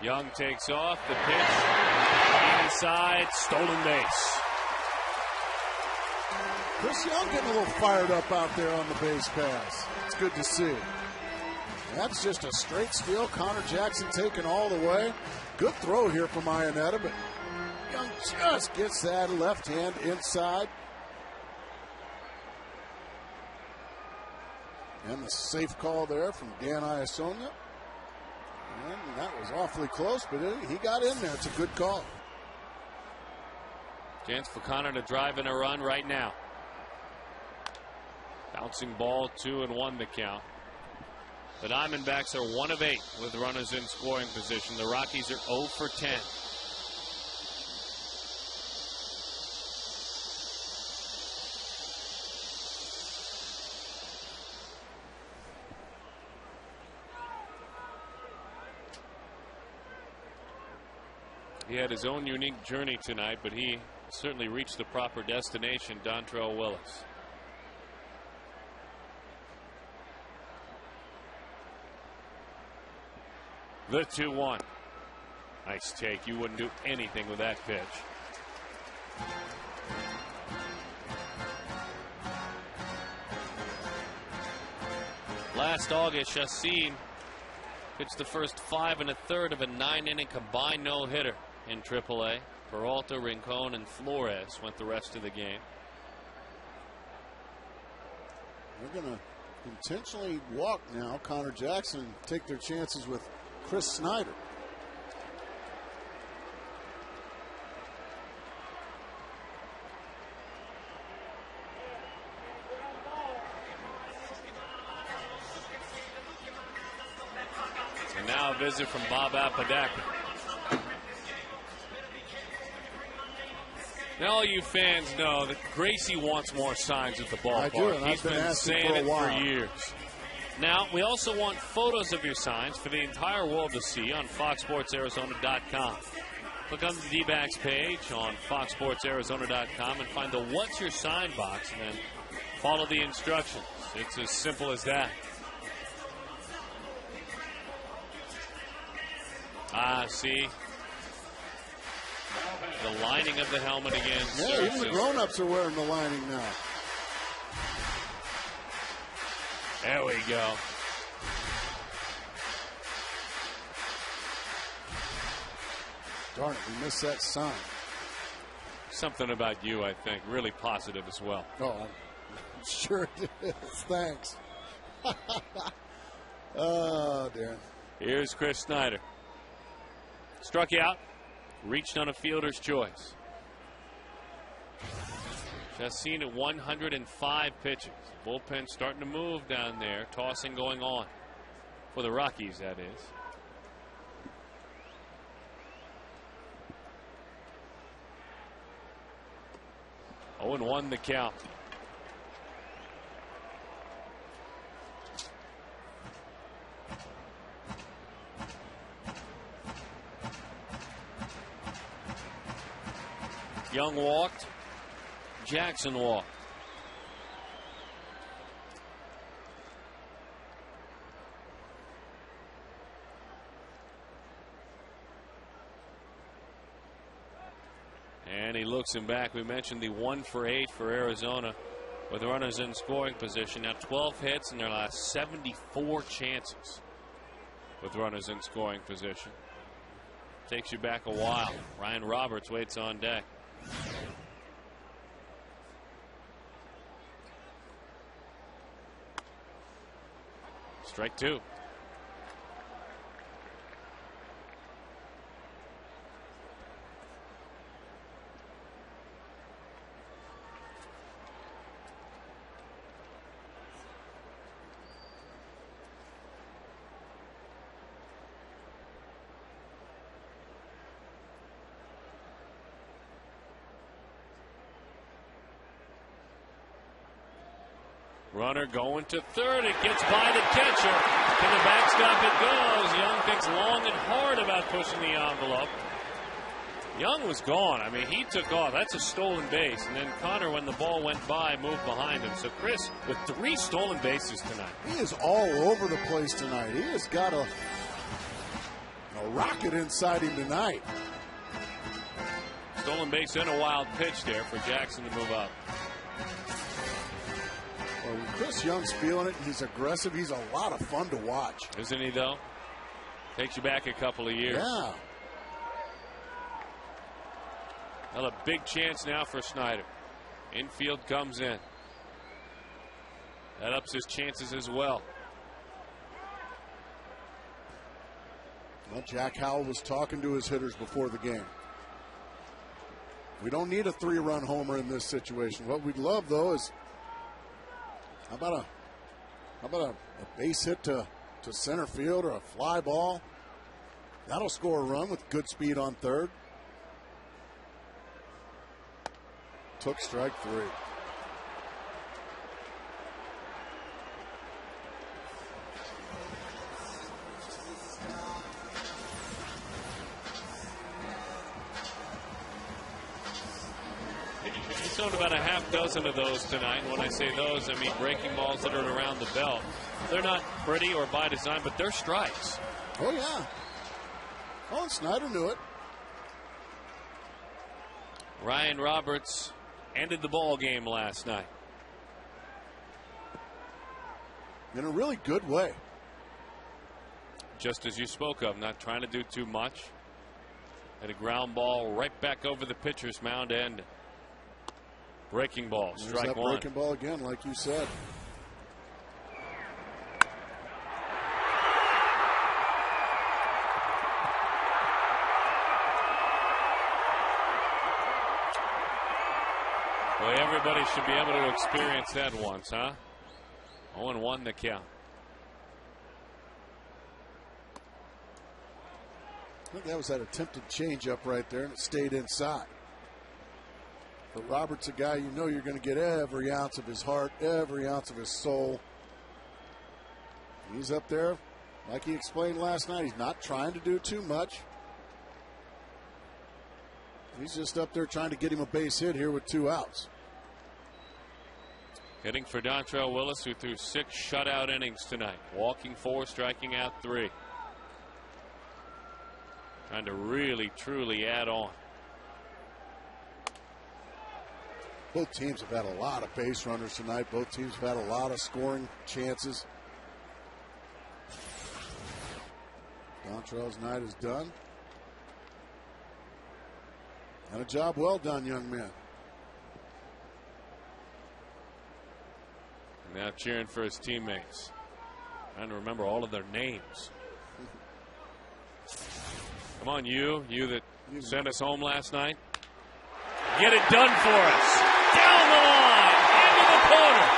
Young takes off. The pitch inside, stolen base. Chris Young getting a little fired up out there on the base pass. It's good to see. That's just a straight steal. Connor Jackson taking all the way. Good throw here from Iannetta, but Young just gets that left hand inside. And the safe call there from Dan Iasonia. And that was awfully close, but he got in there. It's a good call. Chance for Connor to drive in a run right now. Bouncing ball, 2-1 the count. The Diamondbacks are 1 of 8 with runners in scoring position. The Rockies are 0 for 10. He had his own unique journey tonight, but he certainly reached the proper destination, Dontrell Willis. The 2-1. Nice take. You wouldn't do anything with that pitch. Last August, Chassin pitched the first 5 1/3 of a 9-inning combined no-hitter in AAA. Peralta, Rincon, and Flores went the rest of the game. They're going to intentionally walk now. Connor Jackson take their chances with Chris Snyder. And now a visit from Bob Apodaca. Now all you fans know that Gracie wants more signs at the ballpark. I do, and He's been saying it for years. Now, we also want photos of your signs for the entire world to see on FoxSportsArizona.com. Click on the D-backs page on FoxSportsArizona.com and find the What's Your Sign box, and then follow the instructions. It's as simple as that. See? The lining of the helmet again. Yeah, even the grown-ups are wearing the lining now. There we go. Darn it, we missed that sign. Something about you, I think. Really positive as well. Oh, I'm sure it is. Thanks. Oh, dear. Here's Chris Snyder. Struck you out. Reached on a fielder's choice. Just seen at 105 pitches. Bullpen starting to move down there. Tossing going on. For the Rockies, that is. Oh, and 1 the count. Young walked. Jackson walked. And he looks him back. We mentioned the 1 for 8 for Arizona with runners in scoring position. Now 12 hits in their last 74 chances with runners in scoring position. Takes you back a while. Ryan Roberts waits on deck. Strike 2. Runner going to third. It gets by the catcher. To the backstop it goes. Young thinks long and hard about pushing the envelope. Young was gone. I mean, he took off. That's a stolen base. And then Connor, when the ball went by, moved behind him. So Chris with 3 stolen bases tonight. He is all over the place tonight. He has got a rocket inside him tonight. Stolen base and a wild pitch there for Jackson to move up. Well, Chris Young's feeling it. He's aggressive. He's a lot of fun to watch. Isn't he, though? Takes you back a couple of years. Yeah. Well, a big chance now for Snyder. Infield comes in. That ups his chances as well. Well, Jack Howell was talking to his hitters before the game. We don't need a 3-run homer in this situation. What we'd love, though, is how about a base hit to center field or a fly ball? That'll score a run with good speed on third. Took strike 3. He's thrown about a half dozen of those tonight. When I say those, I mean breaking balls that are around the belt. They're not pretty or by design, but they're strikes. Oh, yeah. Oh, and Snyder knew it. Ryan Roberts ended the ball game last night in a really good way. Just as you spoke of, not trying to do too much. Had a ground ball right back over the pitcher's mound and breaking ball. There's Strike that one. breaking ball again, like you said. Boy, everybody should be able to experience that once, huh? 0-1 the count. I think that was that attempted changeup right there, and it stayed inside. But Roberts, a guy you know you're going to get every ounce of his heart, every ounce of his soul. He's up there, like he explained last night, he's not trying to do too much. He's just up there trying to get him a base hit here with 2 outs. Hitting for Dontrelle Willis, who threw 6 shutout innings tonight. Walking 4, striking out 3. Trying to really, truly add on. Both teams have had a lot of base runners tonight. Both teams have had a lot of scoring chances. Dontrelle's night is done. And a job well done, young man. Now cheering for his teammates. Trying to remember all of their names. Come on, you that sent us home last night. Get it done for us. Down the line, into the corner.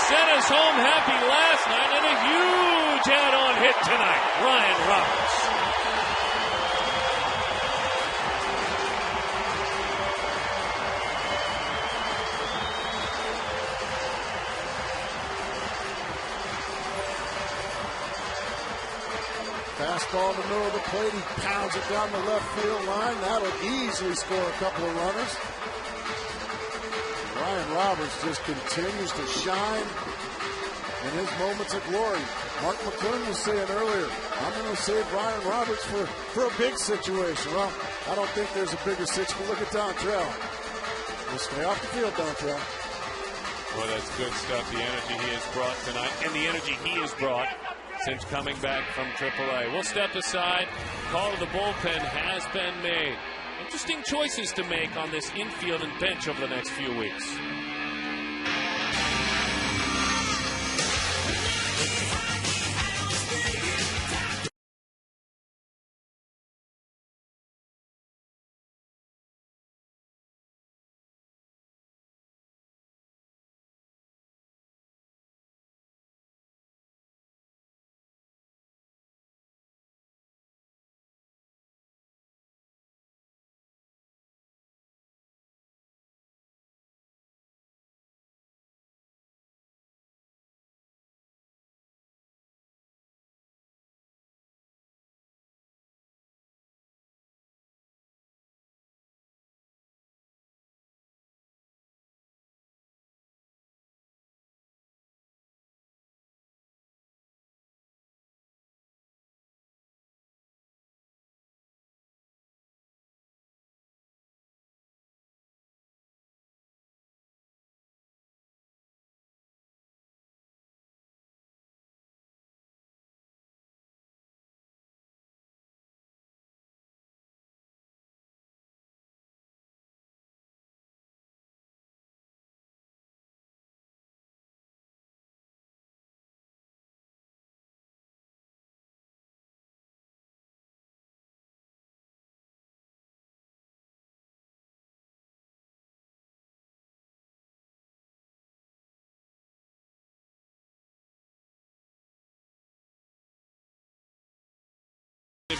Sent us home happy last night, and a huge add-on hit tonight. Ryan Roberts. Fastball in the middle of the plate. He pounds it down the left field line. That'll easily score a couple of runners. Ryan Roberts just continues to shine in his moments of glory. Mark McClung was saying earlier, I'm going to save Ryan Roberts for a big situation. Well, I don't think there's a bigger situation. Look at Dontrelle. We'll stay off the field, Dontrelle. Well, that's good stuff. The energy he has brought tonight, and the energy he has brought since coming back from AAA. We'll step aside. Call to the bullpen has been made. Interesting choices to make on this infield and bench over the next few weeks.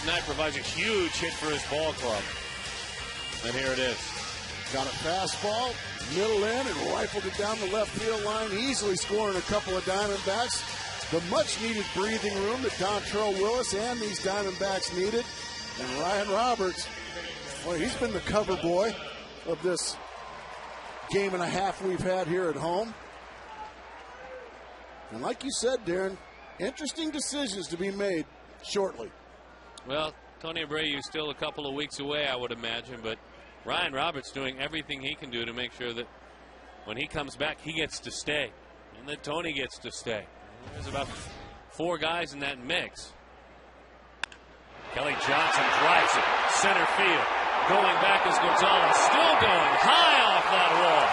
Night provides a huge hit for his ball club. And here it is. Got a fastball, middle in, and rifled it down the left field line, easily scoring a couple of Diamondbacks. The much-needed breathing room that Dontrelle Willis and these Diamondbacks needed. And Ryan Roberts, well, he's been the cover boy of this game and a half we've had here at home. And like you said, Darren, interesting decisions to be made shortly. Well, Tony Abreu is still a couple of weeks away, I would imagine, but Ryan Roberts doing everything he can do to make sure that when he comes back, he gets to stay, and that Tony gets to stay. There's about 4 guys in that mix. Kelly Johnson drives it center field. Going back is Gonzalez, still going high off that wall.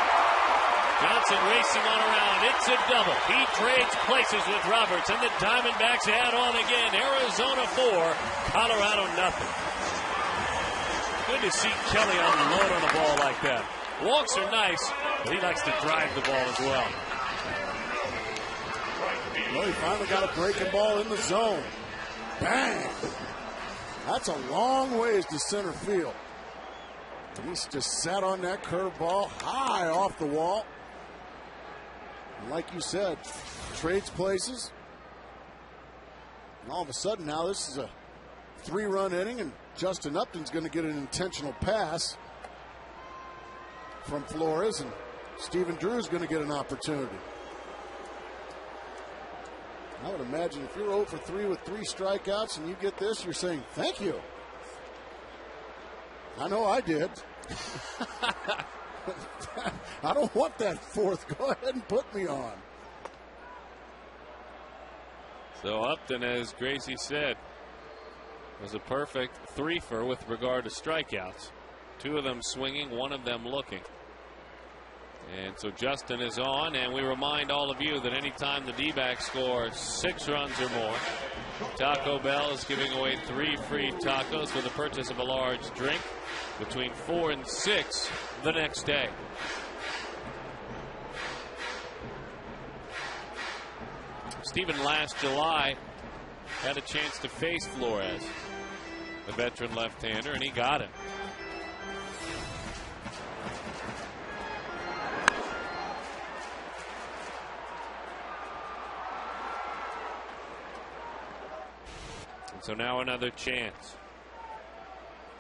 Johnson racing on around. It's a double. He trades places with Roberts, and the Diamondbacks add on again. Arizona 4, Colorado nothing. Good to see Kelly unload on a ball like that. Walks are nice, but he likes to drive the ball as well. Well, he finally got a breaking ball in the zone. Bang! That's a long ways to center field. He's just sat on that curveball high off the wall. And like you said, trades places. And all of a sudden now this is a 3-run inning, and Justin Upton's going to get an intentional pass from Flores, and Stephen Drew's going to get an opportunity. I would imagine if you're 0 for 3 with 3 strikeouts and you get this, you're saying, thank you. I know I did. I don't want that 4th. Go ahead and put me on. So Upton, as Gracie said, was a perfect 3-fer with regard to strikeouts. 2 of them swinging, 1 of them looking. And so Justin is on, and we remind all of you that anytime the D-backs score 6 runs or more, Taco Bell is giving away 3 free tacos for the purchase of a large drink between 4 and 6 the next day. Stephen last July had a chance to face Flores, the veteran left-hander, and he got him. So now another chance.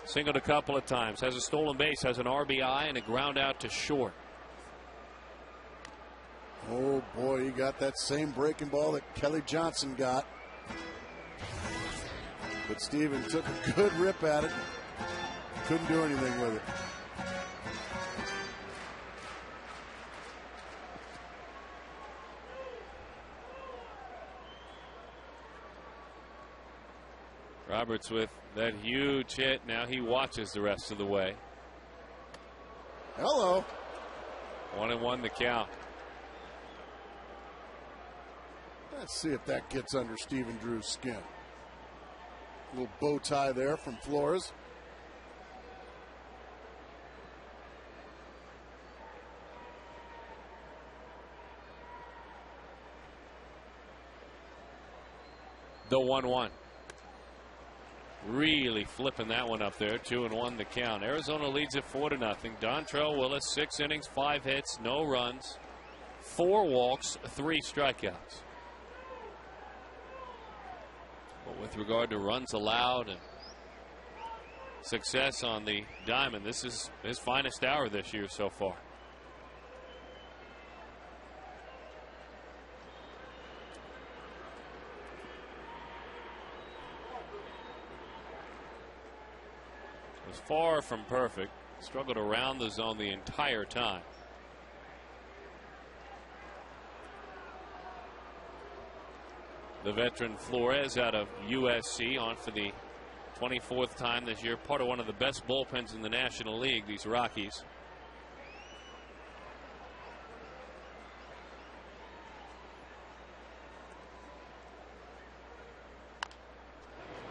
Singled a couple of times, has a stolen base, has an RBI, and a ground out to short. Oh boy, he got that same breaking ball that Kelly Johnson got. But Steven took a good rip at it. Couldn't do anything with it. Roberts with that huge hit. Now he watches the rest of the way. Hello. 1-1 the count. Let's see if that gets under Stephen Drew's skin. A little bow tie there from Flores. The 1-1. Really flipping that one up there. 2-1 the count. Arizona leads it 4-0. Dontrell Willis, 6 innings, 5 hits, no runs, 4 walks, 3 strikeouts. But with regard to runs allowed and success on the diamond, this is his finest hour this year so far. Was far from perfect. Struggled around the zone the entire time. The veteran Flores out of USC on for the 24th time this year. Part of one of the best bullpens in the National League, these Rockies.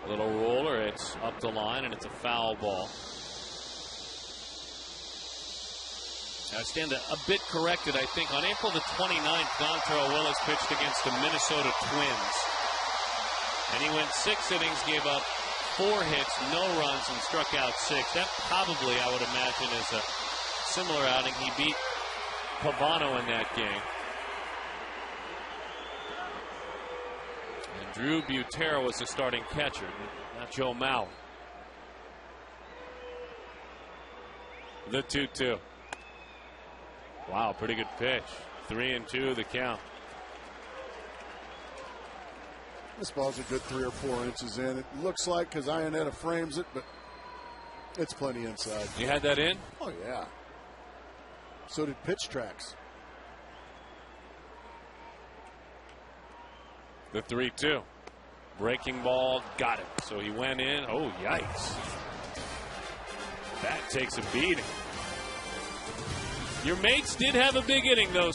Little roller, it's up the line, and it's a foul ball. I stand a bit corrected, I think. On April the 29th, Dontrell Willis pitched against the Minnesota Twins. And he went 6 innings, gave up 4 hits, no runs, and struck out 6. That probably, I would imagine, is a similar outing. He beat Pavano in that game. And Drew Butera was the starting catcher, not Joe Mauer. The 2-2. Wow, pretty good pitch. 3-2 the count. This ball's a good 3 or 4 inches in. It looks like because Ionetta frames it, but it's plenty inside. You had that in? Oh, yeah. So did pitch tracks. The 3-2. Breaking ball, got it. So he went in. Oh, yikes. That takes a beating. Your mates did have a big inning, though.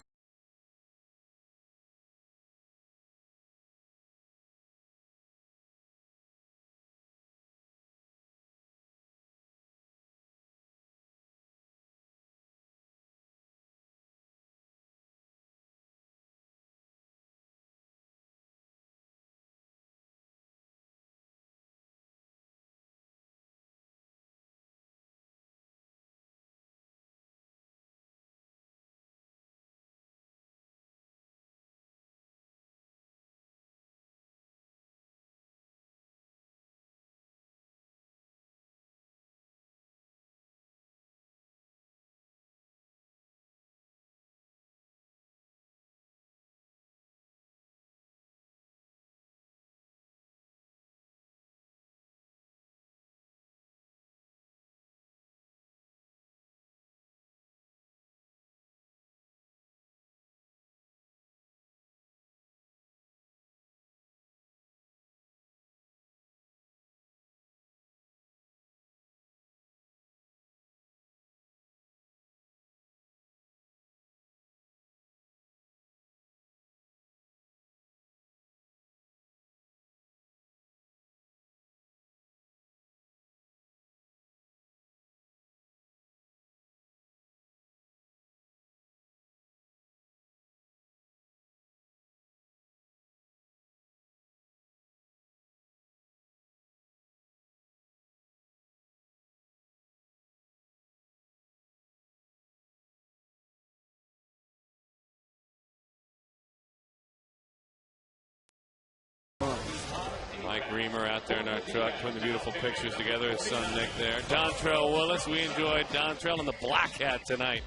Mike Reamer out there in our truck putting the beautiful pictures together. His son Nick there. Dontrell Willis. We enjoyed Dontrell in the black hat tonight.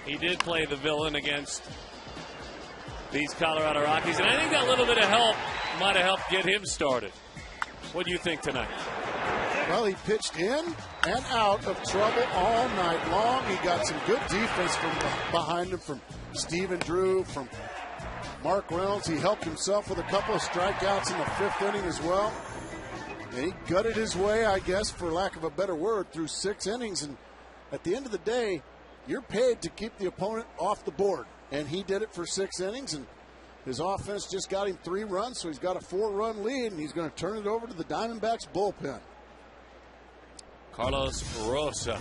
He did play the villain against these Colorado Rockies, and I think that little bit of help might have helped get him started. What do you think tonight? Well, he pitched in and out of trouble all night long. He got some good defense from behind him from Stephen Drew, from Mark Reynolds. He helped himself with a couple of strikeouts in the 5th inning as well. And he gutted his way, I guess, for lack of a better word, through 6 innings. And at the end of the day, you're paid to keep the opponent off the board. And he did it for 6 innings, and his offense just got him 3 runs, so he's got a 4-run lead, and he's going to turn it over to the Diamondbacks bullpen. Carlos Rosa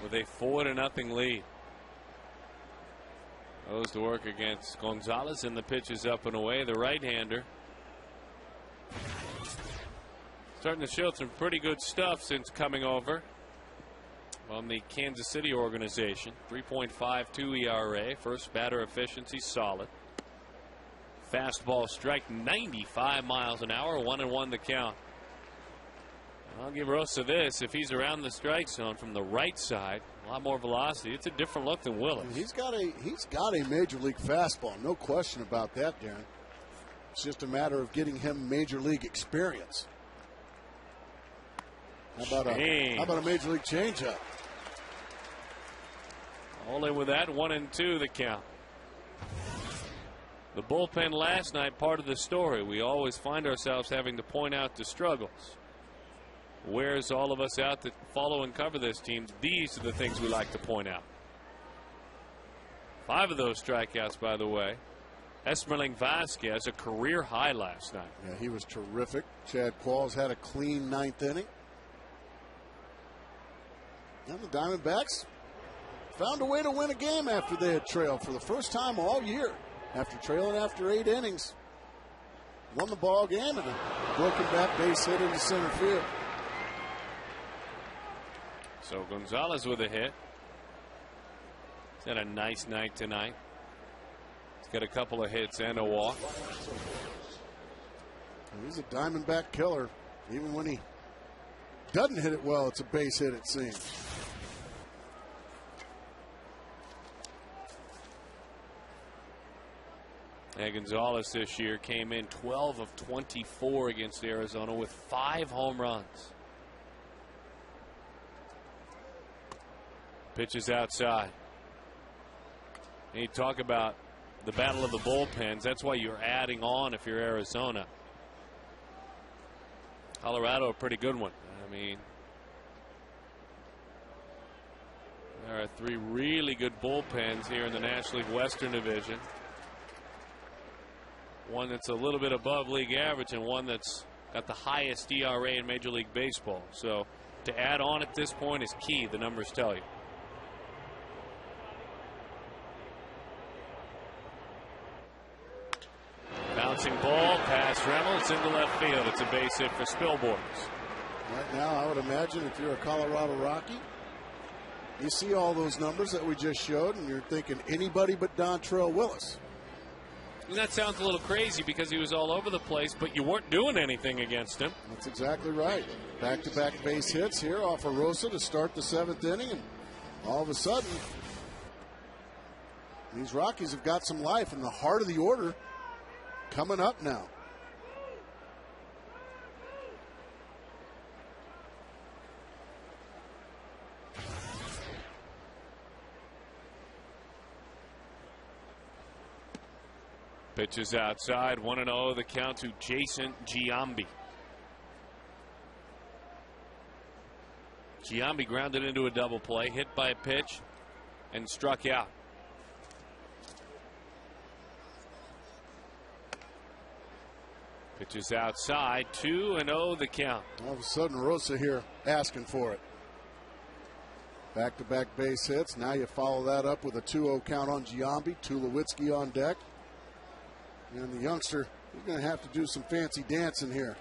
with a 4-0 lead. Goes to work against Gonzalez, and the pitch is up and away. The right-hander starting to show some pretty good stuff since coming over on the Kansas City organization. 3.52 ERA. First batter efficiency solid. Fastball strike 95 miles an hour. 1-1 the count. I'll give Rosa this. If he's around the strike zone from the right side, a lot more velocity. It's a different look than Willis. He's got a major league fastball, no question about that, Darren. It's just a matter of getting him major league experience. How about a major league changeup? All in with that. 1-2 the count. The bullpen last night, part of the story. We always find ourselves having to point out the struggles. Where's all of us out that follow and cover this team? These are the things we like to point out. 5 of those strikeouts, by the way. Esmerling Vasquez, a career high last night. Yeah, he was terrific. Chad Qualls had a clean 9th inning. And the Diamondbacks found a way to win a game after they had trailed for the first time all year. After trailing after 8 innings, won the ball game and a broken back base hit into center field. So Gonzalez with a hit. He's had a nice night tonight. He's got a couple of hits and a walk. He's a Diamondback killer. Even when he doesn't hit it well, it's a base hit, it seems. And Gonzalez this year came in 12 of 24 against Arizona with 5 home runs. Pitches outside. And you talk about the battle of the bullpens. That's why you're adding on if you're Arizona. Colorado, a pretty good one. I mean, there are 3 really good bullpens here in the National League Western Division. One that's a little bit above league average and one that's got the highest ERA in Major League Baseball. So to add on at this point is key, the numbers tell you. Bouncing ball past Reynolds into left field. It's a base hit for Spilborghs. Right now, I would imagine if you're a Colorado Rocky, you see all those numbers that we just showed, and you're thinking anybody but Dontrell Willis. And that sounds a little crazy because he was all over the place, but you weren't doing anything against him. That's exactly right. Back-to-back base hits here off of Rosa to start the 7th inning, and all of a sudden, these Rockies have got some life in the heart of the order coming up now. Pitches outside, 1-0 the count to Jason Giambi. Giambi grounded into a double play, hit by a pitch, and struck out. Pitches outside, 2-0 the count. All of a sudden, Rosa here asking for it. Back-to-back base hits. Now you follow that up with a 2-0 count on Giambi. Tulowitzki on deck. And the youngster, he's going to have to do some fancy dancing here.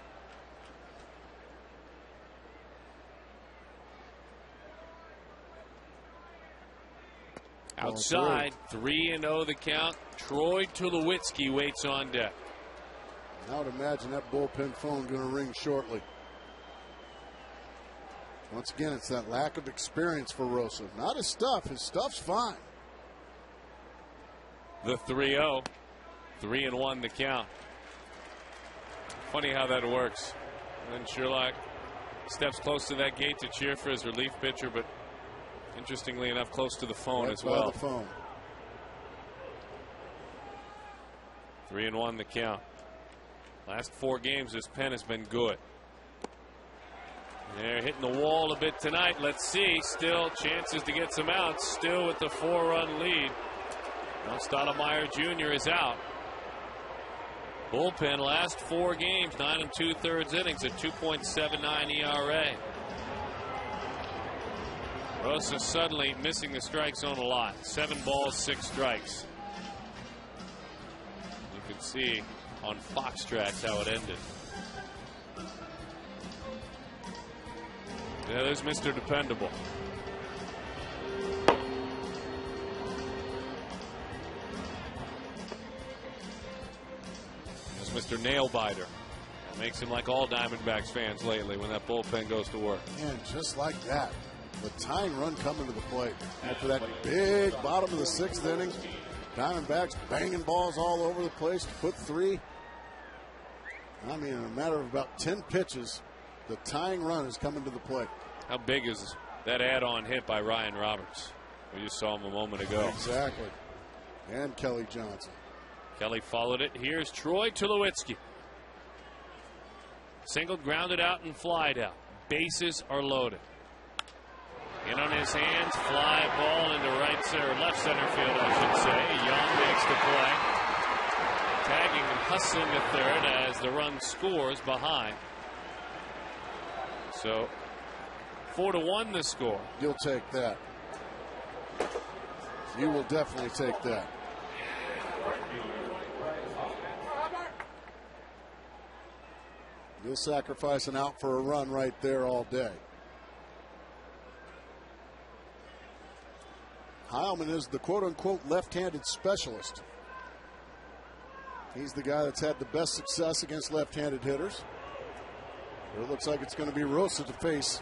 Outside, 3-0 the count. Troy Tulowitzki waits on deck. I would imagine that bullpen phone going to ring shortly. Once again, it's that lack of experience for Rosa. Not his stuff. His stuff's fine. The 3-0. 3-1 the count. Funny how that works. And then Sherlock steps close to that gate to cheer for his relief pitcher, but interestingly enough, close to the phone as well. The phone. 3-1 the count. Last 4 games, this pen has been good. They're hitting the wall a bit tonight. Let's see. Still chances to get some outs. Still with the 4-run lead. Now Stottlemyre Jr. is out. Bullpen last 4 games, 9 2/3 innings, a 2.79 ERA. Rosa suddenly missing the strike zone a lot. 7 balls, 6 strikes. You can see on Fox Tracks how it ended. Yeah, there's Mr. Dependable. Mr. Nailbiter. That makes him like all Diamondbacks fans lately when that bullpen goes to work. And just like that, the tying run coming to the plate. After that big bottom of the 6th inning, Diamondbacks banging balls all over the place to put 3. I mean, in a matter of about 10 pitches, the tying run is coming to the plate. How big is that add-on hit by Ryan Roberts? We just saw him a moment ago. Exactly. And Kelly Johnson. Kelly followed it. Here's Troy Tulowitzki. Singled, grounded out, and flied out. Bases are loaded. In on his hands, fly ball into right center, left center field, I should say. Young makes the play. Tagging and hustling to third as the run scores behind. So 4-1 the score. You'll take that. You will definitely take that. You'll sacrifice an out for a run right there all day. Heilman is the quote-unquote left-handed specialist. He's the guy that's had the best success against left-handed hitters. But it looks like it's going to be Rosa to face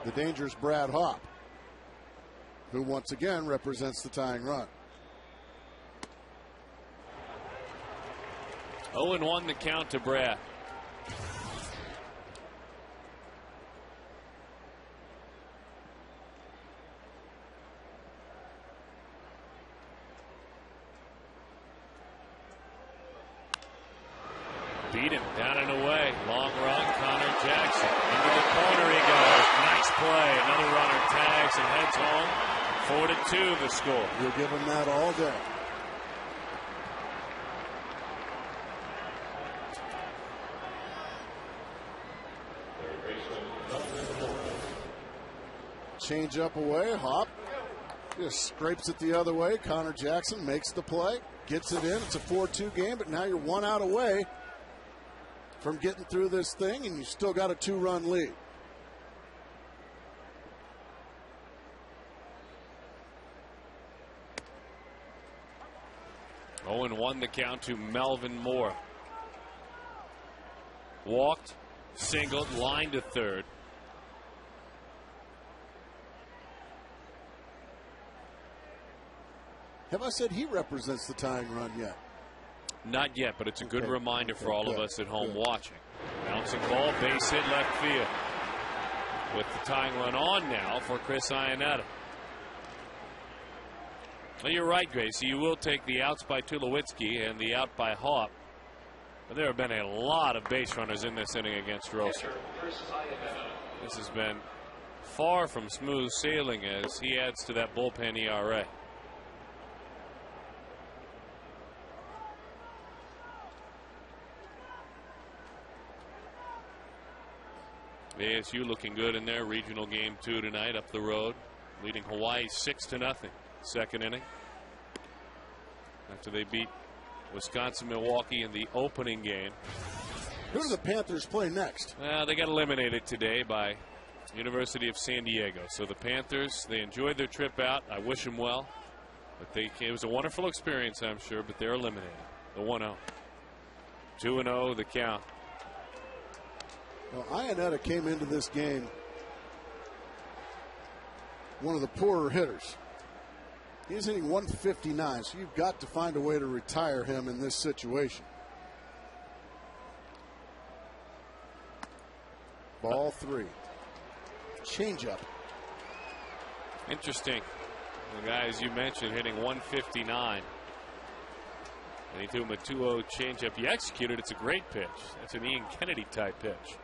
the dangerous Brad Hopp, who once again represents the tying run. 0-1 the count to Brad. Beat him down and away. Long run, Connor Jackson. Into the corner he goes. Nice play. Another runner tags and heads home. 4-2 the score. You'll give him that all day. Change up away, hop. Just scrapes it the other way. Connor Jackson makes the play, gets it in. It's a 4-2 game, but now you're 1 out away from getting through this thing, and you still got a 2-run lead. Oh, and 1 the count to Melvin Moore. Walked, singled, line to third. Have I said he represents the tying run yet? Not yet, but it's a good reminder for all of us at home Good. watching. Bouncing ball, base hit left field. With the tying run on now for Chris Iannetta. Well, you're right, Gracie. You will take the outs by Tulowitzki and the out by Haupt. But there have been a lot of base runners in this inning against Rosa. This has been far from smooth sailing as he adds to that bullpen ERA. ASU looking good in their regional game 2 tonight up the road, leading Hawaii 6-0 second inning after they beat Wisconsin-Milwaukee in the opening game. Who do the Panthers play next? Well, they got eliminated today by University of San Diego. So the Panthers, they enjoyed their trip out. I wish them well. But it was a wonderful experience, I'm sure, but they're eliminated. The 1-0. 2-0 the count. Well, Iannetta came into this game one of the poorer hitters. He's hitting 159, so you've got to find a way to retire him in this situation. Ball 3. Changeup. Interesting. The guy, as you mentioned, hitting 159. And he threw him a 2-0 changeup. He executed. It's a great pitch. That's an Ian Kennedy type pitch.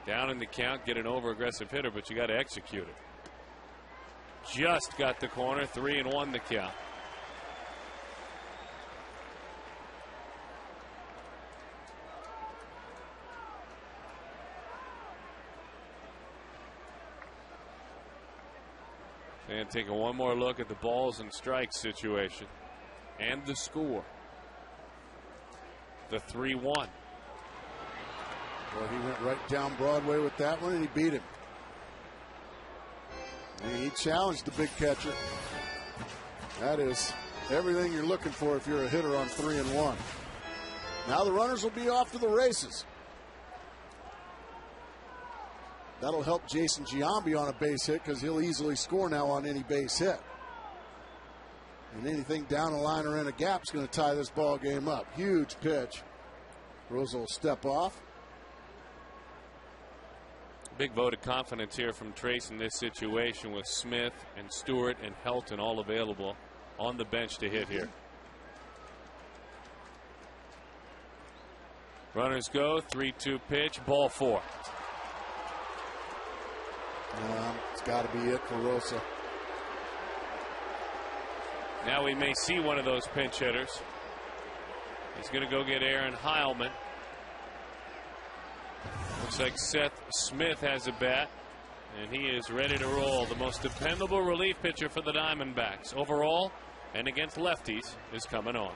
Down in the count, get an over-aggressive hitter, but you got to execute it. Just got the corner, 3-1 the count. And taking one more look at the balls and strikes situation and the score. The 3-1. Well, he went right down Broadway with that one, and he beat him. And he challenged the big catcher. That is everything you're looking for if you're a hitter on 3-1. Now the runners will be off to the races. That'll help Jason Giambi on a base hit because he'll easily score now on any base hit. And anything down the line or in a gap is going to tie this ball game up. Huge pitch. Rosa will step off. Big vote of confidence here from Trace in this situation with Smith and Stewart and Helton all available on the bench to hit here. Runners go, 3-2 pitch, ball 4. It's got to be it for Rosa. Now we may see one of those pinch hitters. He's going to go get Aaron Heilman. Looks like Seth Smith has a bat, and he is ready to roll. The most dependable relief pitcher for the Diamondbacks overall and against lefties is coming on.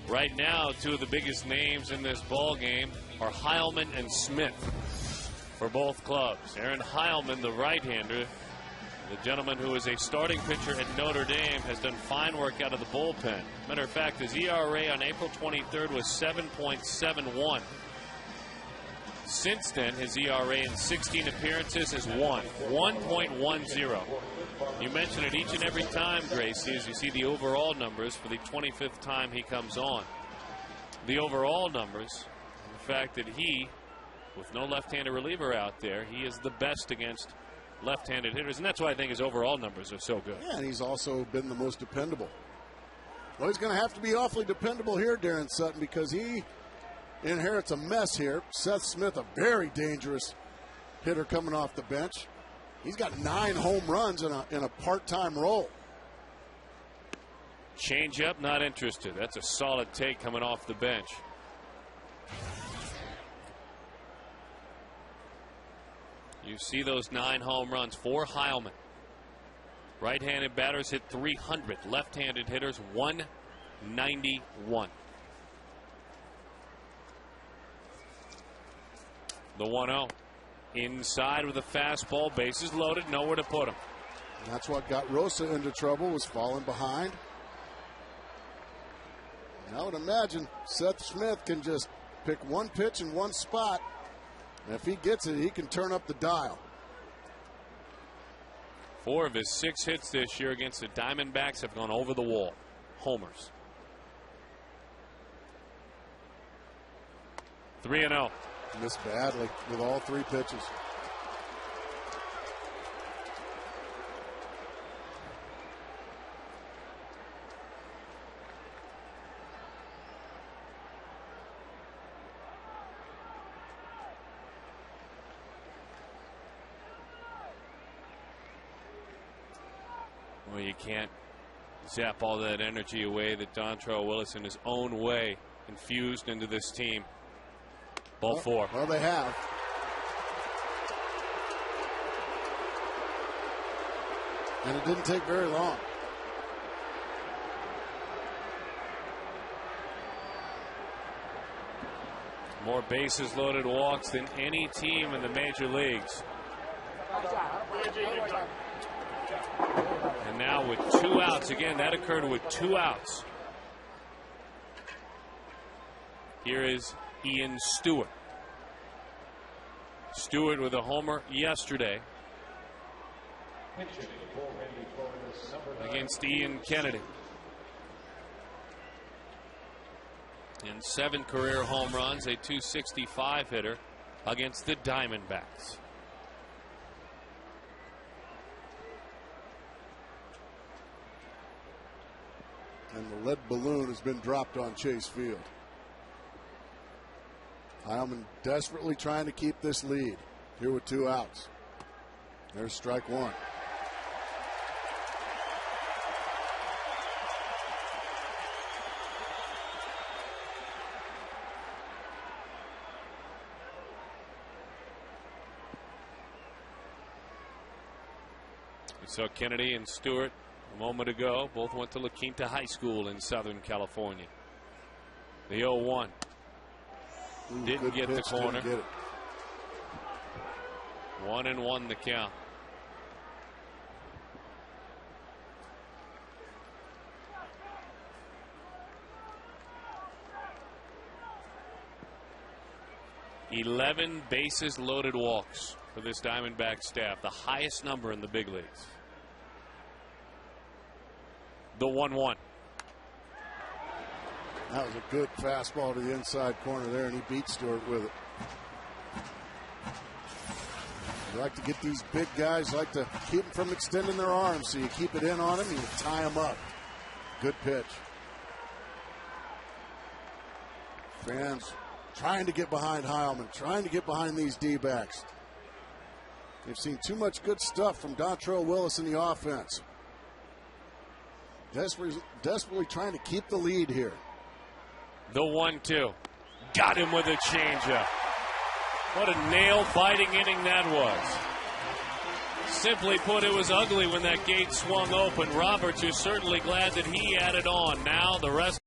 Right now, two of the biggest names in this ball game are Heilman and Smith for both clubs. Aaron Heilman, the right-hander, the gentleman who is a starting pitcher at Notre Dame, has done fine work out of the bullpen. Matter of fact, his ERA on April 23rd was 7.71. Since then, his ERA in 16 appearances is 1.10. You mention it each and every time, Gracie, as you see the overall numbers for the 25th time he comes on. The overall numbers, the fact that he, with no left-handed reliever out there, he is the best against left-handed hitters, and that's why I think his overall numbers are so good. Yeah, and he's also been the most dependable. Well, he's going to have to be awfully dependable here, Darren Sutton, because he inherits a mess here. Seth Smith, a very dangerous hitter coming off the bench. He's got 9 home runs in a part-time role. Change-up, not interested. That's a solid take coming off the bench. You see those 9 home runs for Heilman. Right-handed batters hit 300. Left-handed hitters 191. The 1-0. Inside with a fastball, bases loaded, nowhere to put him. And that's what got Rosa into trouble, was falling behind. And I would imagine Seth Smith can just pick one pitch in one spot, and if he gets it, he can turn up the dial. 4 of his 6 hits this year against the Diamondbacks have gone over the wall. Homers. 3-0. Missed badly with all 3 pitches. Well, you can't zap all that energy away that Dontrell Willis in his own way infused into this team. Ball 4. Well, they have. And it didn't take very long. More bases loaded walks than any team in the major leagues. And now with 2 outs, again, that occurred with 2 outs. Here is Ian Stewart. Stewart with a homer yesterday against Ian Kennedy. And 7 career home runs, a .265 hitter against the Diamondbacks. And the lead balloon has been dropped on Chase Field. Heilman desperately trying to keep this lead. Here with 2 outs. There's strike 1. We saw Kennedy and Stewart a moment ago. Both went to La Quinta High School in Southern California. The 0-1. Didn't get the corner. 1-1 the count. "11 bases loaded walks for this Diamondback staff, the highest number in the big leagues." The 1-1. That was a good fastball to the inside corner there, and he beat Stewart with it. You like to get these big guys, like to keep them from extending their arms, so you keep it in on them and you tie them up. Good pitch. Fans trying to get behind Heilman, trying to get behind these D-backs. They've seen too much good stuff from Dontrell Willis in the offense. Desperately trying to keep the lead here. The 1-2. Got him with a changeup. What a nail-biting inning that was. Simply put, it was ugly when that gate swung open. Roberts, you're certainly glad that he added on. Now the rest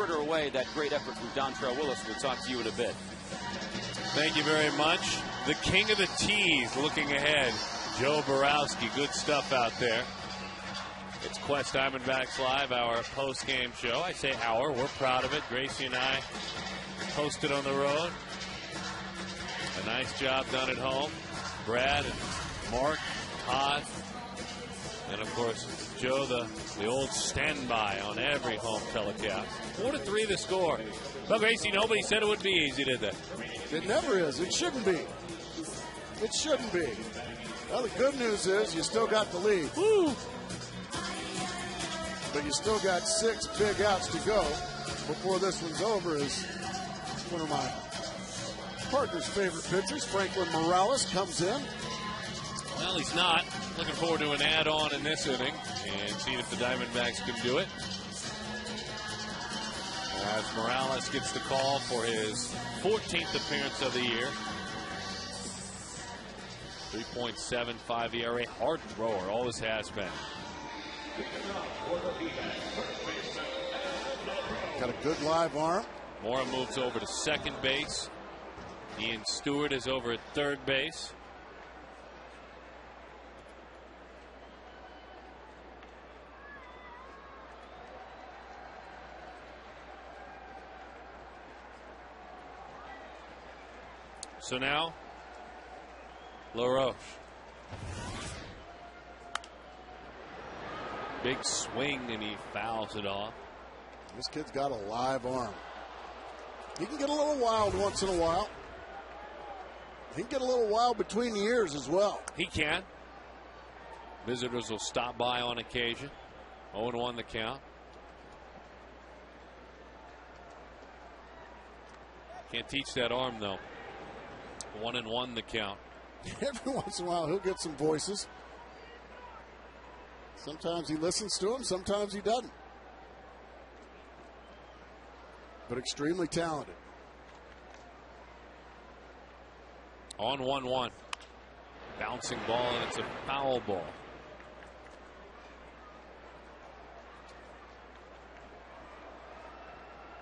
quarter away that great effort from Dontrell Willis. We'll talk to you in a bit. Thank you very much. The king of the tees looking ahead. Joe Borowski. Good stuff out there. It's Quest Diamondbacks Live, our post-game show. I say our. We're proud of it. Gracie and I posted on the road. A nice job done at home. Brad and Mark, Todd, and of course Joe, the old standby on every home telecast. 4-3 the score. Well, Gracie, nobody said it would be easy, did they? It never is. It shouldn't be. It shouldn't be. Well, the good news is you still got the lead. Woo! But you still got 6 big outs to go before this one's over. As one of my partner's favorite pitchers, Franklin Morales, comes in. Well, he's not. Looking forward to an add-on in this inning and seeing if the Diamondbacks can do it. As Morales gets the call for his 14th appearance of the year. 3.75 ERA. Hard thrower. Always has been. Got a good live arm. Mora moves over to second base. Ian Stewart is over at third base. So now, LaRoche. Big swing and he fouls it off. This kid's got a live arm. He can get a little wild once in a while. He can get a little wild between the ears as well. He can. Visitors will stop by on occasion. 0-1 the count. Can't teach that arm though. 1-1 the count. Every once in a while he'll get some voices. Sometimes he listens to them, sometimes he doesn't. But extremely talented. On 1-1. Bouncing ball, and it's a foul ball.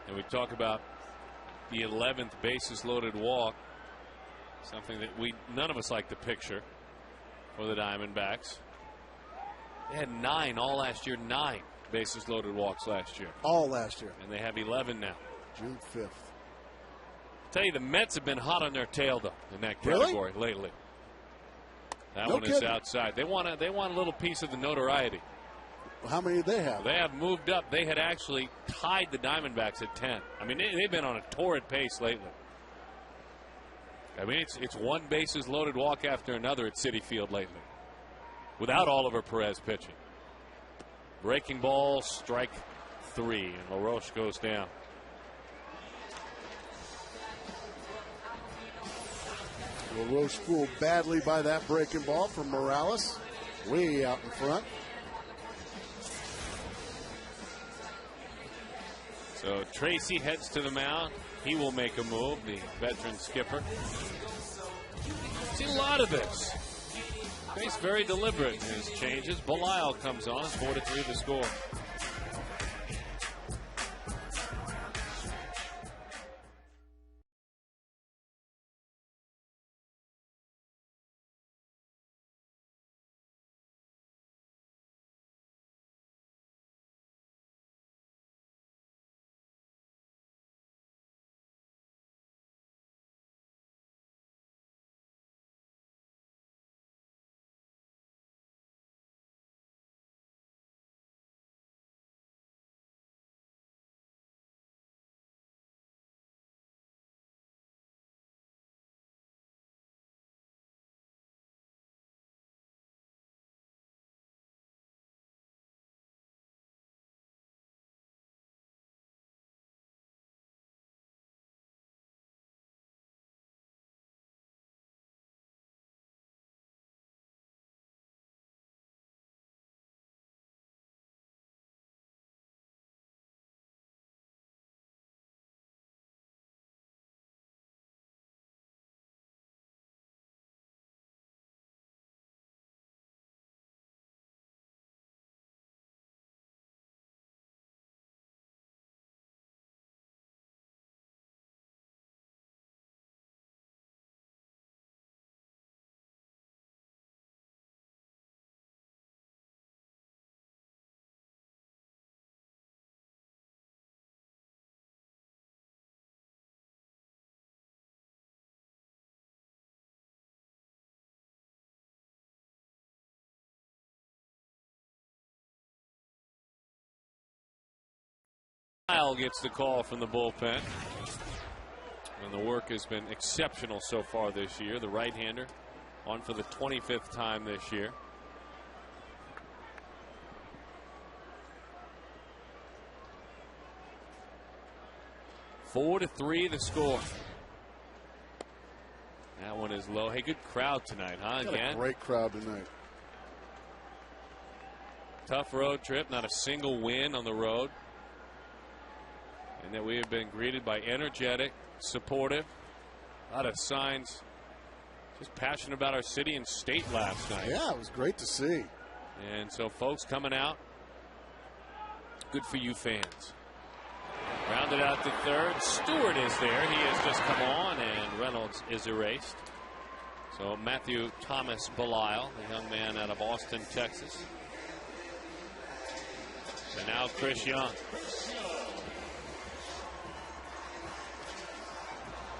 And we talk about the 11th bases loaded walk. Something that none of us like to picture for the Diamondbacks. They had 9 all last year, 9 bases loaded walks last year. All last year. And they have 11 now. June 5th. Tell you, the Mets have been hot on their tail though in that category lately. That No one is kidding. outside. They want a little piece of the notoriety. Well, how many do they have? They have moved up. They had actually tied the Diamondbacks at 10. I mean, they've been on a torrid pace lately. I mean, it's one bases loaded walk after another at Citi Field lately, without Oliver Perez pitching. Breaking ball, strike 3, and LaRoche goes down. LaRoche fooled badly by that breaking ball from Morales. Way out in front. So Tracy heads to the mound. He will make a move, the veteran skipper. Seen a lot of this. He's very deliberate in his changes. Belisle comes on, 4-3 the score. Kyle gets the call from the bullpen. And the work has been exceptional so far this year. The right-hander on for the 25th time this year. Four to 3 the score. That one is low. Hey, good crowd tonight, huh? Again, a great crowd tonight. Tough road trip, not a single win on the road. And that we have been greeted by energetic, supportive, a lot of signs, just passionate about our city and state last night. Yeah, it was great to see. And so folks coming out, good for you fans. Rounded out to third. Stewart is there. He has just come on, and Reynolds is erased. So Matthew Thomas Belisle, the young man out of Austin, Texas. And now Chris Young.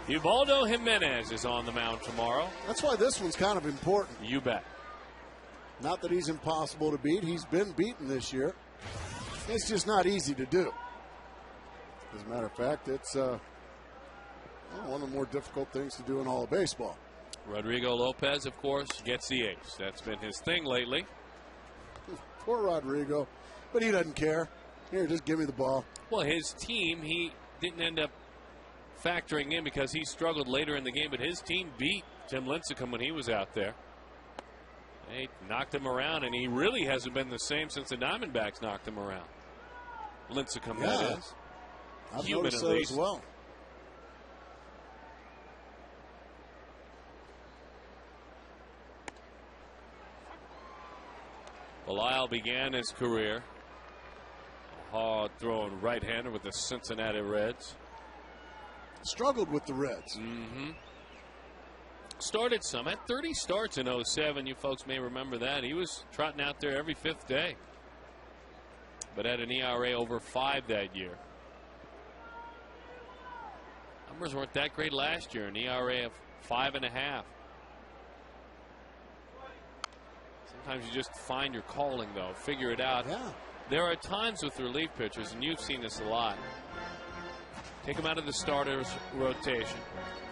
Ubaldo Jimenez is on the mound tomorrow. That's why this one's kind of important. You bet. Not that he's impossible to beat. He's been beaten this year. It's just not easy to do. As a matter of fact, it's one of the more difficult things to do in all of baseball. Rodrigo Lopez, of course, gets the ace. That's been his thing lately. Poor Rodrigo. But he doesn't care. Here, just give me the ball. Well, his team, he didn't end up factoring in because he struggled later in the game, but his team beat Tim Lincecum when he was out there. They knocked him around, and he really hasn't been the same since the Diamondbacks knocked him around. Lincecum, that is. I've Human, noticed at that least. as well. Belisle began his career a hard-throwing right-hander with the Cincinnati Reds. Struggled with the Reds. Mm-hmm. Started some. Had 30 starts in 07. You folks may remember that. He was trotting out there every fifth day. But had an ERA over 5 that year. Numbers weren't that great last year. An ERA of 5.5. Sometimes you just find your calling, though. Figure it out. Yeah. There are times with relief pitchers, and you've seen this a lot. Take them out of the starter's rotation.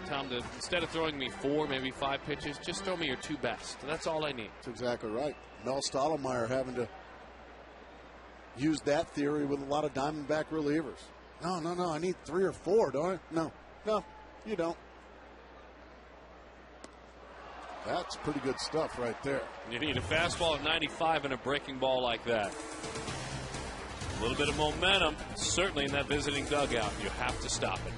Tell them to, instead of throwing me 4, maybe 5 pitches, just throw me your 2 best. That's all I need. That's exactly right. Mel Stottlemyre having to use that theory with a lot of Diamondback relievers. No, I need 3 or 4, don't I? No, you don't. That's pretty good stuff right there. You need a fastball at 95 and a breaking ball like that. A little bit of momentum, certainly in that visiting dugout. You have to stop it.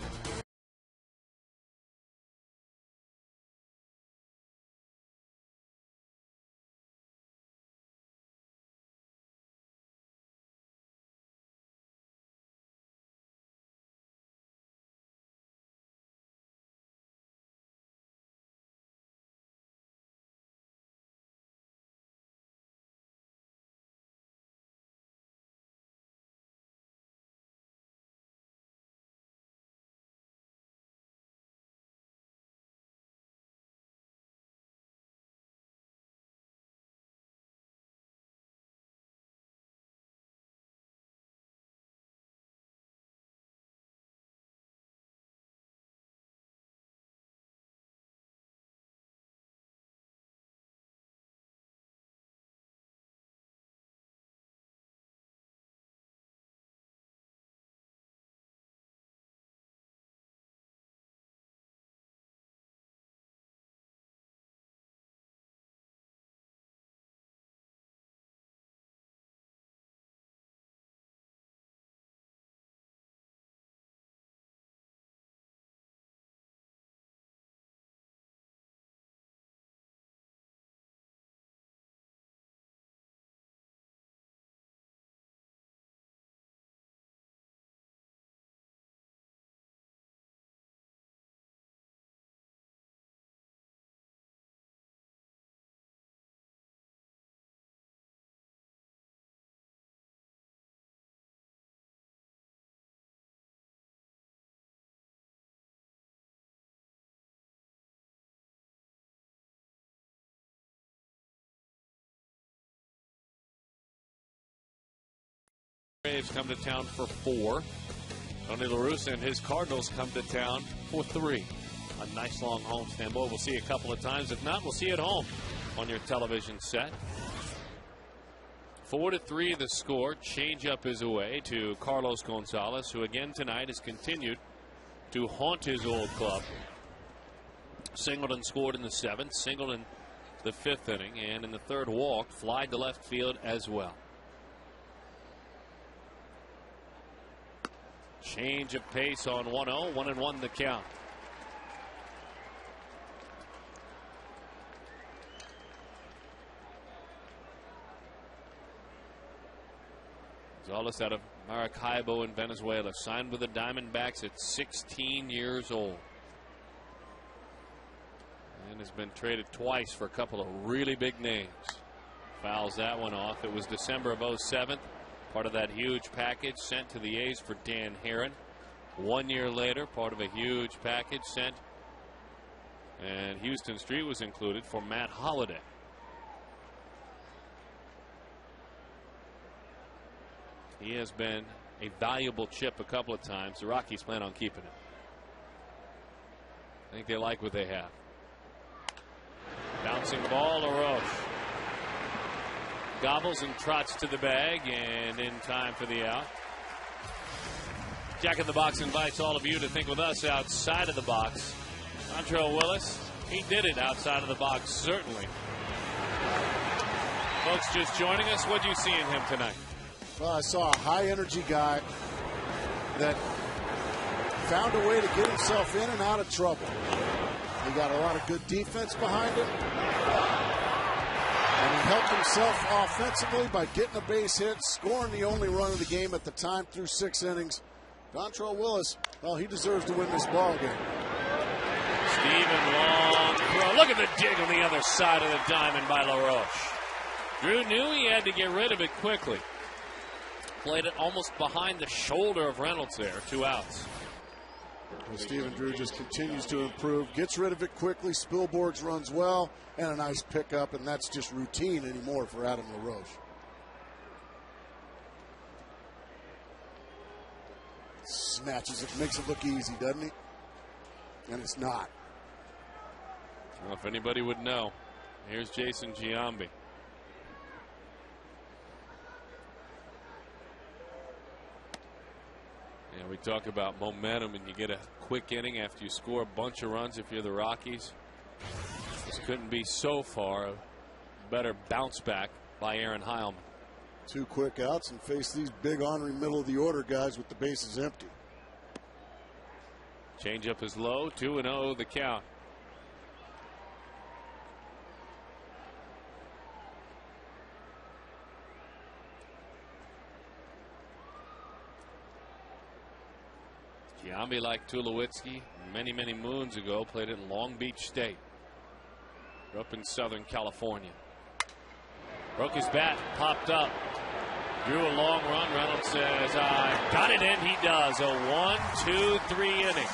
Braves come to town for 4. Tony La Russa and his Cardinals come to town for 3. A nice long homestand. Boy, we'll see you a couple of times. If not, we'll see you at home on your television set. 4-3 the score. Changeup is away to Carlos Gonzalez, who again tonight has continued to haunt his old club. Singleton scored in the 7th, singled in the 5th inning, and in the 3rd walk, fly to left field as well. Change of pace on 1-0, 1-1 the count. Gonzalez out of Maracaibo in Venezuela, signed with the Diamondbacks at 16 years old. And has been traded twice for a couple of really big names. Fouls that one off. It was December of 07. Part of that huge package sent to the A's for Dan Herron. 1 year later, part of a huge package sent, and Houston Street was included, for Matt Holliday. He has been a valuable chip a couple of times. The Rockies plan on keeping him. I think they like what they have. Bouncing ball, LaRoche gobbles and trots to the bag, and in time for the out. Jack in the Box invites all of you to think with us outside of the box. Dontrelle Willis, he did it outside of the box, certainly. Folks just joining us, what do you see in him tonight? Well, I saw a high-energy guy that found a way to get himself in and out of trouble. He got a lot of good defense behind him. And he helped himself offensively by getting a base hit, scoring the only run of the game at the time through 6 innings. Dontrelle Willis, well, he deserves to win this ball game. Steven long throw. Look at the dig on the other side of the diamond by LaRoche. Drew knew he had to get rid of it quickly. Played it almost behind the shoulder of Reynolds there. 2 outs. Well, Stephen Drew just continues to improve, gets rid of it quickly. Spilborghs runs well, and a nice pickup, and that's just routine anymore for Adam LaRoche. Snatches it, makes it look easy, doesn't he? And it's not. Well, if anybody would know, here's Jason Giambi. Yeah, we talk about momentum, and you get a quick inning after you score a bunch of runs if you're the Rockies. This couldn't be so far a better bounce back by Aaron Heilman. 2 quick outs and face these big ornery middle of the order guys with the bases empty. Changeup is low, 2-0 the count. Giambi, like Tulowitzki many, many moons ago, played it in Long Beach State. Grew up in Southern California. Broke his bat, popped up, drew a long run. Reynolds says, I got it in. He does. A 1-2-3 inning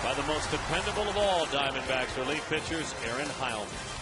by the most dependable of all Diamondbacks relief pitchers, Aaron Heilman.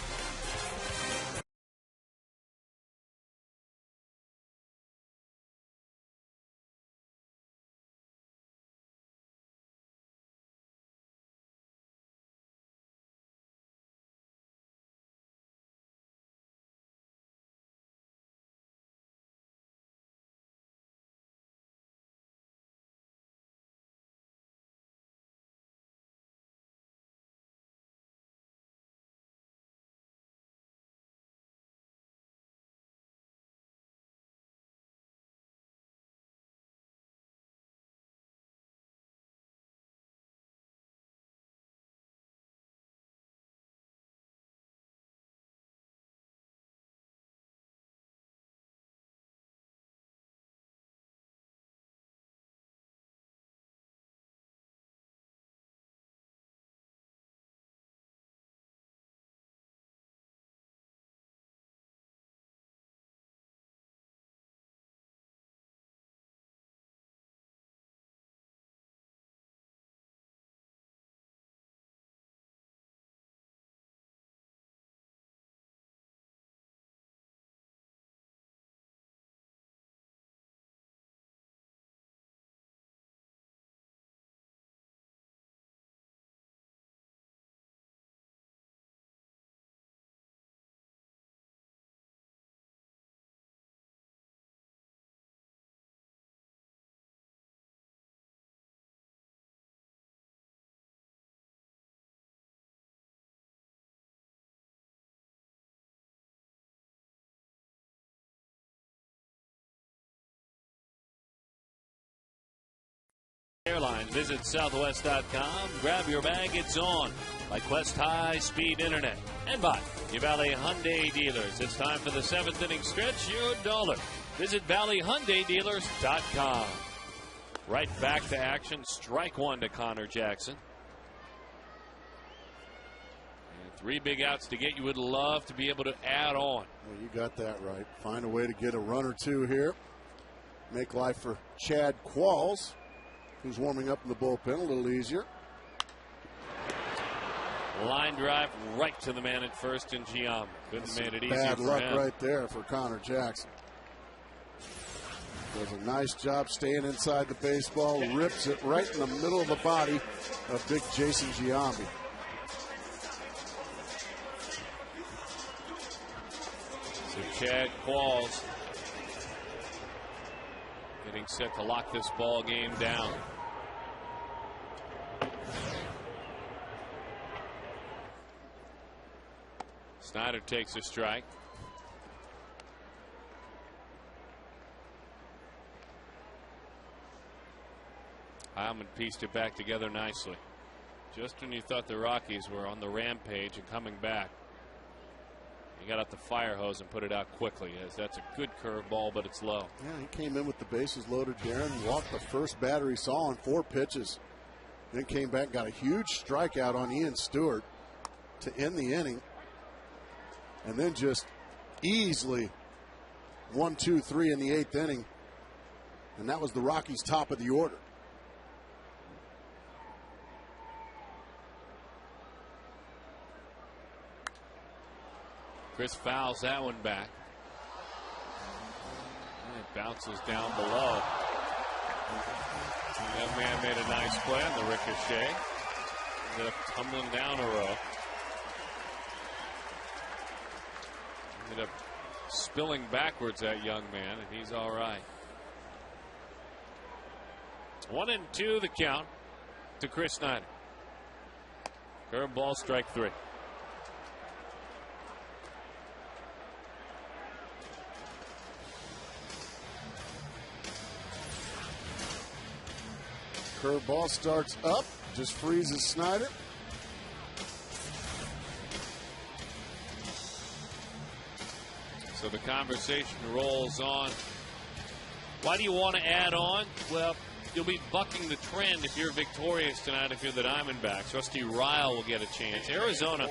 Airlines. Visit Southwest.com. Grab your bag. It's on by Quest High Speed Internet. And by your Valley Hyundai dealers. It's time for the 7th inning stretch. Your dollar. Visit ValleyHyundaiDealers.com. Right back to action. Strike one to Connor Jackson. And 3 big outs to get. You would love to be able to add on. Well, you got that right. Find a way to get a run or two here. Make life for Chad Qualls, who's warming up in the bullpen, a little easier. Line drive right to the man at first in Giambi. Couldn't have made it easier Bad for luck him. right there for Connor Jackson. Does a nice job staying inside the baseball, rips it right in the middle of the body of big Jason Giambi. So Chad Qualls getting set to lock this ball game down. Snyder takes a strike. Heilman pieced it back together nicely. Just when you thought the Rockies were on the rampage and coming back, he got out the fire hose and put it out quickly. As that's a good curveball, but it's low. Yeah, he came in with the bases loaded, Darren. Walked the first batter he saw on 4 pitches. Then came back, got a huge strikeout on Ian Stewart to end the inning. And then just easily 1, 2, 3 in the 8th inning. And that was the Rockies' top of the order. Chris fouls that one back. And it bounces down below. That man made a nice play on the ricochet. Ended up tumbling down a row. Ended up spilling backwards, that young man, and he's all right. 1-2 the count to Chris Snyder. Curveball, strike 3. Curveball starts up, just freezes Snyder. So the conversation rolls on. Why do you want to add on? Well, you'll be bucking the trend if you're victorious tonight. If you're the Diamondbacks, Rusty Ryle will get a chance. Arizona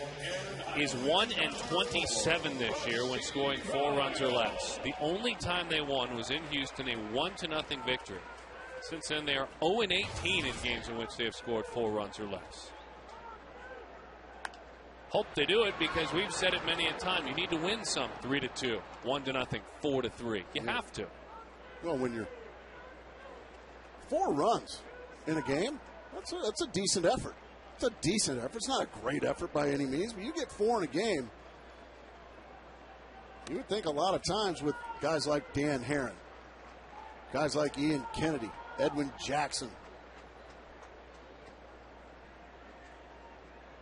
is 1-27 this year when scoring 4 runs or less. The only time they won was in Houston, a 1-0 victory. Since then, they are 0-18 in games in which they have scored 4 runs or less. Hope they do it, because we've said it many a time. You need to win some. 3-2, 1-0, 4-3. You have to. Well, when you're 4 runs in a game, that's a decent effort. It's a decent effort. It's not a great effort by any means, but you get 4 in a game. You would think a lot of times with guys like Dan Herron, guys like Ian Kennedy, Edwin Jackson,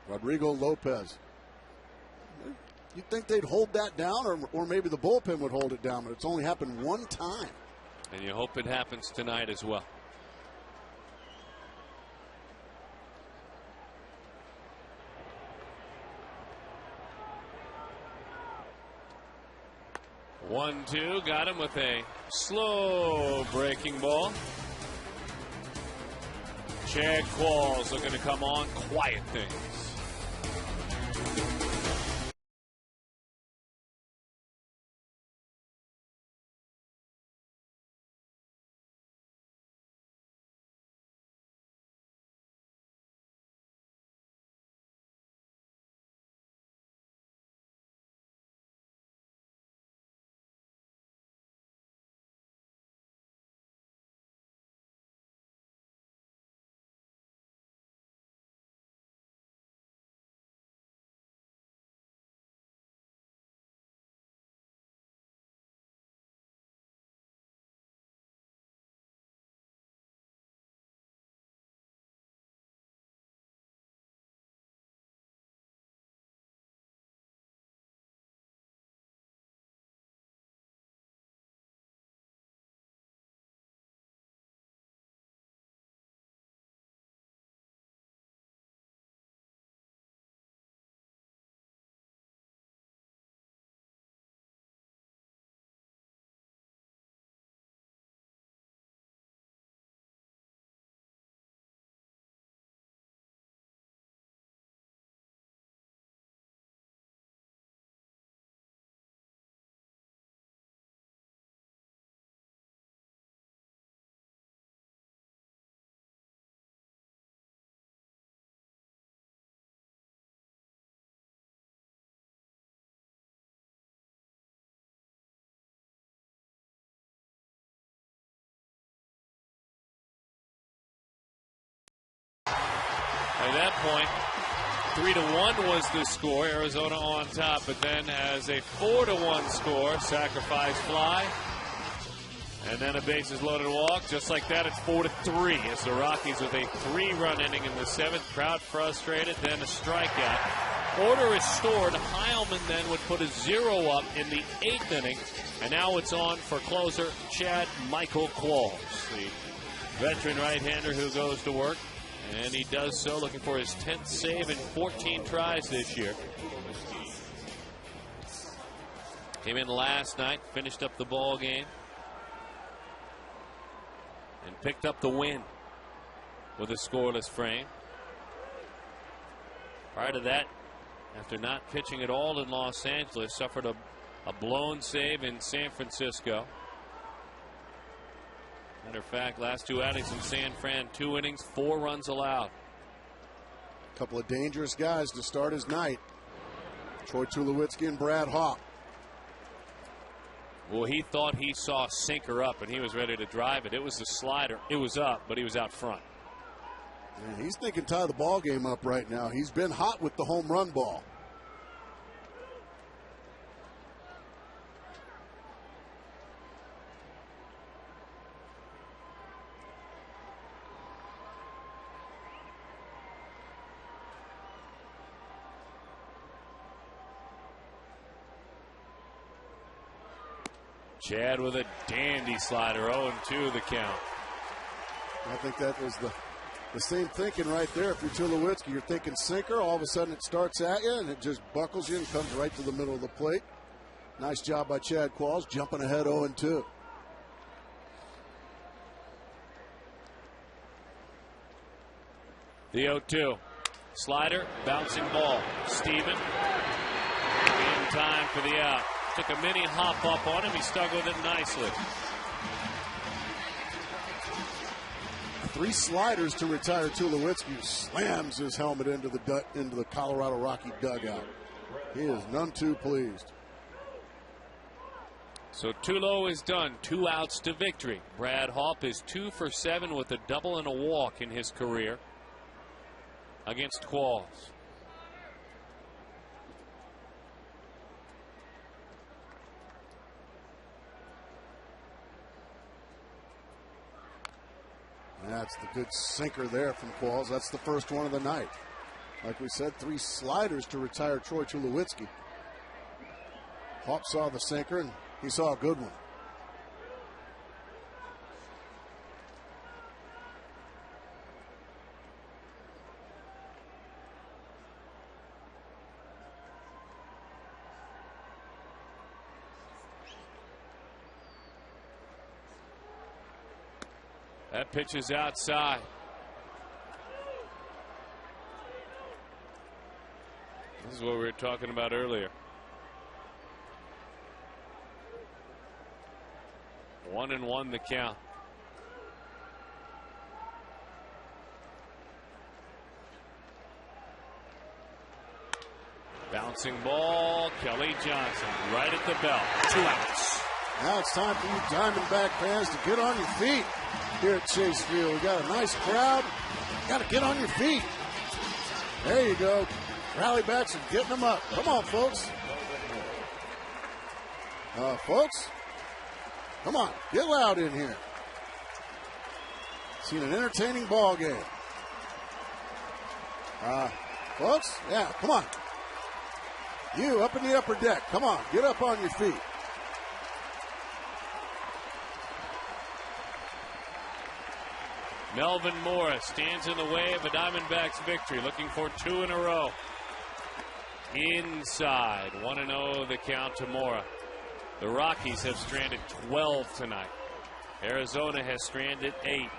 Rodrigo Lopez, you'd think they'd hold that down, or maybe the bullpen would hold it down, but it's only happened 1 time. And you hope it happens tonight as well. One, two, got him with a slow breaking ball. Chad Qualls looking to come on, quiet things. At that point, 3-1 was the score. Arizona on top, but then as a 4-1 score, sacrifice fly. And then a bases loaded walk. Just like that, it's 4-3 as the Rockies with a 3-run inning in the 7th. Crowd frustrated, then a strikeout. Order restored. Heilman then would put a 0 up in the 8th inning. And now it's on for closer Chad Michael Qualls, the veteran right-hander who goes to work. And he does so, looking for his 10th save in 14 tries this year. Came in last night, finished up the ball game, and picked up the win with a scoreless frame. Prior to that, after not pitching at all in Los Angeles, suffered a blown save in San Francisco. Matter of fact, last 2 outings in San Fran, 2 innings, 4 runs allowed. A couple of dangerous guys to start his night. Troy Tulowitzki and Brad Hawk. Well, he thought he saw a sinker up, and he was ready to drive it. It was the slider. It was up, but he was out front. Yeah, he's thinking tie the ball game up right now. He's been hot with the home run ball. Chad with a dandy slider, 0-2 the count. I think that was the same thinking right there. If you're Tulowitzki, you're thinking sinker. All of a sudden it starts at you and it just buckles you and comes right to the middle of the plate. Nice job by Chad Qualls, jumping ahead 0-2. The 0-2. Slider, bouncing ball. Steven in time for the out. Took a mini hop up on him. He stuck with it nicely. 3 sliders to retire Tulowitzki, who slams his helmet into the Colorado Rocky dugout. He is none too pleased. So Tulo is done. 2 outs to victory. Brad Hawk is 2 for 7 with a double and a walk in his career against Qualls. That's the good sinker there from Qualls. That's the first one of the night. Like we said, 3 sliders to retire Troy Tulowitzki. Hawk saw the sinker, and he saw a good one. That pitch is outside. This is what we were talking about earlier. 1-1 the count. Bouncing ball, Kelly Johnson right at the belt. 2 outs. Now it's time for you Diamondback fans to get on your feet here at Chase Field. We got a nice crowd. Got to get on your feet. There you go. Rally backs and getting them up. Come on, folks. Folks, come on. Get loud in here. Seen an entertaining ball game. Folks, yeah, come on. You up in the upper deck. Come on, get up on your feet. Melvin Morris stands in the way of a Diamondbacks victory, looking for 2 in a row. Inside, 1-0 the count to Mora. The Rockies have stranded 12 tonight. Arizona has stranded 8.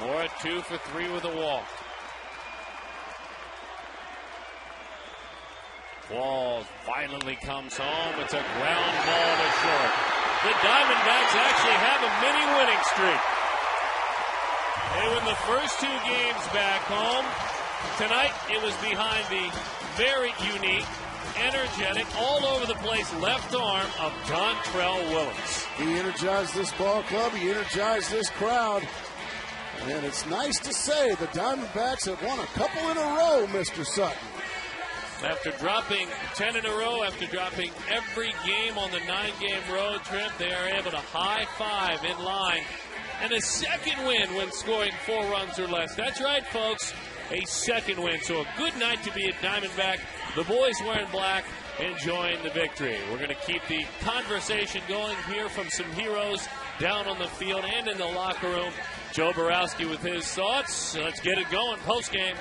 Mora 2 for 3 with a walk. Qualls violently comes home. It's a ground ball to short. The Diamondbacks actually have a mini winning streak. They win the first 2 games back home. Tonight it was behind the very unique energetic, all over the place left arm of Dontrell Willis. He energized this ball club. He energized this crowd. And it's nice to say the Diamondbacks have won a couple in a row, Mr. Sutton. After dropping 10 in a row, after dropping every game on the 9-game road trip, they are able to high-five in line. And a second win when scoring 4 runs or less. That's right, folks, a second win. So a good night to be a Diamondback. The boys wearing black, enjoying the victory. We're going to keep the conversation going here from some heroes down on the field and in the locker room. Joe Borowski with his thoughts. Let's get it going post-game.